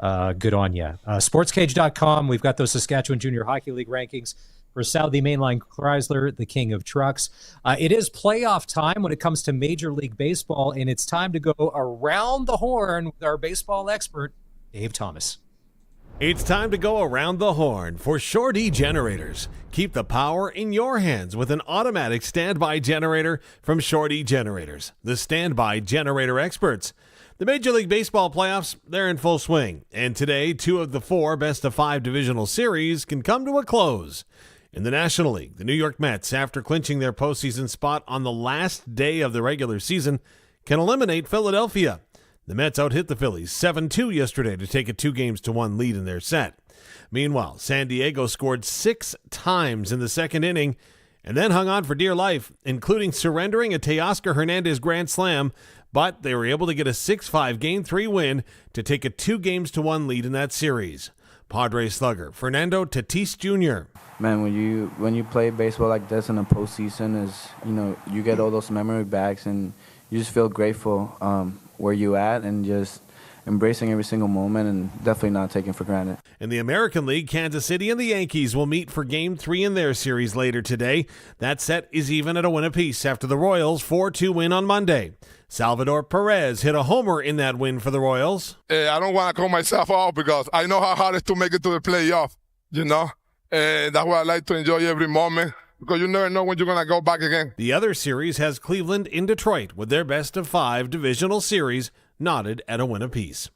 good on you. Sportscage.com. We've got those Saskatchewan Junior Hockey League rankings. For Saudi Mainline Chrysler, the king of trucks. It is playoff time when it comes to Major League Baseball, and it's time to go around the horn with our baseball expert, Dave Thomas. It's time to go around the horn for Shore-D Generators. Keep the power in your hands with an automatic standby generator from Shore-D Generators, the standby generator experts. The Major League Baseball playoffs, they're in full swing, and today 2 of the 4 best-of-5 divisional series can come to a close. In the National League, the New York Mets, after clinching their postseason spot on the last day of the regular season, can eliminate Philadelphia. The Mets out-hit the Phillies 7-2 yesterday to take a 2-1 lead in their set. Meanwhile, San Diego scored 6 times in the second inning and then hung on for dear life, including surrendering a Teoscar Hernandez grand slam, but they were able to get a 6-5 Game 3 win to take a 2-1 lead in that series. Padres slugger Fernando Tatis Jr. Man, when you play baseball like this in the postseason, you get all those memory backs, and you just feel grateful where you at, and just embracing every single moment, and definitely not taking for granted. In the American League, Kansas City and the Yankees will meet for Game 3 in their series later today. That set is even at a win apiece after the Royals' 4-2 win on Monday. Salvador Perez hit a homer in that win for the Royals. I don't want to call myself out because I know how hard it is to make it to the playoff, And that's why I like to enjoy every moment, because you never know when you're going to go back again. The other series has Cleveland in Detroit with their best-of-5 divisional series knotted at a win apiece.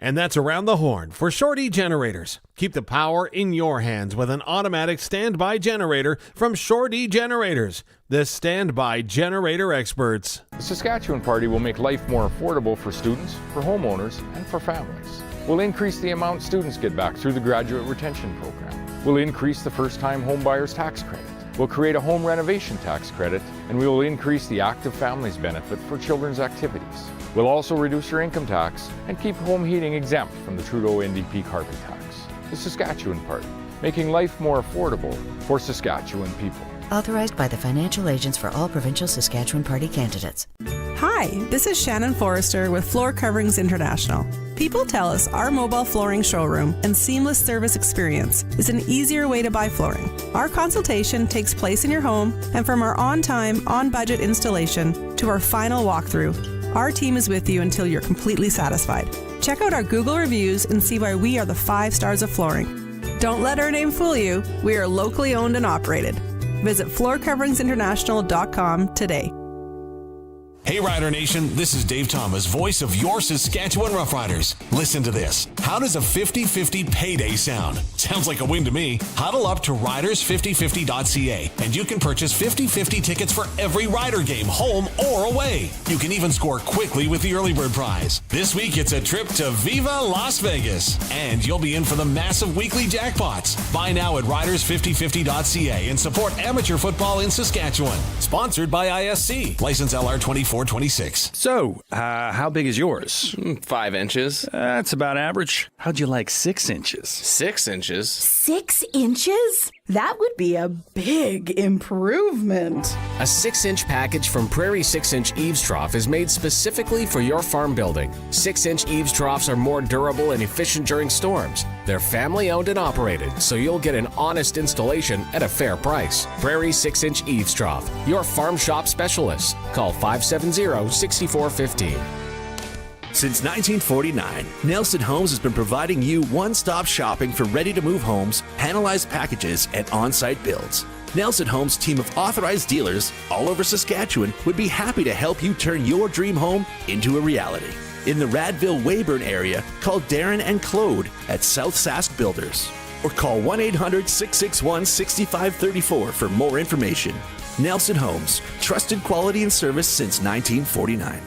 And that's Around the Horn for Shore-D Generators. Keep the power in your hands with an automatic standby generator from Shore-D Generators, the standby generator experts. The Saskatchewan Party will make life more affordable for students, for homeowners, and for families. We'll increase the amount students get back through the Graduate Retention Program. We'll increase the first-time homebuyers tax credit. We'll create a home renovation tax credit, and we will increase the active families benefit for children's activities. We'll also reduce your income tax and keep home heating exempt from the Trudeau NDP carbon tax. The Saskatchewan Party, making life more affordable for Saskatchewan people. Authorized by the financial agents for all provincial Saskatchewan Party candidates. Hi, this is Shannon Forrester with Floor Coverings International. People tell us our mobile flooring showroom and seamless service experience is an easier way to buy flooring. Our consultation takes place in your home, and from our on-time, on-budget installation to our final walkthrough, our team is with you until you're completely satisfied. Check out our Google reviews and see why we are the 5 stars of flooring. Don't let our name fool you. We are locally owned and operated. Visit floorcoveringsinternational.com today. Hey Rider Nation, this is Dave Thomas, voice of your Saskatchewan Roughriders. Listen to this. How does a 50-50 payday sound? Sounds like a win to me. Huddle up to riders5050.ca and you can purchase 50-50 tickets for every Rider game, home or away. You can even score quickly with the early bird prize. This week it's a trip to Viva Las Vegas, and you'll be in for the massive weekly jackpots. Buy now at riders5050.ca and support amateur football in Saskatchewan. Sponsored by ISC. License LR 2426. So, how big is yours? 5 inches. That's about average. How'd you like 6 inches? 6 inches? 6 inches? That would be a big improvement. A 6-inch package from Prairie 6-inch eaves trough is made specifically for your farm building. 6-inch eaves troughs are more durable and efficient during storms. They're family owned and operated, so you'll get an honest installation at a fair price. Prairie 6-inch eaves trough, your farm shop specialist. Call 570-6415. Since 1949, Nelson Homes has been providing you one-stop shopping for ready-to-move homes, panelized packages, and on-site builds. Nelson Homes' team of authorized dealers all over Saskatchewan would be happy to help you turn your dream home into a reality. In the Radville-Weyburn area, call Darren and Claude at South Sask Builders. Or call 1-800-661-6534 for more information. Nelson Homes, trusted quality and service since 1949.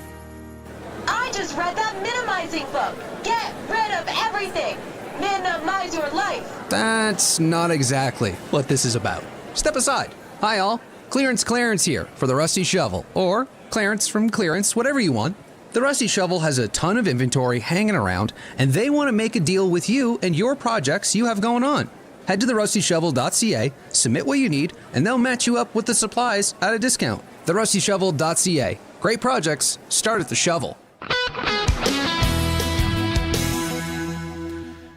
I just read that minimizing book. Get rid of everything. Minimize your life. That's not exactly what this is about. Step aside. Hi all. Clarence here for the Rusty Shovel. Or Clarence from Clearance, whatever you want. The Rusty Shovel has a ton of inventory hanging around, and they want to make a deal with you and your projects you have going on. Head to therustyshovel.ca, submit what you need, and they'll match you up with the supplies at a discount. Therustyshovel.ca. Great projects start at the shovel.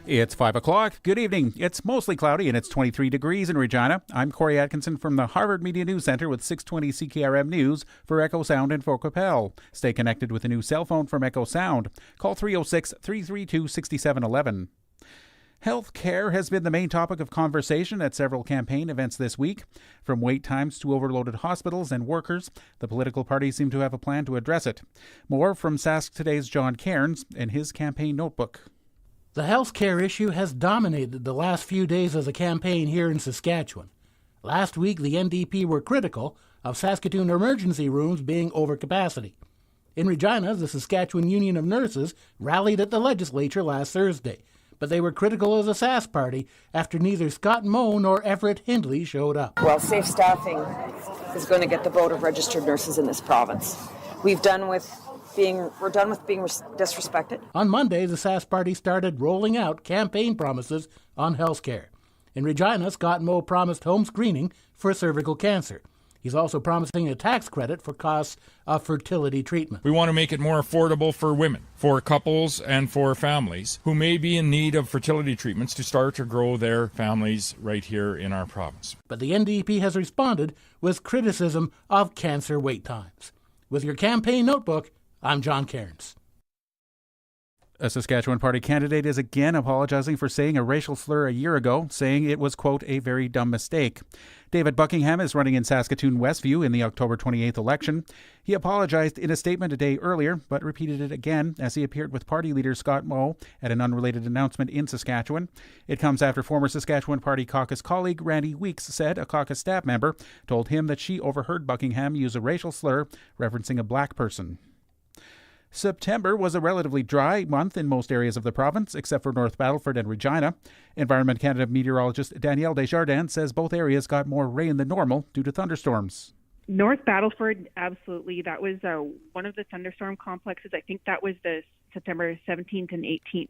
It's 5 o'clock. Good evening. It's mostly cloudy and it's 23 degrees in Regina. I'm Corey Atkinson from the Harvard Media News Center with 620 CKRM News for Echo Sound and Fort Qu'Appelle. Stay connected with a new cell phone from Echo Sound. Call 306-332-6711. Health care has been the main topic of conversation at several campaign events this week. From wait times to overloaded hospitals and workers, the political parties seem to have a plan to address it. More from Sask Today's John Cairns in his campaign notebook. The health care issue has dominated the last few days of the campaign here in Saskatchewan. Last week, the NDP were critical of Saskatoon emergency rooms being over capacity. In Regina, the Saskatchewan Union of Nurses rallied at the legislature last Thursday, but they were critical of the Sask Party after neither Scott Moe nor Everett Hindley showed up. Well, safe staffing is going to get the vote of registered nurses in this province. We're done with being disrespected. On Monday, the Sask Party started rolling out campaign promises on health care. In Regina, Scott Moe promised home screening for cervical cancer. He's also promising a tax credit for costs of fertility treatment. We want to make it more affordable for women, for couples, and for families who may be in need of fertility treatments to start or grow their families right here in our province. But the NDP has responded with criticism of cancer wait times. With your campaign notebook, I'm John Cairns. A Saskatchewan Party candidate is again apologizing for saying a racial slur a year ago, saying it was, quote, a very dumb mistake. David Buckingham is running in Saskatoon Westview in the October 28th election. He apologized in a statement a day earlier, but repeated it again as he appeared with party leader Scott Moe at an unrelated announcement in Saskatchewan. It comes after former Saskatchewan Party caucus colleague Randy Weeks said a caucus staff member told him that she overheard Buckingham use a racial slur referencing a black person. September was a relatively dry month in most areas of the province, except for North Battleford and Regina. Environment Canada meteorologist Danielle Desjardins says both areas got more rain than normal due to thunderstorms. North Battleford, absolutely. That was one of the thunderstorm complexes. I think that was the September 17th and 18th.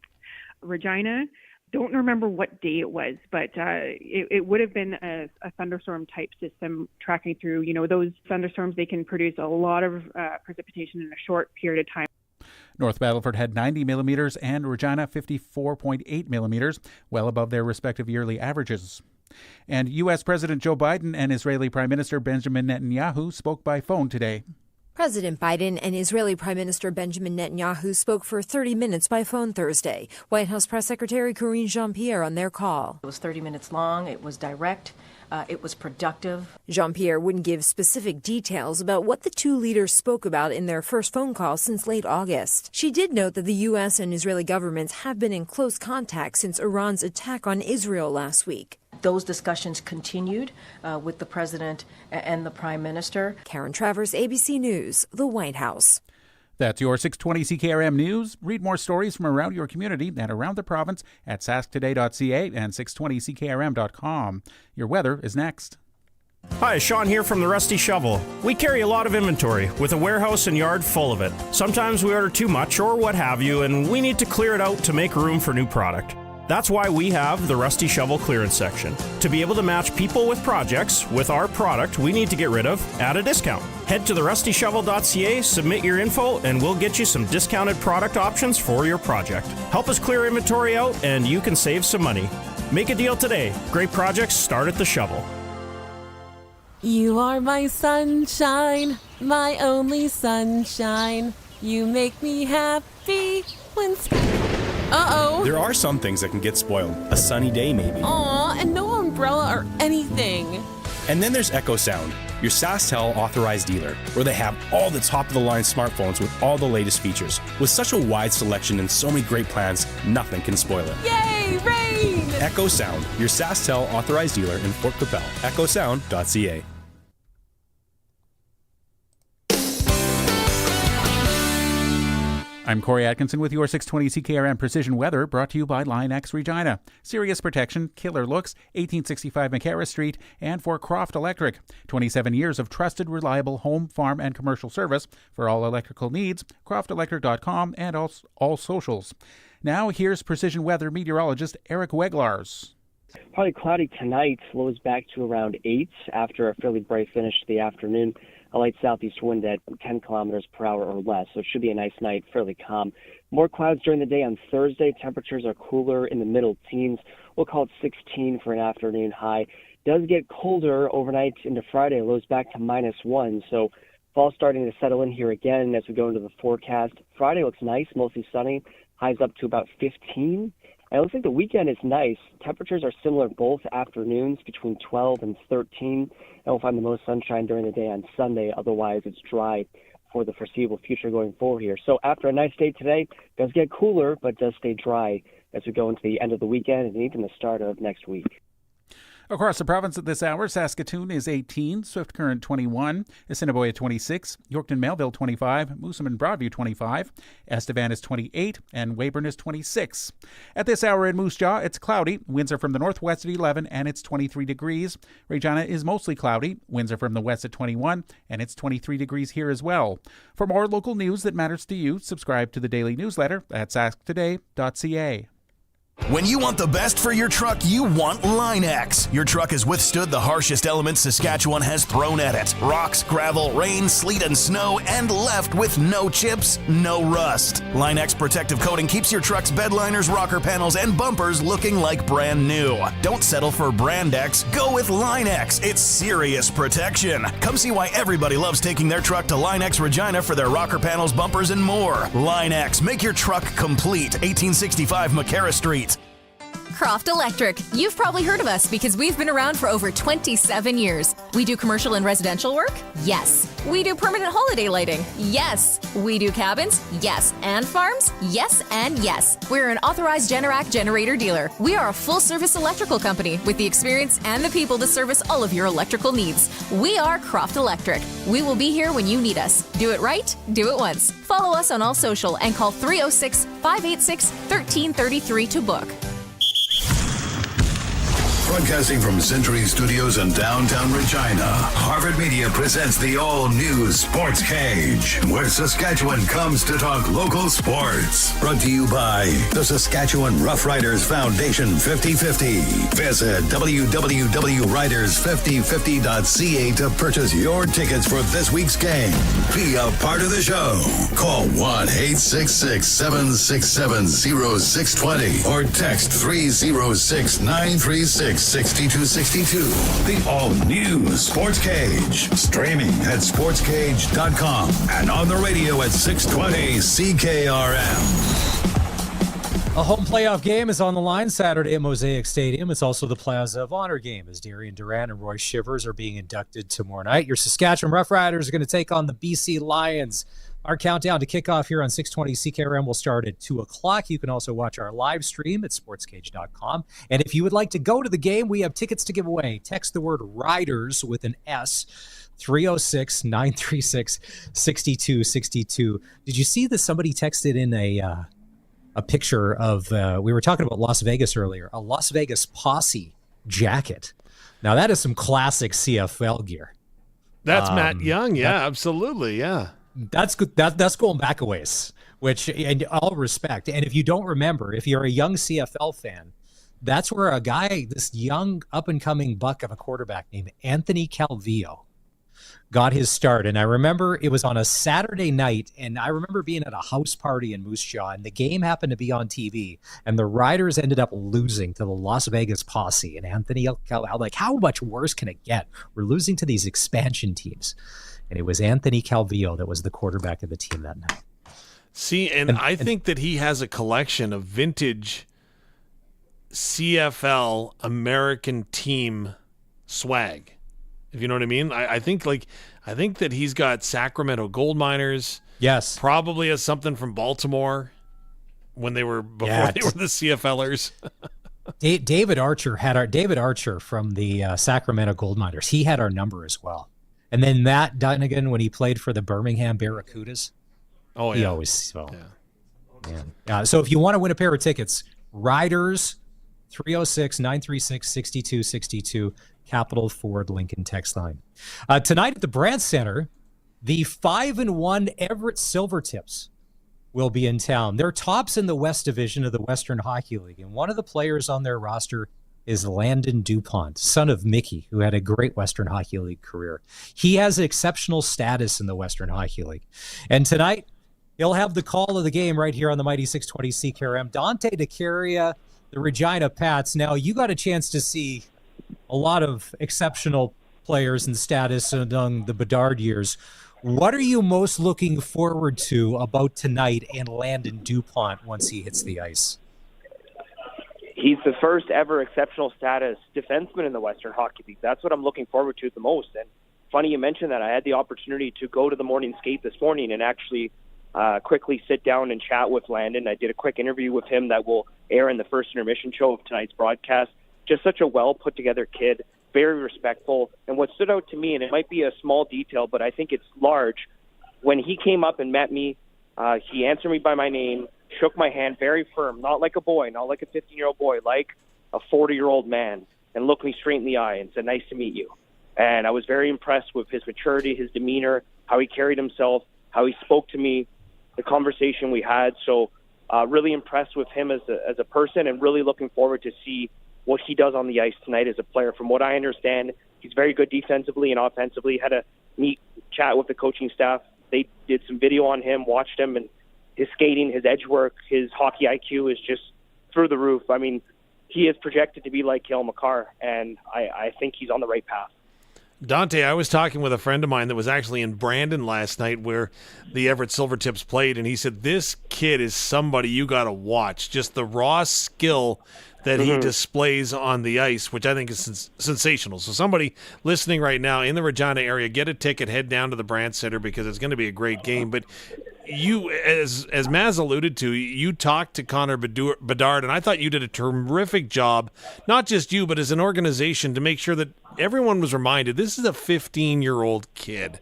Regina, don't remember what day it was, but it would have been a thunderstorm type system tracking through. You know, those thunderstorms, they can produce a lot of precipitation in a short period of time. North Battleford had 90 millimeters and Regina 54.8 millimeters, well above their respective yearly averages. And U.S. President Joe Biden and Israeli Prime Minister Benjamin Netanyahu spoke by phone today. President Biden and Israeli Prime Minister Benjamin Netanyahu spoke for 30 minutes by phone Thursday. White House Press Secretary Karine Jean-Pierre on their call. It was 30 minutes long. It was direct. It was productive. Jean-Pierre wouldn't give specific details about what the two leaders spoke about in their first phone call since late August. She did note that the U.S. and Israeli governments have been in close contact since Iran's attack on Israel last week. Those discussions continued with the president and the prime minister. Karen Travers, ABC News, the White House. That's your 620 CKRM News. Read more stories from around your community and around the province at sasktoday.ca and 620ckrm.com. Your weather is next. Hi, Sean here from the Rusty Shovel. We carry a lot of inventory with a warehouse and yard full of it. Sometimes we order too much or what have you, and we need to clear it out to make room for new product. That's why we have the Rusty Shovel clearance section. To be able to match people with projects with our product we need to get rid of at a discount. Head to therustyshovel.ca, submit your info, and we'll get you some discounted product options for your project. Help us clear inventory out and you can save some money. Make a deal today. Great projects start at the shovel. You are my sunshine, my only sunshine. You make me happy when... Uh-oh. There are some things that can get spoiled. A sunny day, maybe. Aw, and no umbrella or anything. And then there's Echo Sound, your SaskTel authorized dealer, where they have all the top-of-the-line smartphones with all the latest features. With such a wide selection and so many great plans, nothing can spoil it. Yay, rain! Echo Sound, your SaskTel authorized dealer in Fort Capel. EchoSound.ca. I'm Corey Atkinson with your 620 CKRM Precision Weather, brought to you by Line X Regina. Serious protection, killer looks, 1865 McCarra Street, and for Croft Electric. 27 years of trusted, reliable home, farm, and commercial service for all electrical needs. CroftElectric.com and all socials. Now here's Precision Weather meteorologist Eric Weglars. Partly cloudy tonight, lows back to around 8 after a fairly bright finish to the afternoon. A light southeast wind at 10 kilometers per hour or less, so it should be a nice night, fairly calm. More clouds during the day on Thursday. Temperatures are cooler in the middle teens. We'll call it 16 for an afternoon high. Does get colder overnight into Friday, lows back to -1, so fall starting to settle in here again as we go into the forecast. Friday looks nice, mostly sunny, highs up to about 15. And it looks like the weekend is nice. Temperatures are similar both afternoons, between 12 and 13. And we'll find the most sunshine during the day on Sunday. Otherwise, it's dry for the foreseeable future going forward here. So after a nice day today, it does get cooler, but does stay dry as we go into the end of the weekend and even the start of next week. Across the province at this hour, Saskatoon is 18, Swift Current 21, Assiniboia 26, Yorkton Melville 25, Moosomin Broadview 25, Estevan is 28, and Weyburn is 26. At this hour in Moose Jaw, it's cloudy, winds are from the northwest at 11, and it's 23 degrees. Regina is mostly cloudy, winds are from the west at 21, and it's 23 degrees here as well. For more local news that matters to you, subscribe to the daily newsletter at sasktoday.ca. When you want the best for your truck, you want Line X. Your truck has withstood the harshest elements Saskatchewan has thrown at it. Rocks, gravel, rain, sleet, and snow, and left with no chips, no rust. Line X protective coating keeps your truck's bed liners, rocker panels, and bumpers looking like brand new. Don't settle for Brand X. Go with Line X. It's serious protection. Come see why everybody loves taking their truck to Line X Regina for their rocker panels, bumpers, and more. Line X. Make your truck complete. 1865 McCarra Street. Croft Electric. You've probably heard of us because we've been around for over 27 years. We do commercial and residential work? Yes. We do permanent holiday lighting? Yes. We do cabins? Yes. And farms? Yes and yes. We're an authorized Generac generator dealer. We are a full-service electrical company with the experience and the people to service all of your electrical needs. We are Croft Electric. We will be here when you need us. Do it right, do it once. Follow us on all social and call 306-586-1333 to book. Broadcasting from Century Studios in downtown Regina, Harvard Media presents the all-new Sportscage, where Saskatchewan comes to talk local sports. Brought to you by the Saskatchewan Roughriders Foundation 50/50. Visit www.riders5050.ca to purchase your tickets for this week's game. Be a part of the show. Call 1-866-767-0620 or text 306-936-6262. The all-new Sportscage. Streaming at sportscage.com and on the radio at 620 CKRM. A home playoff game is on the line Saturday at Mosaic Stadium. It's also the Plaza of Honor game as Darian Duran and Roy Shivers are being inducted tomorrow night. Your Saskatchewan Roughriders are going to take on the BC Lions. Our countdown to kickoff here on 620 CKRM will start at 2 o'clock. You can also watch our live stream at sportscage.com. And if you would like to go to the game, we have tickets to give away. Text the word RIDERS with an S, 306-936-6262. Did you see that somebody texted in a picture of, we were talking about Las Vegas earlier, a Las Vegas Posse jacket. Now that is some classic CFL gear. That's Matt Young. Yeah, absolutely. Yeah. That's good. That's going back a ways, which in all respect. And if you don't remember, if you're a young CFL fan, that's where a guy, this young up and coming buck of a quarterback named Anthony Calvillo, got his start. And I remember it was on a Saturday night, and I remember being at a house party in Moose Jaw, and the game happened to be on TV, and the Riders ended up losing to the Las Vegas Posse. And Anthony Calvillo, like, how much worse can it get? We're losing to these expansion teams. And it was Anthony Calvillo that was the quarterback of the team that night. See, and I think that he has a collection of vintage CFL American team swag. if you know what I mean. I think that he's got Sacramento Gold Miners. Yes. Probably has something from Baltimore when they were the CFLers. David Archer from the Sacramento Gold Miners. He had our number as well. And then Matt Dunnigan, when he played for the Birmingham Barracudas. Oh, yeah. He always, so if you want to win a pair of tickets, Riders, 306-936-6262, Capital Ford Lincoln text line. Tonight at the Brandt Center, the 5-1 Everett Silvertips will be in town. They're tops in the West Division of the Western Hockey League, and one of the players on their roster is Landon DuPont, son of Mickey, who had a great Western Hockey League career. He has exceptional status in the Western Hockey League. And tonight, he'll have the call of the game right here on the mighty 620 CKRM. Dante DeCaria, the Regina Pats. Now, you got a chance to see a lot of exceptional players and status among the Bedard years. What are you most looking forward to about tonight and Landon DuPont once he hits the ice? He's the first ever exceptional status defenseman in the Western Hockey League. That's what I'm looking forward to the most. And funny you mentioned that. I had the opportunity to go to the morning skate this morning and actually quickly sit down and chat with Landon. I did a quick interview with him that will air in the first intermission show of tonight's broadcast. Just such a well put together kid, very respectful. And what stood out to me, and it might be a small detail, but I think it's large, when he came up and met me, he answered me by my name, shook my hand very firm, not like a boy, not like a 15-year-old boy, like a 40-year-old man, and looked me straight in the eye and said, "Nice to meet you." And I was very impressed with his maturity, his demeanor, how he carried himself, how he spoke to me, the conversation we had. So really impressed with him as a person, and really looking forward to see what he does on the ice tonight as a player. From what I understand, he's very good defensively and offensively. Had a neat chat with the coaching staff. They did some video on him, watched him, and his skating, his edge work, his hockey IQ is just through the roof. I mean, he is projected to be like Cale Makar, and I think he's on the right path. Dante, I was talking with a friend of mine that was actually in Brandon last night where the Everett Silvertips played, and he said, this kid is somebody you got to watch. Just the raw skill that he displays on the ice, which I think is sensational. So somebody listening right now in the Regina area, get a ticket, head down to the Brandt Center because it's going to be a great game. But you, as Maz alluded to, you talked to Connor Bedard, and I thought you did a terrific job, not just you, but as an organization, to make sure that everyone was reminded this is a 15-year-old kid.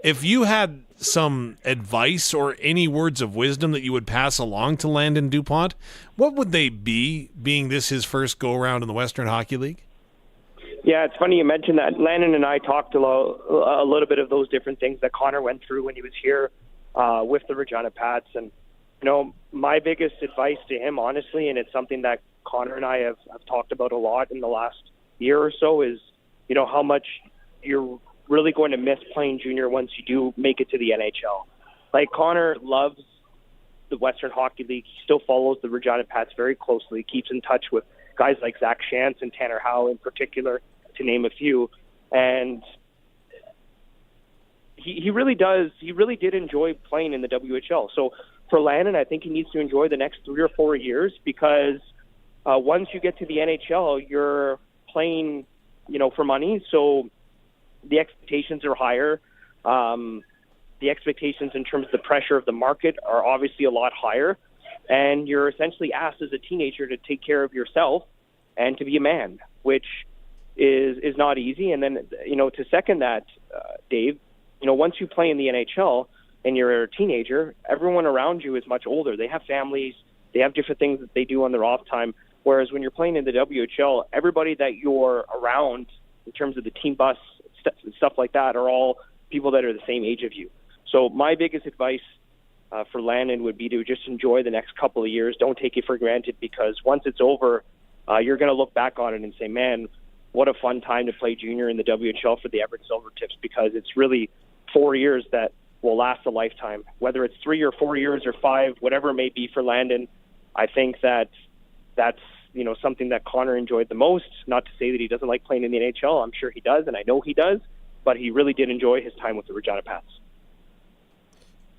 If you had some advice or any words of wisdom that you would pass along to Landon DuPont, what would they be, being this his first go-around in the Western Hockey League? Yeah, it's funny you mentioned that. Landon and I talked a little bit of those different things that Connor went through when he was here with the Regina Pats. And, you know, my biggest advice to him, honestly, and it's something that Connor and I have talked about a lot in the last year or so, is, you know, how much you're really going to miss playing junior once you do make it to the NHL. Like, Connor loves the Western Hockey League. He still follows the Regina Pats very closely, keeps in touch with guys like Zach Shantz and Tanner Howe in particular, to name a few. And he really does. He really did enjoy playing in the WHL. So for Landon, I think he needs to enjoy the next 3 or 4 years, because once you get to the NHL, you're playing, you know, for money. So the expectations are higher. The expectations in terms of the pressure of the market are obviously a lot higher. And you're essentially asked as a teenager to take care of yourself and to be a man, which is not easy. And then, you know, to second that, Dave, you know, once you play in the NHL and you're a teenager, everyone around you is much older. They have families. They have different things that they do on their off time. Whereas when you're playing in the WHL, everybody that you're around in terms of the team bus, stuff like that, are all people that are the same age of you. So my biggest advice for Landon would be to just enjoy the next couple of years. Don't take it for granted, because once it's over, you're going to look back on it and say, man, what a fun time to play junior in the WHL for the Everett Silvertips, because it's really 4 years that will last a lifetime. Whether it's 3 or 4 years or 5, whatever it may be for Landon, I think that's, you know, something that Connor enjoyed the most. Not to say that he doesn't like playing in the NHL. I'm sure he does, and I know he does, but he really did enjoy his time with the Regina Pats.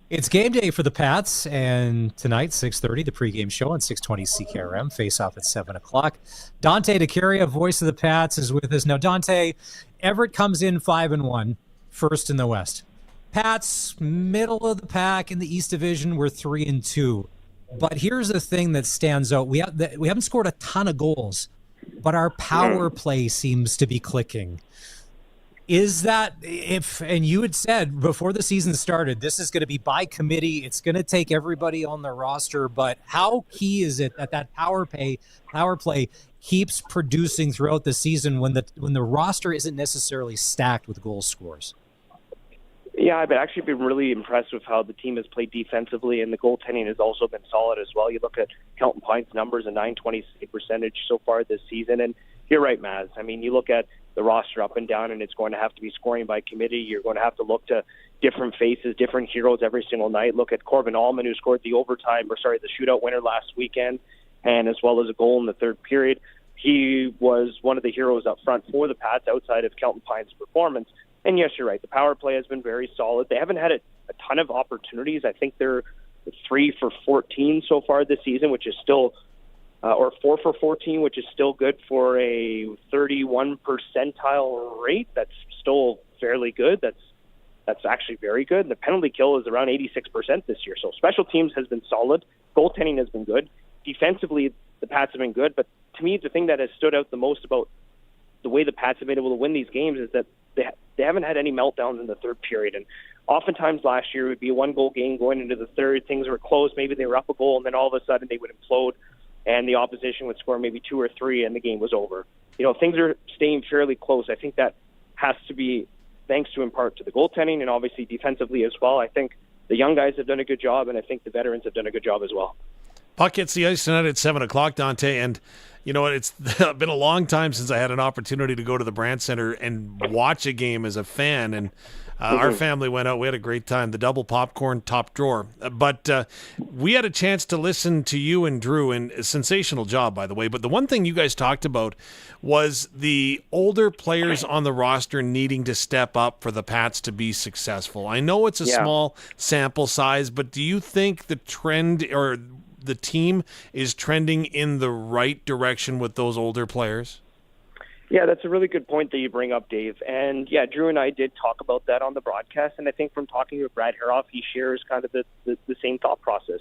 It's game day for the Pats, and tonight, 6:30, the pregame show on 620 CKRM, face-off at 7 o'clock. Dante DeCaria, voice of the Pats, is with us. Now, Dante, Everett comes in 5-1, first in the West. Pats, middle of the pack in the East Division, we're 3-2. But here's the thing that stands out. We haven't scored a ton of goals, but our power play seems to be clicking. Is that and you had said before the season started, this is going to be by committee. It's going to take everybody on the roster, but how key is it that power play keeps producing throughout the season when the roster isn't necessarily stacked with goal scorers? Yeah, I've actually been really impressed with how the team has played defensively, and the goaltending has also been solid as well. You look at Kelton Pine's numbers, a .920 save percentage so far this season, and you're right, Maz. I mean, you look at the roster up and down, and it's going to have to be scoring by committee. You're going to have to look to different faces, different heroes every single night. Look at Corbin Allman, who scored the shootout winner last weekend, and as well as a goal in the third period. He was one of the heroes up front for the Pats outside of Kelton Pine's performance. And yes, you're right. The power play has been very solid. They haven't had a ton of opportunities. I think they're 3 for 14 so far this season, which is still, or 4 for 14, which is still good for a 31 percentile rate. That's still fairly good. That's actually very good. And the penalty kill is around 86% this year. So special teams has been solid. Goaltending has been good. Defensively, the Pats have been good. But to me, the thing that has stood out the most about the way the Pats have been able to win these games is that they haven't had any meltdowns in the third period. And oftentimes last year it would be a one-goal game going into the third. Things were close. Maybe they were up a goal, and then all of a sudden they would implode, and the opposition would score maybe 2 or 3, and the game was over. Things are staying fairly close. I think that has to be thanks to, in part, to the goaltending and obviously defensively as well. I think the young guys have done a good job, and I think the veterans have done a good job as well. Puck hits the ice tonight at 7 o'clock, Dante, and you know what? It's been a long time since I had an opportunity to go to the Brandt Center and watch a game as a fan, and our family went out. We had a great time. The double popcorn, top drawer. But we had a chance to listen to you and Drew, and a sensational job, by the way. But the one thing you guys talked about was the older players on the roster needing to step up for the Pats to be successful. I know it's a small sample size, but do you think the trend or the team is trending in the right direction with those older players? Yeah, that's a really good point that you bring up, Dave. And yeah, Drew and I did talk about that on the broadcast, and I think from talking with Brad Haroff, he shares kind of the same thought process.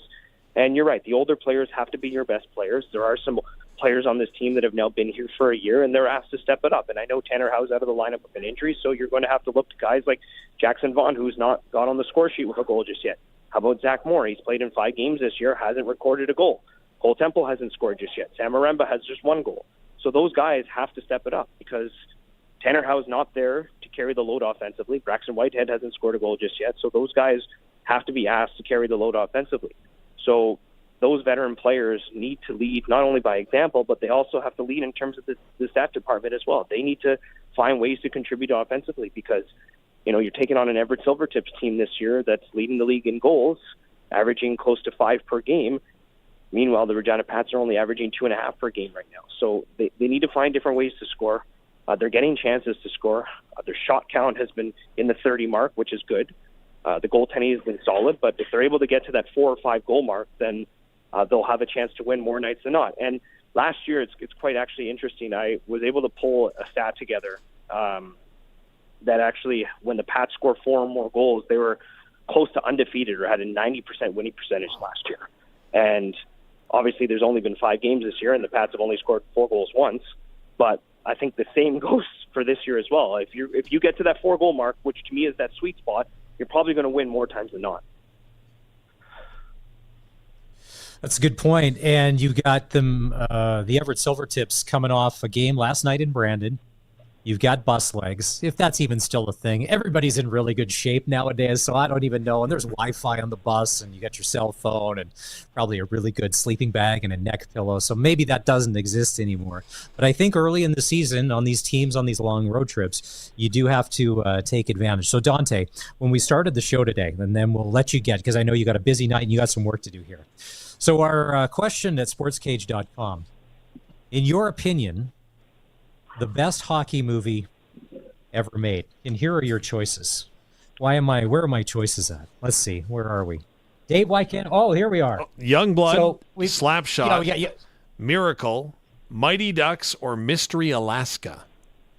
And you're right, the older players have to be your best players. There are some players on this team that have now been here for a year, and they're asked to step it up. And I know Tanner Howe's out of the lineup with an injury, so you're going to have to look to guys like Jackson Vaughn, who's not got on the score sheet with a goal just yet. How about Zach Moore? He's played in 5 games this year, hasn't recorded a goal. Cole Temple hasn't scored just yet. Sam Maremba has just 1 goal. So those guys have to step it up because Tanner Howe's not there to carry the load offensively. Braxton Whitehead hasn't scored a goal just yet. So those guys have to be asked to carry the load offensively. So those veteran players need to lead not only by example, but they also have to lead in terms of the staff department as well. They need to find ways to contribute offensively because you're taking on an Everett Silvertips team this year that's leading the league in goals, averaging close to 5 per game. Meanwhile, the Regina Pats are only averaging 2.5 per game right now. So they need to find different ways to score. They're getting chances to score. Their shot count has been in the 30 mark, which is good. The goaltending has been solid, but if they're able to get to that 4 or 5 goal mark, then they'll have a chance to win more nights than not. And last year, it's quite actually interesting. I was able to pull a stat together that actually, when the Pats score 4 or more goals, they were close to undefeated or had a 90% winning percentage last year. And obviously, there's only been 5 games this year, and the Pats have only scored 4 goals once. But I think the same goes for this year as well. If you get to that 4 goal mark, which to me is that sweet spot, you're probably going to win more times than not. That's a good point. And you got them, the Everett Silvertips coming off a game last night in Brandon. You've got bus legs, if that's even still a thing. Everybody's in really good shape nowadays, so I don't even know. And there's Wi-Fi on the bus, and you got your cell phone, and probably a really good sleeping bag and a neck pillow. So maybe that doesn't exist anymore. But I think early in the season, on these teams, on these long road trips, you do have to take advantage. So Dante, when we started the show today, and then we'll let you get, because I know you got a busy night and you got some work to do here. So our question at sportscage.com, in your opinion, the best hockey movie ever made. And here are your choices. Where are my choices at? Let's see. Where are we? Dave, why can't... Oh, here we are. Youngblood, so Slapshot, Miracle, Mighty Ducks, or Mystery Alaska?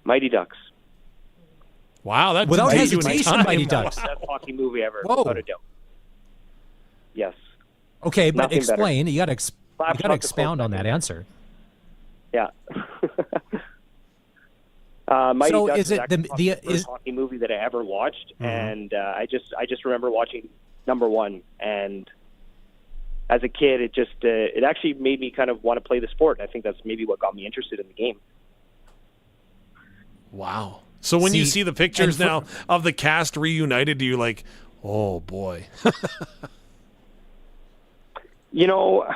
Mighty Ducks. Wow, that without didn't take you hesitation, any time. Mighty Ducks. Best hockey movie ever, Whoa. without a doubt. Yes. Okay, but Nothing better. explain. You got to Slaps up the expound on close that answer. Yeah. Mighty So Ducks is it actually the first hockey movie that I ever watched, and I just remember watching number one, and as a kid, it actually made me kind of want to play the sport. I think that's maybe what got me interested in the game. Wow. So when you see the pictures now of the cast reunited, do you like, oh boy? You know,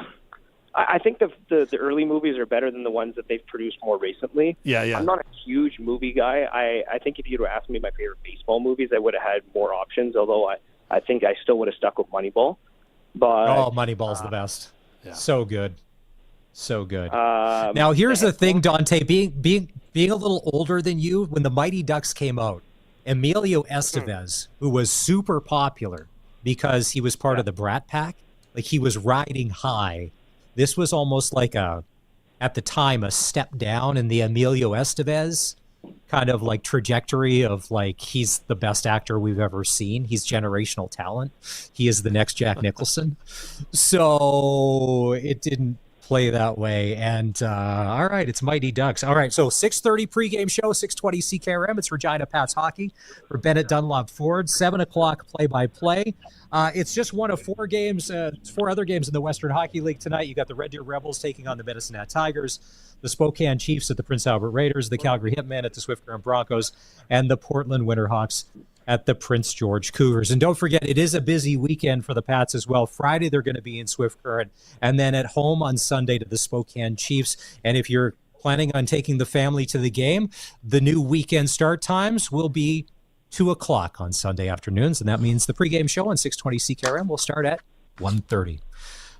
I think the early movies are better than the ones that they've produced more recently. Yeah. I'm not a huge movie guy. I think if you'd asked me my favorite baseball movies, I would have had more options, although I think I still would have stuck with Moneyball. But Moneyball's the best. Yeah. So good. So good. Now, here's the thing, Dante, being a little older than you, when the Mighty Ducks came out, Emilio Estevez, who was super popular because he was part of the Brat Pack, like he was riding high. This was almost like at the time, a step down in the Emilio Estevez kind of like trajectory of like, he's the best actor we've ever seen. He's generational talent. He is the next Jack Nicholson. So it didn't play that way. And all right, it's Mighty Ducks. All right, so 6:30 pregame show, 6:20 CKRM. It's Regina Pats hockey for Bennett Dunlop Ford. 7 o'clock play-by-play. It's just one of 4 games, 4 other games in the Western Hockey League tonight. You got the Red Deer Rebels taking on the Medicine Hat Tigers, the Spokane Chiefs at the Prince Albert Raiders, the Calgary Hitmen at the Swift Current Broncos, and the Portland Winterhawks at the Prince George Cougars. And don't forget, it is a busy weekend for the Pats as well. Friday, they're going to be in Swift Current, and then at home on Sunday to the Spokane Chiefs. And if you're planning on taking the family to the game, the new weekend start times will be 2 o'clock on Sunday afternoons, and that means the pregame show on 620 CKRM will start at 1:30.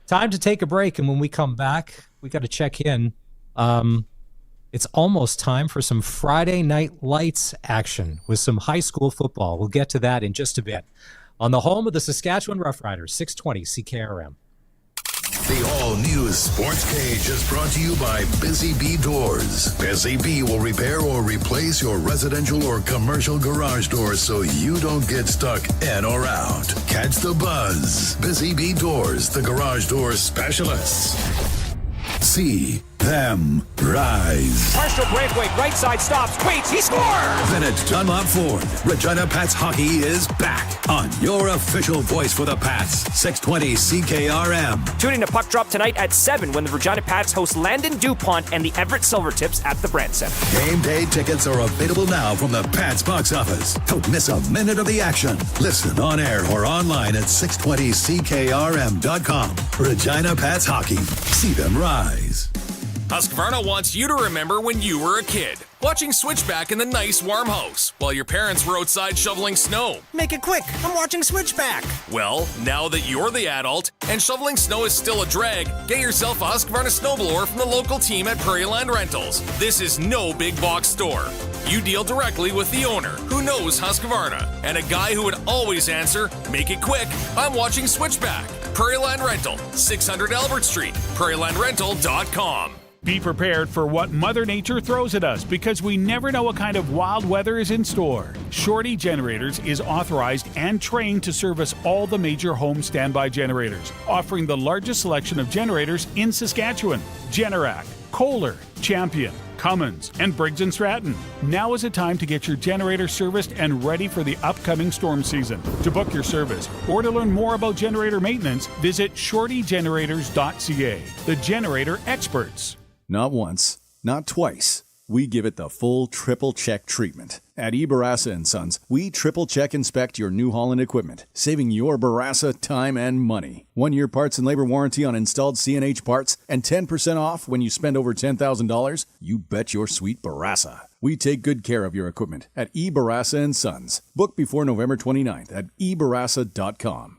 Time to take a break, and when we come back, we got to check in. It's almost time for some Friday Night Lights action with some high school football. We'll get to that in just a bit on the home of the Saskatchewan Roughriders, 620 CKRM. The all-new Sportscage is brought to you by Busy Bee Doors. Busy Bee will repair or replace your residential or commercial garage doors so you don't get stuck in or out. Catch the buzz. Busy Bee Doors, the garage door specialists. See them rise. Partial breakaway, right side stops, waits, he scores! Bennett Dunlop Ford. Regina Pats hockey is back on your official voice for the Pats. 620 CKRM. Tune in to Puck Drop tonight at 7 when the Regina Pats host Landon DuPont and the Everett Silvertips at the Brandt Center. Game day tickets are available now from the Pats box office. Don't miss a minute of the action. Listen on air or online at 620CKRM.com. Regina Pats hockey. See them rise. Husqvarna wants you to remember when you were a kid, watching Switchback in the nice warm house while your parents were outside shoveling snow. Make it quick, I'm watching Switchback. Well, now that you're the adult and shoveling snow is still a drag, get yourself a Husqvarna snowblower from the local team at Prairie Land Rentals. This is no big box store. You deal directly with the owner, who knows Husqvarna, and a guy who would always answer, make it quick, I'm watching Switchback. Prairie Land Rental, 600 Albert Street, prairielandrental.com. Be prepared for what Mother Nature throws at us because we never know what kind of wild weather is in store. Shorty Generators is authorized and trained to service all the major home standby generators, offering the largest selection of generators in Saskatchewan. Generac, Kohler, Champion, Cummins, and Briggs & Stratton. Now is the time to get your generator serviced and ready for the upcoming storm season. To book your service or to learn more about generator maintenance, visit shortygenerators.ca. The generator experts. Not once, not twice. We give it the full triple check treatment. At eBarassa & Sons, we triple check inspect your New Holland equipment, saving your Barassa time and money. 1-year parts and labor warranty on installed CNH parts and 10% off when you spend over $10,000. You bet your sweet Barassa. We take good care of your equipment at eBarassa & Sons. Book before November 29th at ebarassa.com.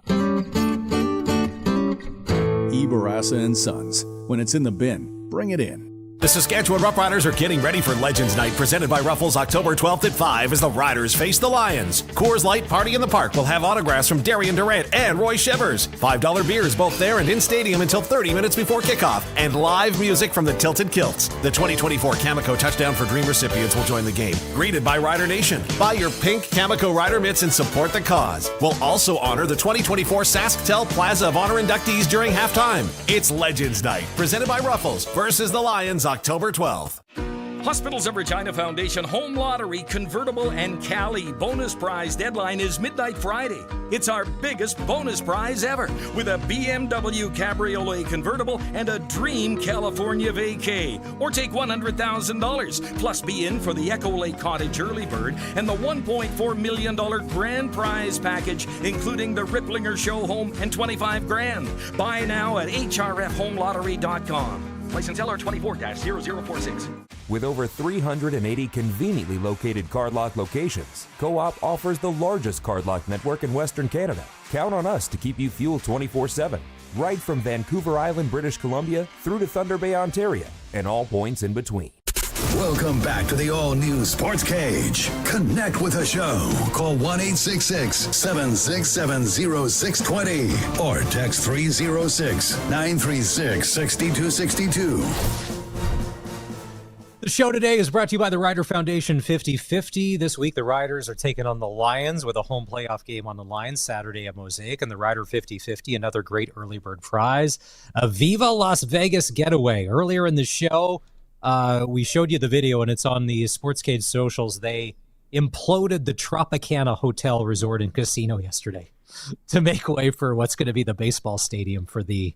eBarassa & Sons. When it's in the bin, bring it in. The Saskatchewan Roughriders are getting ready for Legends Night, presented by Ruffles, October 12th at 5 as the Riders face the Lions. Coors Light Party in the Park will have autographs from Darian Durant and Roy Shivers. $5 beers both there and in stadium until 30 minutes before kickoff. And live music from the Tilted Kilts. The 2024 Cameco Touchdown for Dream recipients will join the game. Greeted by Rider Nation. Buy your pink Cameco Rider mitts and support the cause. We'll also honor the 2024 SaskTel Plaza of Honor inductees during halftime. It's Legends Night, presented by Ruffles versus the Lions, October 12th. Hospitals of Regina Foundation Home Lottery Convertible and Cali bonus prize deadline is midnight Friday. It's our biggest bonus prize ever with a BMW Cabriolet convertible and a Dream California vacay. Or take $100,000 plus be in for the Echo Lake Cottage Early Bird and the $1.4 million grand prize package, including the Ripplinger Show Home and $25,000. Buy now at hrfhomelottery.com. License LR24-0046. With over 380 conveniently located card lock locations, Co-op offers the largest card lock network in Western Canada. Count on us to keep you fueled 24/7, right from Vancouver Island, British Columbia, through to Thunder Bay, Ontario, and all points in between. Welcome back to the all-new Sports Cage. Connect with the show. Call 1-866-767-0620 or text 306-936-6262. The show today is brought to you by the Rider Foundation 50-50. This week, the Riders are taking on the Lions with a home playoff game on the line Saturday at Mosaic, and the Rider 50-50, another great early bird prize. A Viva Las Vegas getaway. Earlier in the show, we showed you the video, and it's on the Sportscage socials. They imploded the Tropicana Hotel Resort and Casino yesterday to make way for what's going to be the baseball stadium for the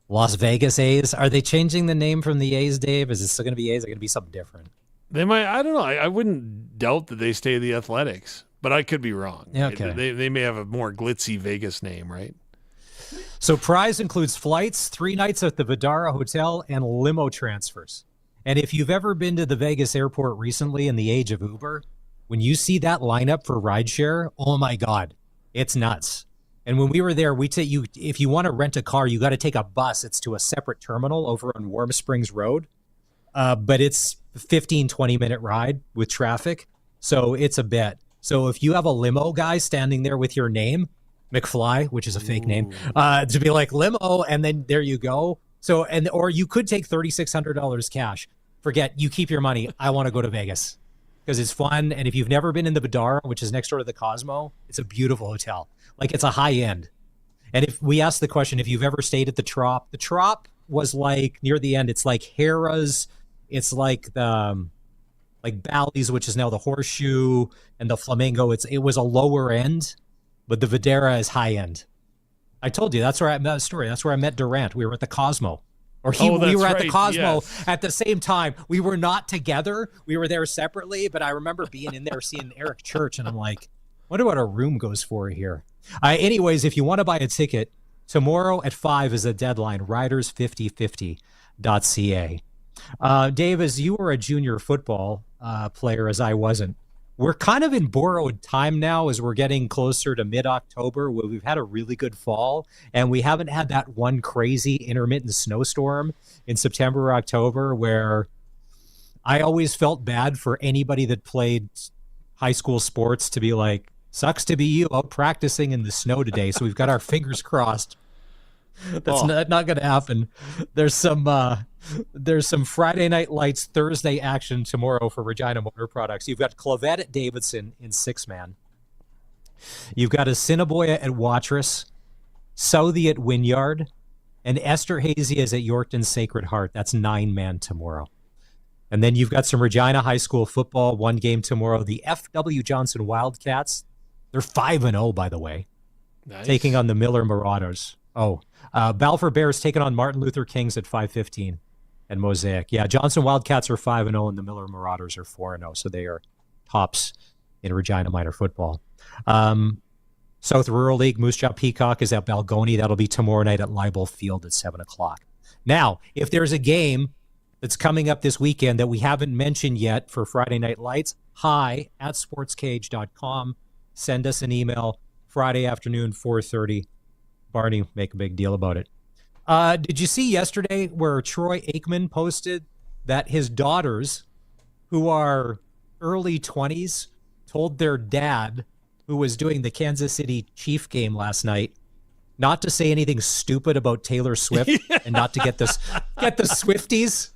Las Vegas A's. Are they changing the name from the A's, Dave? Is it still going to be A's? Or going to be something different? They might. I don't know. I wouldn't doubt that they stay the Athletics, but I could be wrong. Yeah, okay. They may have a more glitzy Vegas name, right? So prize includes flights, 3 nights at the Vidara Hotel, and limo transfers. And if you've ever been to the Vegas airport recently in the age of Uber, when you see that lineup for rideshare, oh my God, it's nuts. And when we were there, if you want to rent a car, you got to take a bus. It's to a separate terminal over on Warm Springs Road. But it's a 15, 20-minute ride with traffic. So it's a bit. So if you have a limo guy standing there with your name, McFly, which is a fake name, to be like limo, and then there you go. So, or you could take $3,600 cash. Forget, you keep your money. I want to go to Vegas because it's fun. And if you've never been in the Vidara, which is next door to the Cosmo, it's a beautiful hotel. Like, it's a high end. And if we asked the question, if you've ever stayed at the Trop was like near the end. It's like Harrah's. It's like the like Bally's, which is now the Horseshoe, and the Flamingo. It was a lower end, but the Vidara is high end. I told you that's where I met a story. That's where I met Durant. We were at the Cosmo. We were at the Cosmo at the same time. We were not together. We were there separately, but I remember being in there seeing Eric Church, and I'm like, wonder what a room goes for here. Anyways, if you want to buy a ticket, tomorrow at 5 is the deadline, riders5050.ca. Dave, as you were a junior football player, as I wasn't, we're kind of in borrowed time now as we're getting closer to mid-October, where we've had a really good fall, and we haven't had that one crazy intermittent snowstorm in September or October where I always felt bad for anybody that played high school sports to be like, sucks to be you out practicing in the snow today. So we've got our fingers crossed. That's not going to happen. There's some Friday Night Lights, Thursday action tomorrow for Regina Motor Products. You've got Clavette at Davidson in 6-man. You've got Assiniboia at Watrous, Southey at Wynyard, and Esterhazy is at Yorkton Sacred Heart. That's 9-man tomorrow. And then you've got some Regina High School football, one game tomorrow. The F.W. Johnson Wildcats, they're 5-0, by the way, taking on the Miller Marauders. Balfour Bears taking on Martin Luther Kings at 5:15 and Mosaic. Yeah, Johnson Wildcats are 5-0 and the Miller Marauders are 4-0, so they are tops in Regina minor football. South Rural League, Moose Jaw Peacock is at Balgony. That'll be tomorrow night at Leibel Field at 7 o'clock. Now, if there's a game that's coming up this weekend that we haven't mentioned yet for Friday Night Lights, hi@sportscage.com. Send us an email Friday afternoon, 4:30. Barney, make a big deal about it. Did you see yesterday where Troy Aikman posted that his daughters, who are early 20s, told their dad, who was doing the Kansas City Chief game last night, not to say anything stupid about Taylor Swift and not to get the Swifties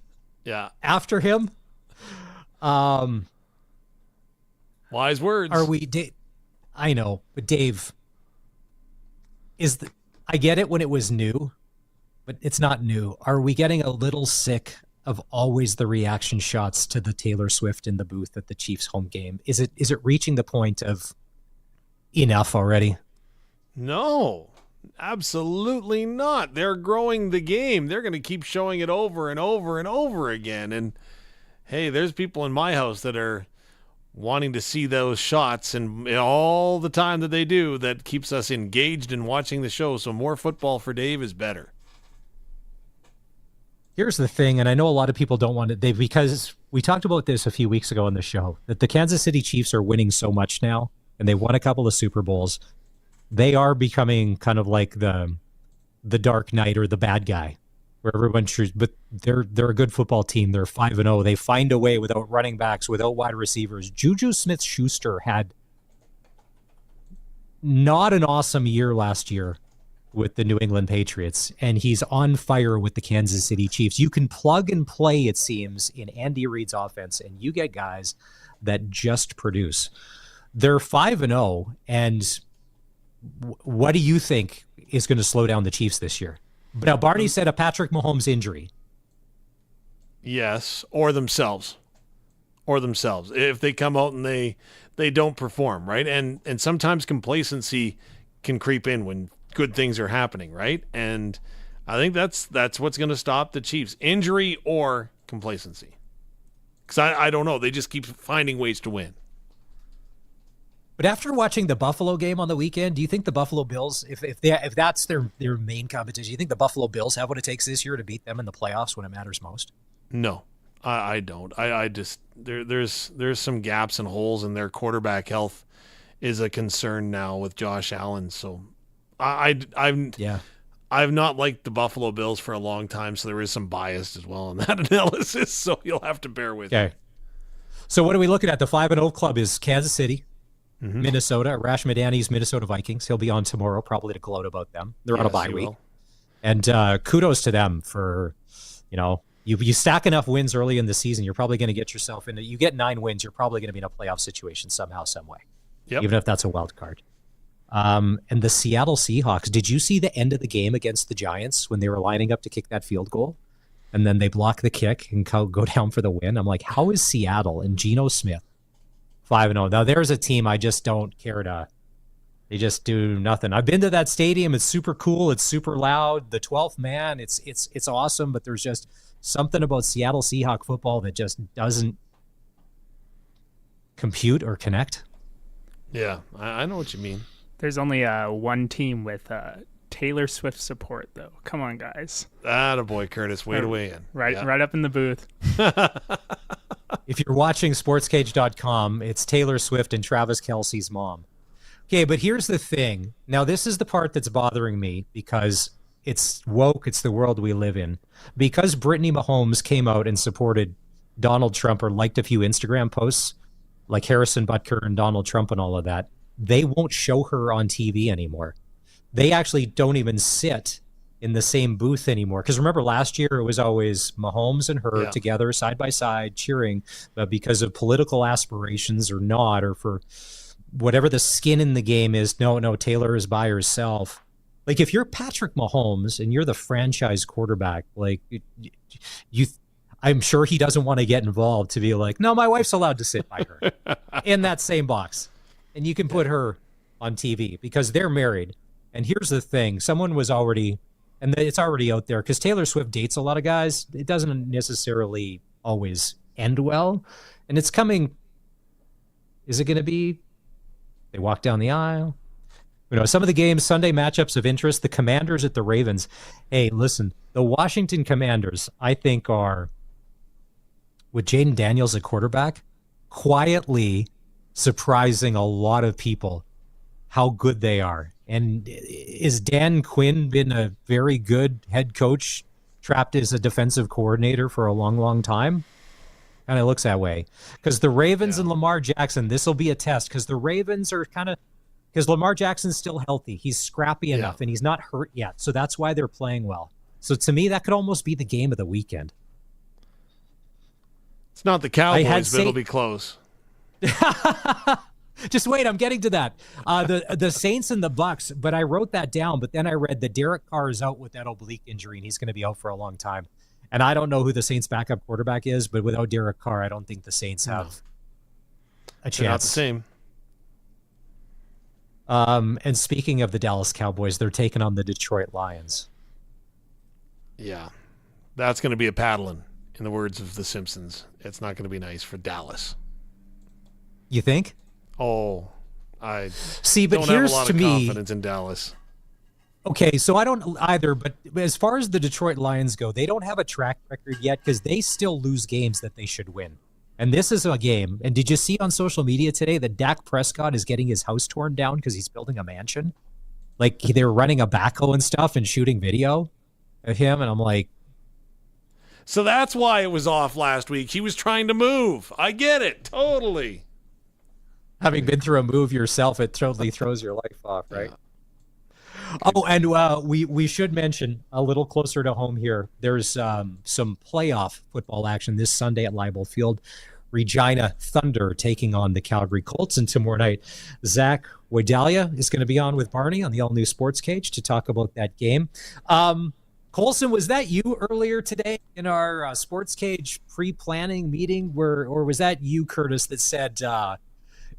after him. Wise words. Are we? I know, but Dave, I get it when it was new, but it's not new. Are we getting a little sick of always the reaction shots to the Taylor Swift in the booth at the Chiefs home game? Is it reaching the point of enough already? No, absolutely not. They're growing the game. They're going to keep showing it over and over and over again. And hey, there's people in my house that are wanting to see those shots, and all the time that they do, that keeps us engaged in watching the show. So more football for Dave is better. Here's the thing, and I know a lot of people don't want it, because we talked about this a few weeks ago on the show, that the Kansas City Chiefs are winning so much now, and they won a couple of Super Bowls. They are becoming kind of like the Dark Knight or the bad guy, where everyone chooses, but they're a good football team. They're 5-0. They find a way without running backs, without wide receivers. Juju Smith-Schuster had not an awesome year last year with the New England Patriots, and he's on fire with the Kansas City Chiefs. You can plug and play, it seems, in Andy Reid's offense, and you get guys that just produce. They're 5-0, and what do you think is going to slow down the Chiefs this year? Now, Barney said a Patrick Mahomes injury. Yes, or themselves. If they come out and they don't perform, right? And sometimes complacency can creep in when good things are happening, right? And I think that's what's going to stop the Chiefs. Injury or complacency. Because I don't know. They just keep finding ways to win. But after watching the Buffalo game on the weekend, do you think the Buffalo Bills, if that's their main competition, do you think the Buffalo Bills have what it takes this year to beat them in the playoffs when it matters most? No, I don't. I just there's some gaps and holes in their quarterback health is a concern now with Josh Allen. So I've not liked the Buffalo Bills for a long time, so there is some bias as well in that analysis. So you'll have to bear with me. So what are we looking at? The 5-0 club is Kansas City. Minnesota, Rash Madani's Minnesota Vikings. He'll be on tomorrow, probably to gloat about them. They're on a bye week. And kudos to them for, you stack enough wins early in the season, you're probably going to get yourself into, you get 9 wins, you're probably going to be in a playoff situation somehow, some way. Even if that's a wild card. And the Seattle Seahawks, did you see the end of the game against the Giants when they were lining up to kick that field goal? And then they block the kick and go down for the win. I'm like, how is Seattle and Geno Smith 5-0? Now, there's a team I just don't care to. They just do nothing. I've been to that stadium. It's super cool. It's super loud. The 12th man, it's awesome, but there's just something about Seattle Seahawk football that just doesn't compute or connect. Yeah, I know what you mean. There's only one team with Taylor Swift support, though. Come on, guys. Attaboy, Curtis. Way to weigh in. Right up in the booth. If you're watching Sportscage.com, it's Taylor Swift and Travis Kelce's mom. Okay, but here's the thing. Now, this is the part that's bothering me because it's woke. It's the world we live in. Because Brittany Mahomes came out and supported Donald Trump or liked a few Instagram posts like Harrison Butker and Donald Trump and all of that, they won't show her on TV anymore. They actually don't even sit in the same booth anymore. Because remember last year it was always Mahomes and her together side by side cheering, but because of political aspirations or not, or for whatever the skin in the game is, no, Taylor is by herself. Like if you're Patrick Mahomes and you're the franchise quarterback, like I'm sure he doesn't want to get involved to be like, no, my wife's allowed to sit by her in that same box. And you can put her on TV because they're married. And here's the thing. Someone was already, and it's already out there, because Taylor Swift dates a lot of guys. It doesn't necessarily always end well. And it's coming. Is it going to be, they walk down the aisle? Some of the games, Sunday matchups of interest, the Commanders at the Ravens. Hey, listen, the Washington Commanders, I think, are, with Jaden Daniels at quarterback, quietly surprising a lot of people how good they are. And is Dan Quinn been a very good head coach trapped as a defensive coordinator for a long, long time. Kind of looks that way. Because the Ravens and Lamar Jackson, this will be a test, because the Ravens are because Lamar Jackson's still healthy. He's scrappy enough, and he's not hurt yet. So that's why they're playing well. So to me, that could almost be the game of the weekend. It's not the Cowboys, but it'll be close. Just wait, I'm getting to that. The Saints and the Bucks, but I wrote that down, but then I read that Derek Carr is out with that oblique injury, and he's going to be out for a long time. And I don't know who the Saints' backup quarterback is, but without Derek Carr, I don't think the Saints have a chance. They're not the same. And speaking of the Dallas Cowboys, they're taking on the Detroit Lions. Yeah, that's going to be a paddling, in the words of The Simpsons. It's not going to be nice for Dallas. You think? Oh, I see, but don't here's have a lot to of me confidence in Dallas. Okay, so I don't either, but as far as the Detroit Lions go, they don't have a track record yet because they still lose games that they should win. And this is a game. And did you see on social media today that Dak Prescott is getting his house torn down because he's building a mansion? Like, they're running a backhoe and stuff and shooting video of him, and I'm like... So that's why it was off last week. He was trying to move. I get it. Totally. Having been through a move yourself, it totally throws your life off, right? Oh, and we should mention a little closer to home here. There's some playoff football action this Sunday at Leibel Field. Regina Thunder taking on the Calgary Colts, and tomorrow night, Zach Wedalia is going to be on with Barney on the all-new Sportscage to talk about that game. Colson, was that you earlier today in our Sportscage pre-planning meeting, or was that you, Curtis, that said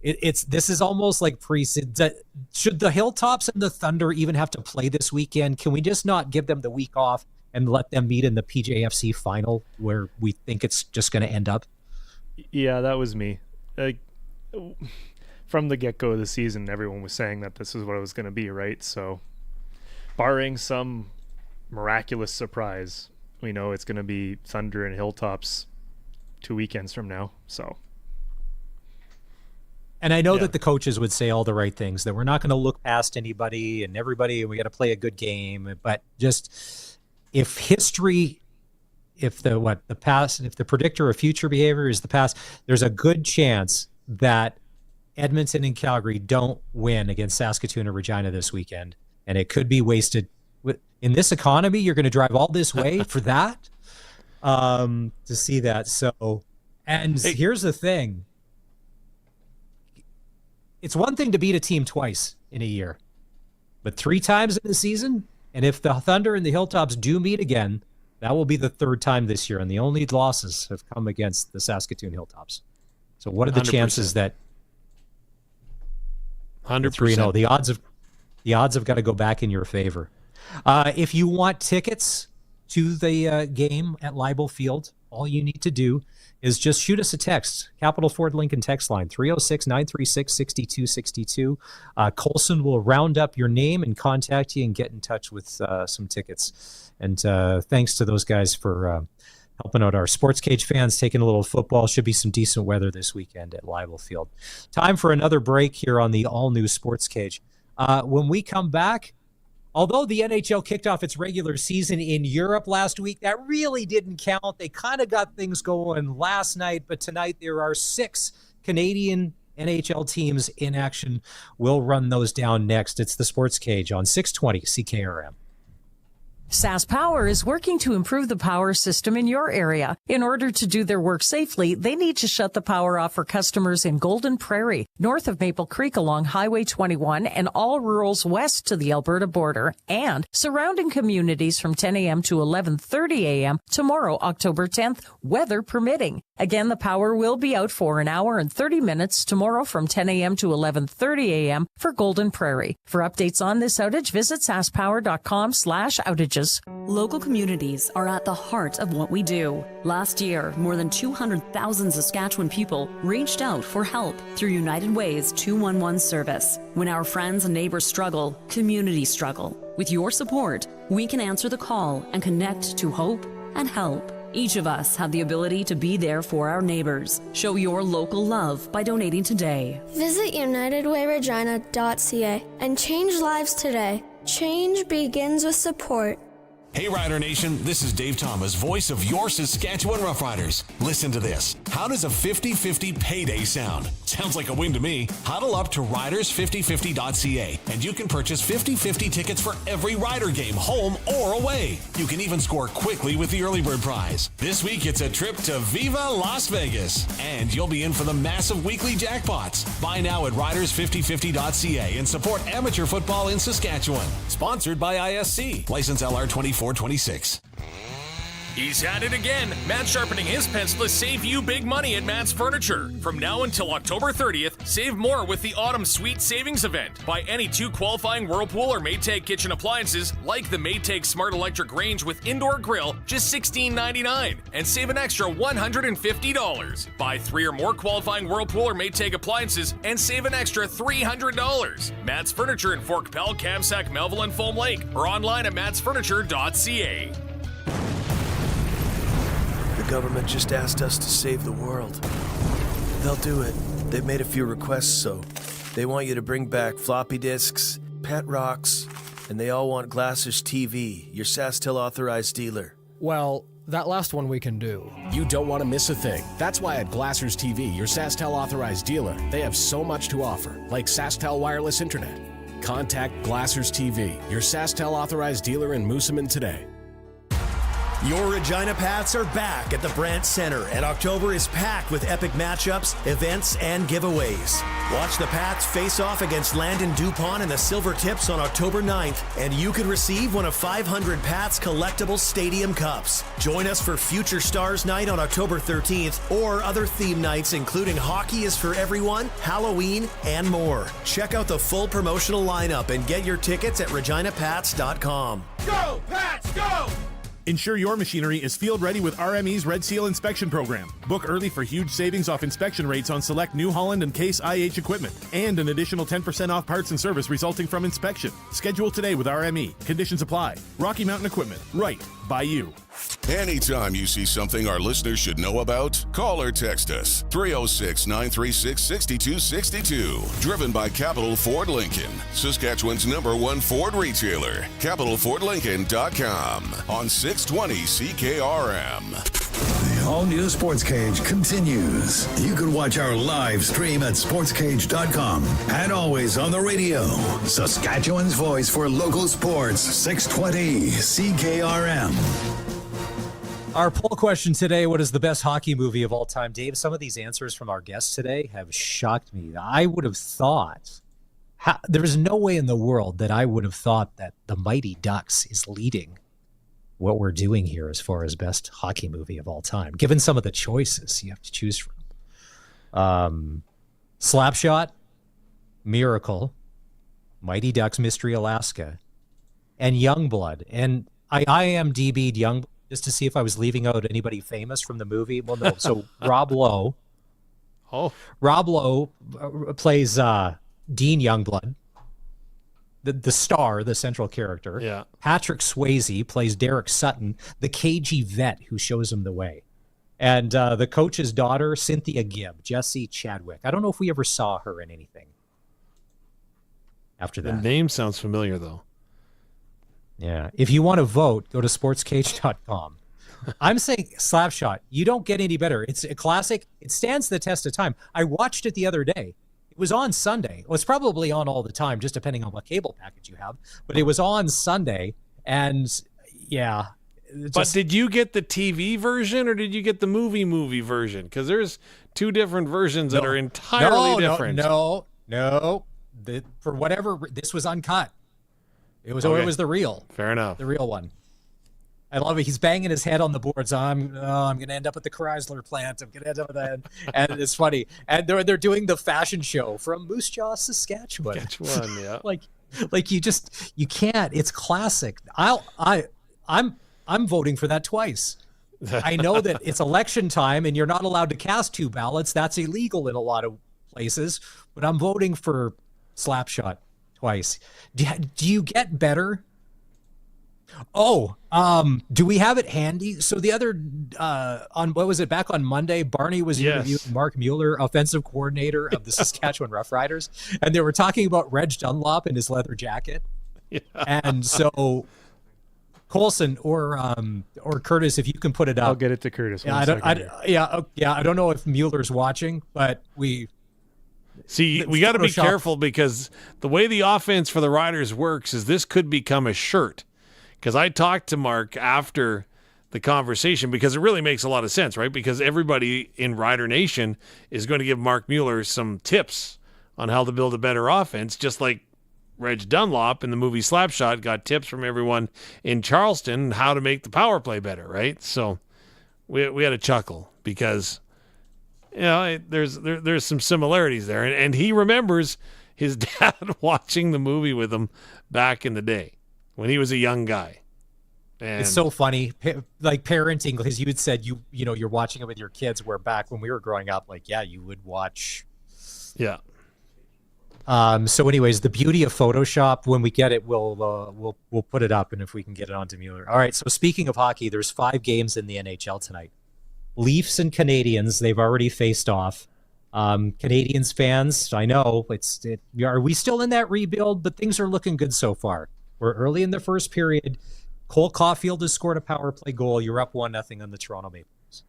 this is almost like should the Hilltops and the Thunder even have to play this weekend? Can we just not give them the week off and let them meet in the PJFC final where we think it's just going to end up? Yeah, that was me. From the get-go of the season, everyone was saying that this is what it was going to be, right? So barring some miraculous surprise, we know it's going to be Thunder and Hilltops 2 weekends from now. So, and I know that the coaches would say all the right things, that we're not going to look past anybody and everybody, and we got to play a good game. But just if the predictor of future behavior is the past, there's a good chance that Edmonton and Calgary don't win against Saskatoon or Regina this weekend, and it could be wasted. In this economy, you're going to drive all this way for that, to see that. So, and here's the thing. It's one thing to beat a team twice in a year, but 3 times in the season, and if the Thunder and the Hilltops do meet again, that will be the 3rd time this year, and the only losses have come against the Saskatoon Hilltops. So what are the 100%. Chances that 100%? The odds have got to go back in your favor. If you want tickets to the game at Leibel Field, all you need to do is just shoot us a text. Capital Ford Lincoln text line, 306-936-6262. Colson will round up your name and contact you and get in touch with some tickets. And thanks to those guys for helping out our Sportscage fans, taking a little football. Should be some decent weather this weekend at Leibel Field. Time for another break here on the all-new Sportscage. When we come back, although the NHL kicked off its regular season in Europe last week, that really didn't count. They kind of got things going last night, but tonight there are 6 Canadian NHL teams in action. We'll run those down next. It's the Sportscage on 620 CKRM. SaskPower is working to improve the power system in your area. In order to do their work safely, they need to shut the power off for customers in Golden Prairie, north of Maple Creek along Highway 21 and all rurals west to the Alberta border, and surrounding communities from 10 a.m. to 11:30 a.m. tomorrow, October 10th, weather permitting. Again, the power will be out for an hour and 30 minutes tomorrow from 10 a.m. to 11:30 a.m. for Golden Prairie. For updates on this outage, visit saskpower.com/outages. Local communities are at the heart of what we do. Last year, more than 200,000 Saskatchewan people reached out for help through United Way's 211 service. When our friends and neighbors struggle, communities struggle. With your support, we can answer the call and connect to hope and help. Each of us have the ability to be there for our neighbors. Show your local love by donating today. Visit UnitedWayRegina.ca and change lives today. Change begins with support. Hey Rider Nation, this is Dave Thomas, voice of your Saskatchewan Roughriders. Listen to this. How does a 50-50 payday sound? Sounds like a win to me. Huddle up to riders5050.ca and you can purchase 50-50 tickets for every Rider game, home or away. You can even score quickly with the early bird prize. This week it's a trip to Viva Las Vegas and you'll be in for the massive weekly jackpots. Buy now at riders5050.ca and support amateur football in Saskatchewan. Sponsored by ISC. License LR 2426. He's at it again. Matt's sharpening his pencil to save you big money at Matt's Furniture. From now until October 30th, save more with the Autumn Sweet Savings Event. Buy any 2 qualifying Whirlpool or Maytag kitchen appliances, like the Maytag Smart Electric Range with indoor grill, just $16.99, and save an extra $150. Buy 3 or more qualifying Whirlpool or Maytag appliances, and save an extra $300. Matt's Furniture in Fort Capel, Kamsack, Melville, and Foam Lake, or online at mattsfurniture.ca. The government just asked us to save the world. They'll do it. They've made a few requests, so they want you to bring back floppy disks, pet rocks, and they all want Glassers TV, your SaskTel authorized dealer. Well, that last one we can do. You don't want to miss a thing. That's why at Glassers TV, your SaskTel authorized dealer, they have so much to offer, like SaskTel wireless internet. Contact Glassers TV, your SaskTel authorized dealer in Moosomin today. Your Regina Pats are back at the Brandt Center, and October is packed with epic matchups, events, and giveaways. Watch the Pats face off against Landon DuPont and the Silver Tips on October 9th, and you could receive one of 500 Pats collectible stadium cups. Join us for Future Stars Night on October 13th, or other theme nights including Hockey is for Everyone, Halloween, and more. Check out the full promotional lineup and get your tickets at reginapats.com. Go, Pats, go! Ensure your machinery is field ready with RME's Red Seal inspection program. Book early for huge savings off inspection rates on select New Holland and Case IH equipment, and an additional 10% off parts and service resulting from inspection. Schedule today with RME. Conditions apply. Rocky Mountain Equipment. Right by you. Anytime you see something our listeners should know about, call or text us. 306-936-6262. Driven by Capital Ford Lincoln, Saskatchewan's #1 Ford retailer. CapitalFordLincoln.com on 620 CKRM. The all-new Sportscage continues. You can watch our live stream at sportscage.com and always on the radio. Saskatchewan's voice for local sports, 620 CKRM. Our poll question today, what is the best hockey movie of all time? Dave, some of these answers from our guests today have shocked me. I would have thought, there's no way in the world that I would have thought that The Mighty Ducks is leading what we're doing here as far as best hockey movie of all time, given some of the choices you have to choose from. Slapshot, Miracle, Mighty Ducks, Mystery Alaska, and Youngblood. And I IMDb'd Youngblood just to see if I was leaving out anybody famous from the movie. Well, no. So Rob Lowe. Oh. Rob Lowe plays Dean Youngblood, the star, the central character. Yeah. Patrick Swayze plays Derek Sutton, the cagey vet who shows him the way. And the coach's daughter, Cynthia Gibb, Jesse Chadwick. I don't know if we ever saw her in anything after that. The name sounds familiar, though. Yeah. If you want to vote, go to sportscage.com. I'm saying Slapshot. You don't get any better. It's a classic. It stands the test of time. I watched it the other day. It was on Sunday. Well, it's probably on all the time, just depending on what cable package you have. But it was on Sunday, and yeah. But did you get the TV version or did you get the movie version? Because there's two different versions that are entirely different. No. For whatever, this was uncut. It was it was the real. Fair enough. The real one. I love it. He's banging his head on the boards. I'm going to end up at the Chrysler plant. I'm going to end up at that. And it's funny. And they're doing the fashion show from Moose Jaw, Saskatchewan. Yeah. like you can't. It's classic. I'm voting for that twice. I know that it's election time and you're not allowed to cast two ballots. That's illegal in a lot of places. But I'm voting for Slapshot twice. Do you get better? Do we have it handy? So the other on what was it, back on Monday, Barney was interviewing Mark Mueller, offensive coordinator of the Saskatchewan Roughriders, and they were talking about Reg Dunlop in his leather jacket. Yeah. And so Colson or Curtis, if you can put it up. I'll get it to Curtis. Yeah, I don't know if Mueller's watching, but we got to be careful because the way the offense for the Riders works is this could become a shirt. Because I talked to Mark after the conversation because it really makes a lot of sense, right? Because everybody in Rider Nation is going to give Mark Mueller some tips on how to build a better offense, just like Reg Dunlop in the movie Slapshot got tips from everyone in Charleston how to make the power play better, right? So we had a chuckle because there's some similarities there, and he remembers his dad watching the movie with him back in the day when he was a young guy. And it's so funny, like parenting, because you had said you're watching it with your kids. Where back when we were growing up, you would watch. Yeah. So anyways, the beauty of Photoshop, when we get it, we'll put it up, and if we can get it onto Mueller. All right, so speaking of hockey, there's 5 games in the NHL tonight. Leafs and Canadians, they've already faced off. Canadians fans, I know, are we still in that rebuild? But things are looking good so far. We're early in the first period. Cole Caulfield has scored a power play goal. You're up 1-0 on the Toronto Maple Leafs.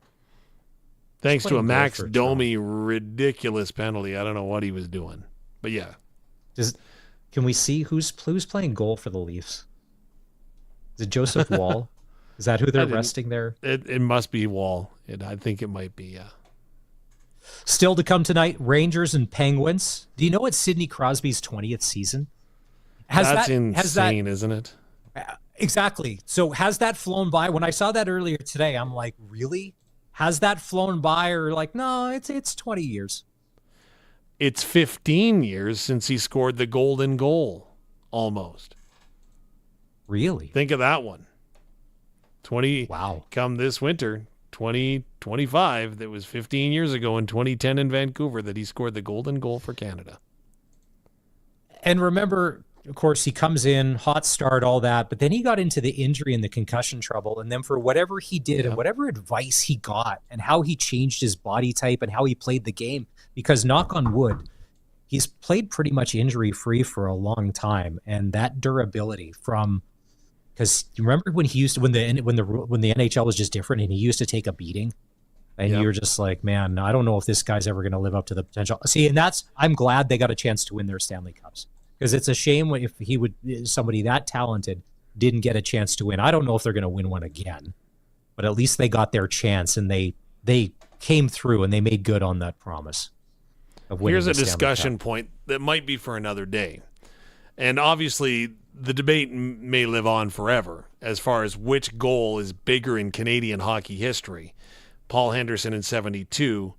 Thanks to a Max Domi ridiculous penalty. I don't know what he was doing. But yeah. Can we see who's playing goal for the Leafs? Is it Joseph Wall? Is that who they're resting there? It must be Wall. I think it might be, yeah. Still to come tonight, Rangers and Penguins. Do you know it's Sidney Crosby's 20th season? That's insane, isn't it? Exactly. So has that flown by? When I saw that earlier today, I'm like, really? Has that flown by? Or no, it's 20 years. It's 15 years since he scored the golden goal, almost. Really? Think of that one. 20. Wow. Come this winter, 2025. That was 15 years ago in 2010 in Vancouver that he scored the golden goal for Canada. And remember, of course, he comes in, hot start, all that, but then he got into the injury and the concussion trouble. And then for whatever he did and whatever advice he got and how he changed his body type and how he played the game, because knock on wood, he's played pretty much injury-free for a long time. And that durability because you remember when he used to, when the NHL was just different and he used to take a beating and you were just like, man, I don't know if this guy's ever going to live up to the potential. See, and I'm glad they got a chance to win their Stanley Cups. Because it's a shame if somebody that talented didn't get a chance to win. I don't know if they're going to win one again, but at least they got their chance and they came through and they made good on that promise of winning. Here's a the Stanley discussion Cup. point that might be for another day. And obviously the debate may live on forever as far as which goal is bigger in Canadian hockey history, Paul Henderson in 72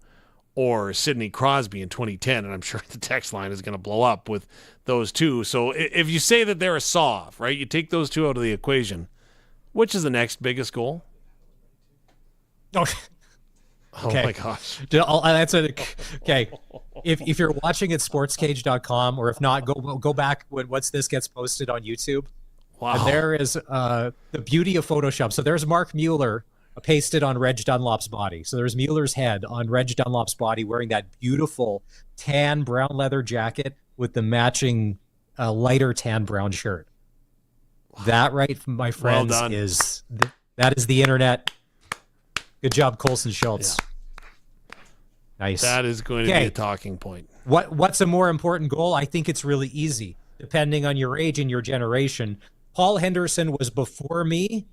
or Sidney Crosby in 2010, and I'm sure the text line is going to blow up with those two. So if you say that they're a saw-off, right, you take those two out of the equation, which is the next biggest goal? Okay. Oh, my gosh. That's okay. If you're watching at sportscage.com, or if not, go back when What's This gets posted on YouTube. Wow. And there is the beauty of Photoshop. So there's Mark Mueller pasted on Reg Dunlop's body. So there's Mueller's head on Reg Dunlop's body wearing that beautiful tan brown leather jacket with the matching lighter tan brown shirt. Wow. That, right, my friends, that is the internet. Good job, Colson Schultz. Yeah. Nice. That is going to be a talking point. What's a more important goal? I think it's really easy, depending on your age and your generation. Paul Henderson was before me.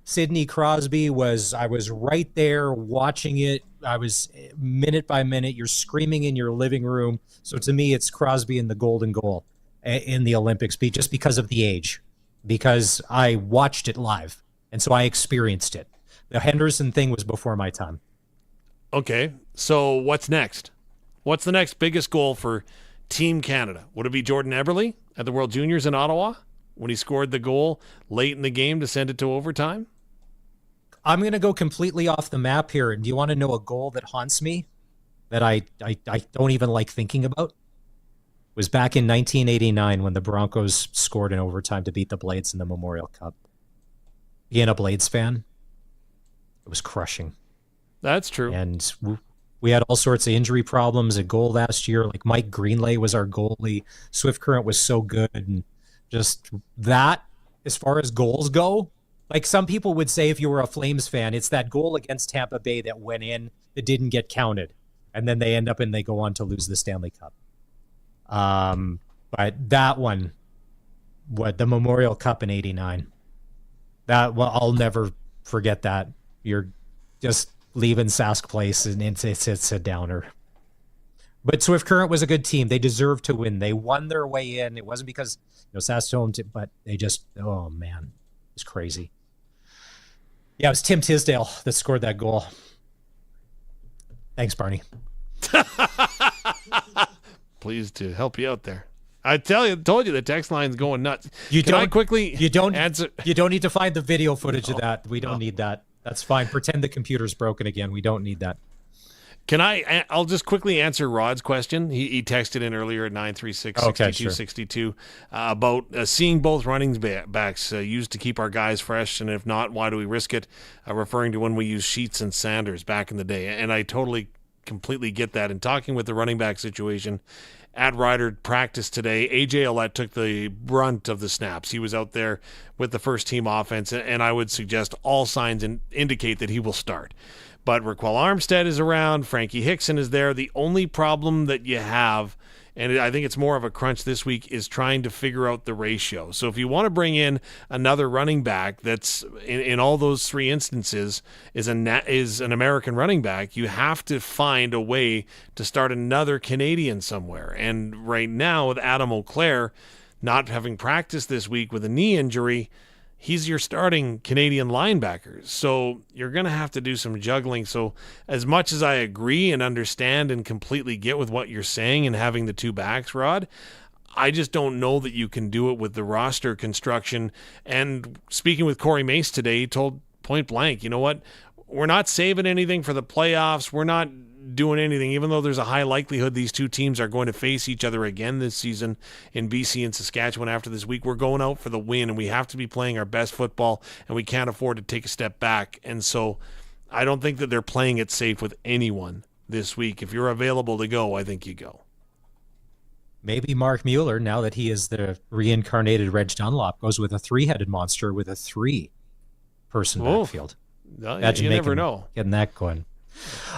Sidney Crosby I was right there watching it. I was minute by minute. You're screaming in your living room. So to me, it's Crosby and the golden goal in the Olympics, just because of the age, because I watched it live. And so I experienced it. The Henderson thing was before my time. Okay, so what's next? What's the next biggest goal for Team Canada? Would it be Jordan Eberle at the World Juniors in Ottawa when he scored the goal late in the game to send it to overtime? I'm going to go completely off the map here. Do you want to know a goal that haunts me that I don't even like thinking about? It was back in 1989 when the Broncos scored in overtime to beat the Blades in the Memorial Cup. Being a Blades fan, it was crushing. That's true. And we had all sorts of injury problems at goal last year. Like Mike Greenlay was our goalie. Swift Current was so good. And just that, as far as goals go, Like some people would say, if you were a Flames fan, it's that goal against Tampa Bay that went in that didn't get counted. And then they end up and they go on to lose the Stanley Cup. But that one, the Memorial Cup in '89, I'll never forget that. You're just leaving Sask Place, and it's a downer. But Swift Current was a good team. They deserved to win. They won their way in. It wasn't because Saskatoon, but they just, oh man, it was crazy. Yeah, it was Tim Tisdale that scored that goal. Thanks, Barney. Pleased to help you out there. I told you the text line's going nuts. You don't answer? You don't need to find the video footage of that. We don't need that. That's fine. Pretend the computer's broken again. We don't need that. I'll just quickly answer Rod's question. He texted in earlier at 936-6262 about seeing both running backs used to keep our guys fresh, and if not, why do we risk it? Referring to when we used Sheets and Sanders back in the day. And I completely get that. And talking with the running back situation at Rider practice today, AJ Ouellette took the brunt of the snaps. He was out there with the first team offense, and I would suggest all signs indicate that he will start. But Raquel Armstead is around. Frankie Hickson is there. The only problem that you have, and I think it's more of a crunch this week, is trying to figure out the ratio. So if you want to bring in another running back that's in all those three instances is an American running back, you have to find a way to start another Canadian somewhere. And right now with Adam Auclair not having practiced this week with a knee injury, he's your starting Canadian linebacker. So you're going to have to do some juggling. So as much as I agree and understand and completely get with what you're saying and having the two backs, Rod, I just don't know that you can do it with the roster construction. And speaking with Corey Mace today, he told point blank, you know what? We're not saving anything for the playoffs. We're not doing anything, even though there's a high likelihood these two teams are going to face each other again this season in BC and Saskatchewan after this week. We're going out for the win, and we have to be playing our best football, and we can't afford to take a step back. And so I don't think that they're playing it safe with anyone this week. If you're available to go, I think you go. Maybe Mark Mueller, now that he is the reincarnated Reg Dunlop, goes with a three-headed monster with a three-person backfield. You never know. Getting that going.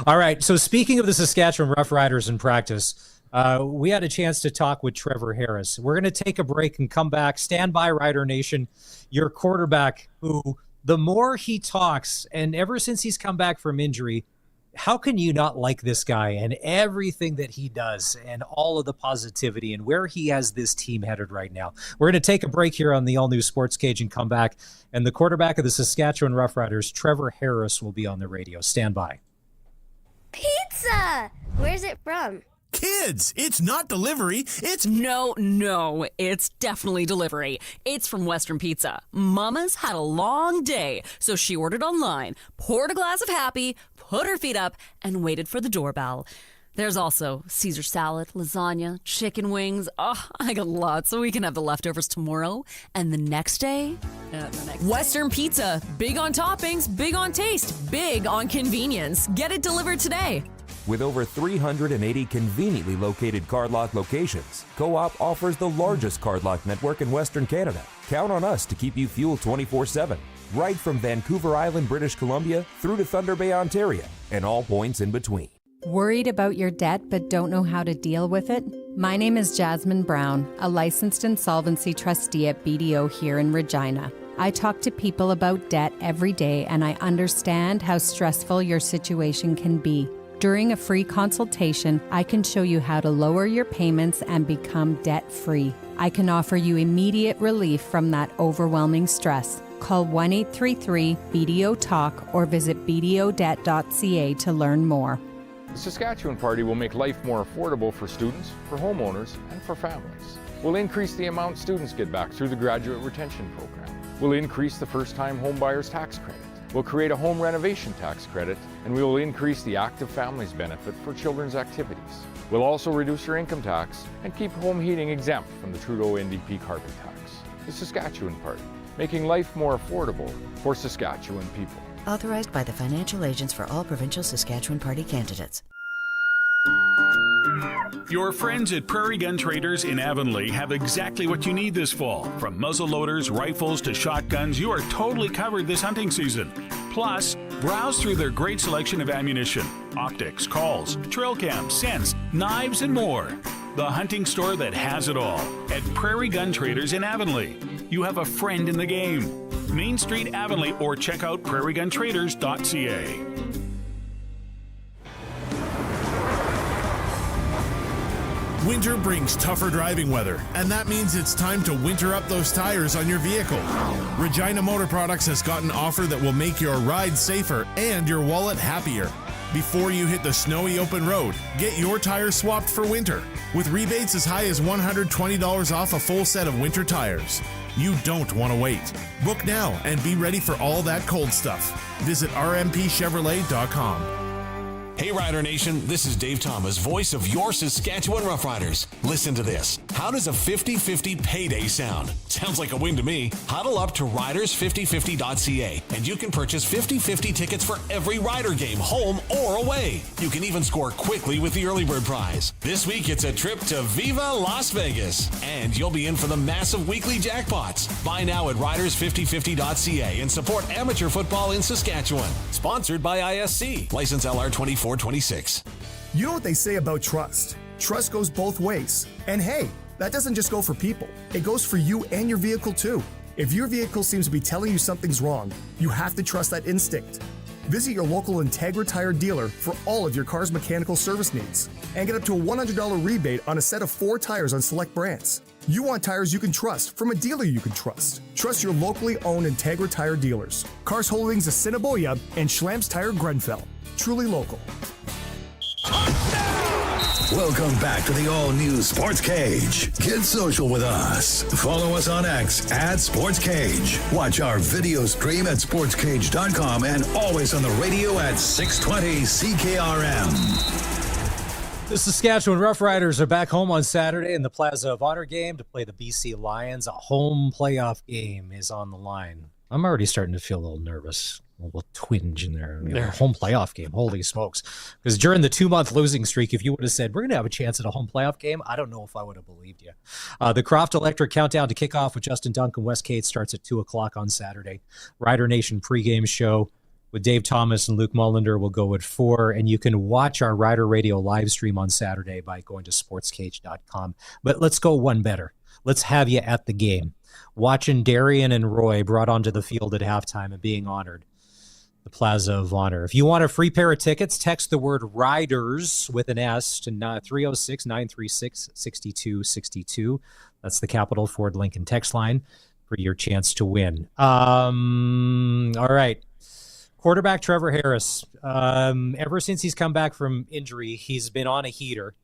All right, so speaking of the Saskatchewan Roughriders in practice, we had a chance to talk with Trevor Harris. We're going to take a break and come back. Stand by, Rider Nation. Your quarterback, who the more he talks, and ever since he's come back from injury, how can you not like this guy and everything that he does and all of the positivity and where he has this team headed right now? We're going to take a break here on the all-new Sportscage and come back. And the quarterback of the Saskatchewan Roughriders, Trevor Harris, will be on the radio. Stand by. Pizza! Where's it from? Kids, it's not delivery, it's... No, it's definitely delivery. It's from Western Pizza. Mama's had a long day, so she ordered online, poured a glass of Happy, put her feet up, and waited for the doorbell. There's also Caesar salad, lasagna, chicken wings. Oh, I got lots, so we can have the leftovers tomorrow. And the next day? Western Pizza. Big on toppings, big on taste, big on convenience. Get it delivered today. With over 380 conveniently located cardlock locations, Co-op offers the largest cardlock network in Western Canada. Count on us to keep you fueled 24/7, right from Vancouver Island, British Columbia, through to Thunder Bay, Ontario, and all points in between. Worried about your debt but don't know how to deal with it? My name is Jasmine Brown, a licensed insolvency trustee at BDO here in Regina. I talk to people about debt every day, and I understand how stressful your situation can be. During a free consultation, I can show you how to lower your payments and become debt-free. I can offer you immediate relief from that overwhelming stress. Call 1-833-BDO-TALK or visit bdodebt.ca to learn more. The Saskatchewan Party will make life more affordable for students, for homeowners, and for families. We'll increase the amount students get back through the Graduate Retention Program. We'll increase the first-time home buyer's tax credit. We'll create a home renovation tax credit, and we will increase the active families benefit for children's activities. We'll also reduce your income tax and keep home heating exempt from the Trudeau NDP carbon tax. The Saskatchewan Party, making life more affordable for Saskatchewan people. Authorized by the financial agents for all provincial Saskatchewan Party candidates. Your friends at Prairie Gun Traders in Avonlea have exactly what you need this fall. From muzzle loaders, rifles to shotguns, you are totally covered this hunting season. Plus, browse through their great selection of ammunition, optics, calls, trail cams, scents, knives, and more. The hunting store that has it all. At Prairie Gun Traders in Avonlea. You have a friend in the game. Main Street, Avonlea, or check out prairieguntraders.ca. Winter brings tougher driving weather, and that means it's time to winter up those tires on your vehicle. Regina Motor Products has got an offer that will make your ride safer and your wallet happier. Before you hit the snowy open road, get your tires swapped for winter, with rebates as high as $120 off a full set of winter tires. You don't want to wait. Book now and be ready for all that cold stuff. Visit rmpchevrolet.com. Hey Rider Nation, this is Dave Thomas, voice of your Saskatchewan Roughriders. Listen to this. How does a 50-50 payday sound? Sounds like a win to me. Huddle up to riders5050.ca and you can purchase 50-50 tickets for every Rider game, home or away. You can even score quickly with the early bird prize. This week it's a trip to Viva Las Vegas and you'll be in for the massive weekly jackpots. Buy now at riders5050.ca and support amateur football in Saskatchewan. Sponsored by ISC. License LR 2426. You know what they say about trust? Trust goes both ways. And hey, that doesn't just go for people. It goes for you and your vehicle too. If your vehicle seems to be telling you something's wrong, you have to trust that instinct. Visit your local Integra Tire dealer for all of your car's mechanical service needs and get up to a $100 rebate on a set of 4 tires on select brands. You want tires you can trust from a dealer you can trust. Trust your locally owned Integra Tire dealers. Cars Holdings Assiniboia and Schlamps Tire Grenfell. Truly local. Welcome back to the all-new Sports Cage. Get social with us. Follow us on X at Sports Cage. Watch our video stream at sportscage.com and always on the radio at 620 CKRM. The Saskatchewan Roughriders are back home on Saturday in the Plaza of Honor game to play the BC Lions. A home playoff game is on the line. I'm already starting to feel a little nervous. A little twinge in there. Home playoff game. Holy smokes. Because during the 2-month losing streak, if you would have said, we're going to have a chance at a home playoff game, I don't know if I would have believed you. The Croft Electric Countdown to Kickoff with Justin Dunk and Wes Cate starts at 2 o'clock on Saturday. Rider Nation pregame show with Dave Thomas and Luke Mullender will go at 4, and you can watch our Rider Radio live stream on Saturday by going to sportscage.com. But let's go one better. Let's have you at the game, watching Darian and Roy brought onto the field at halftime and being honored. The Plaza of Honor. If you want a free pair of tickets, text the word RIDERS with an S to 306-936-6262. That's the Capital Ford Lincoln text line for your chance to win. All right. Quarterback Trevor Harris. Ever since he's come back from injury, he's been on a heater,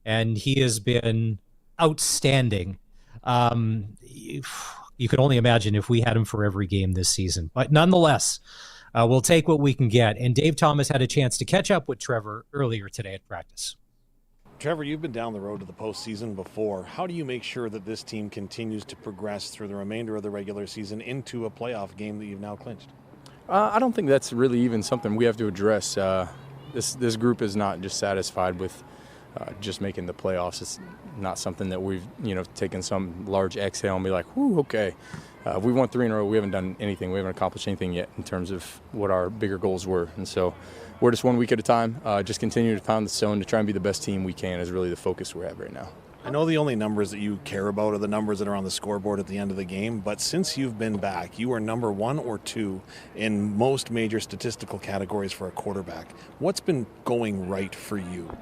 and he has been outstanding. You could only imagine if we had him for every game this season. But nonetheless, we'll take what we can get. And Dave Thomas had a chance to catch up with Trevor earlier today at practice. Trevor, you've been down the road to the postseason before. How do you make sure that this team continues to progress through the remainder of the regular season into a playoff game that you've now clinched? I don't think that's really even something we have to address. This group is not just satisfied with just making the playoffs. It's not something that we've taken some large exhale and be like, whoo, okay. We won 3 in a row. We haven't done anything. We haven't accomplished anything yet in terms of what our bigger goals were. And so we're just 1 week at a time, just continue to pound the stone to try and be the best team we can is really the focus we have right now. I know the only numbers that you care about are the numbers that are on the scoreboard at the end of the game, but since you've been back, you are number 1 or 2 in most major statistical categories for a quarterback. What's been going right for you?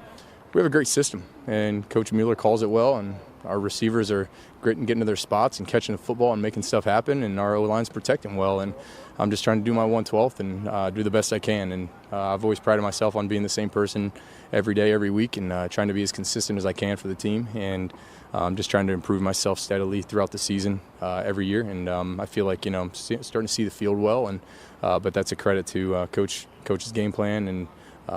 We have a great system, and Coach Mueller calls it well, and our receivers are great in getting to their spots and catching the football and making stuff happen, and our O-line's protecting well. And I'm just trying to do my 1/12 and do the best I can. And I've always prided myself on being the same person every day, every week, and trying to be as consistent as I can for the team. And I'm just trying to improve myself steadily throughout the season every year. And I feel like I'm starting to see the field well. And but that's a credit to Coach's game plan and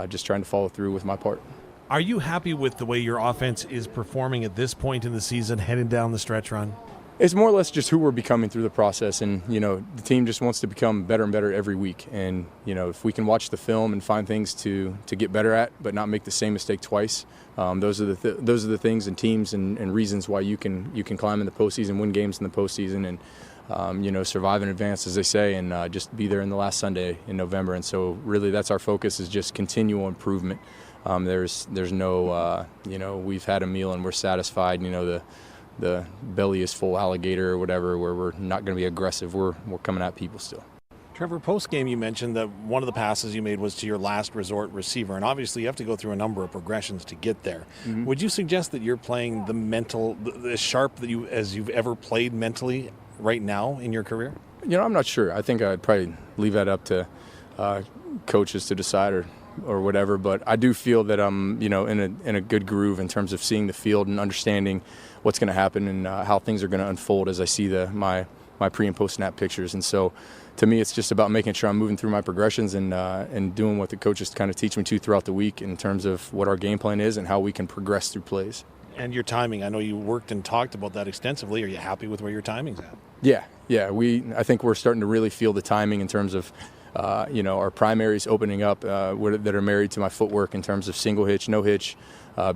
just trying to follow through with my part. Are you happy with the way your offense is performing at this point in the season, heading down the stretch run? It's more or less just who we're becoming through the process, and the team just wants to become better and better every week. And if we can watch the film and find things to get better at, but not make the same mistake twice, those are the things and teams and reasons why you can climb in the postseason, win games in the postseason, and survive in advance, as they say, and just be there in the last Sunday in November. And so really, that's our focus, is just continual improvement. There's no we've had a meal and we're satisfied. The belly is full alligator or whatever, where we're not going to be aggressive. We're coming at people still. Trevor, post-game you mentioned that one of the passes you made was to your last resort receiver, and obviously you have to go through a number of progressions to get there. Mm-hmm. Would you suggest that you're playing as sharp as you've ever played mentally right now in your career? I'm not sure. I think I'd probably leave that up to coaches to decide or whatever, but I do feel that I'm in a good groove in terms of seeing the field and understanding what's going to happen and how things are going to unfold as I see my pre and post snap pictures. And so to me, it's just about making sure I'm moving through my progressions and doing what the coaches kind of teach me to throughout the week in terms of what our game plan is and how we can progress through plays. And your timing, I know you worked and talked about that extensively. Are you happy with where your timing's at? Yeah. I think we're starting to really feel the timing in terms of our primaries opening up that are married to my footwork in terms of single hitch, no hitch,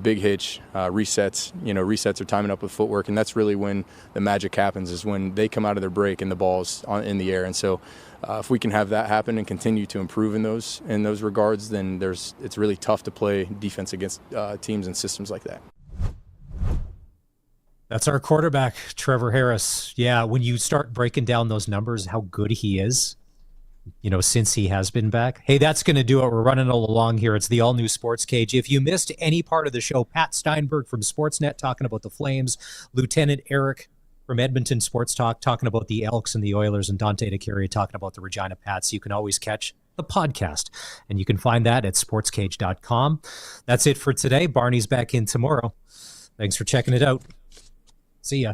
big hitch, resets. Resets are timing up with footwork, and that's really when the magic happens, is when they come out of their break and the ball's in the air. And so if we can have that happen and continue to improve in those regards, then it's really tough to play defense against teams and systems like that. That's our quarterback, Trevor Harris. Yeah, when you start breaking down those numbers, how good he is, since he has been back. Hey, that's going to do it. We're running all along here. It's the all-new Sports Cage. If you missed any part of the show, Pat Steinberg from Sportsnet talking about the Flames, Lieutenant Eric from Edmonton Sports Talk talking about the Elks and the Oilers, and Dante DeCaria talking about the Regina Pats. You can always catch the podcast, and you can find that at sportscage.com. That's it for today. Barney's back in tomorrow. Thanks for checking it out. See ya.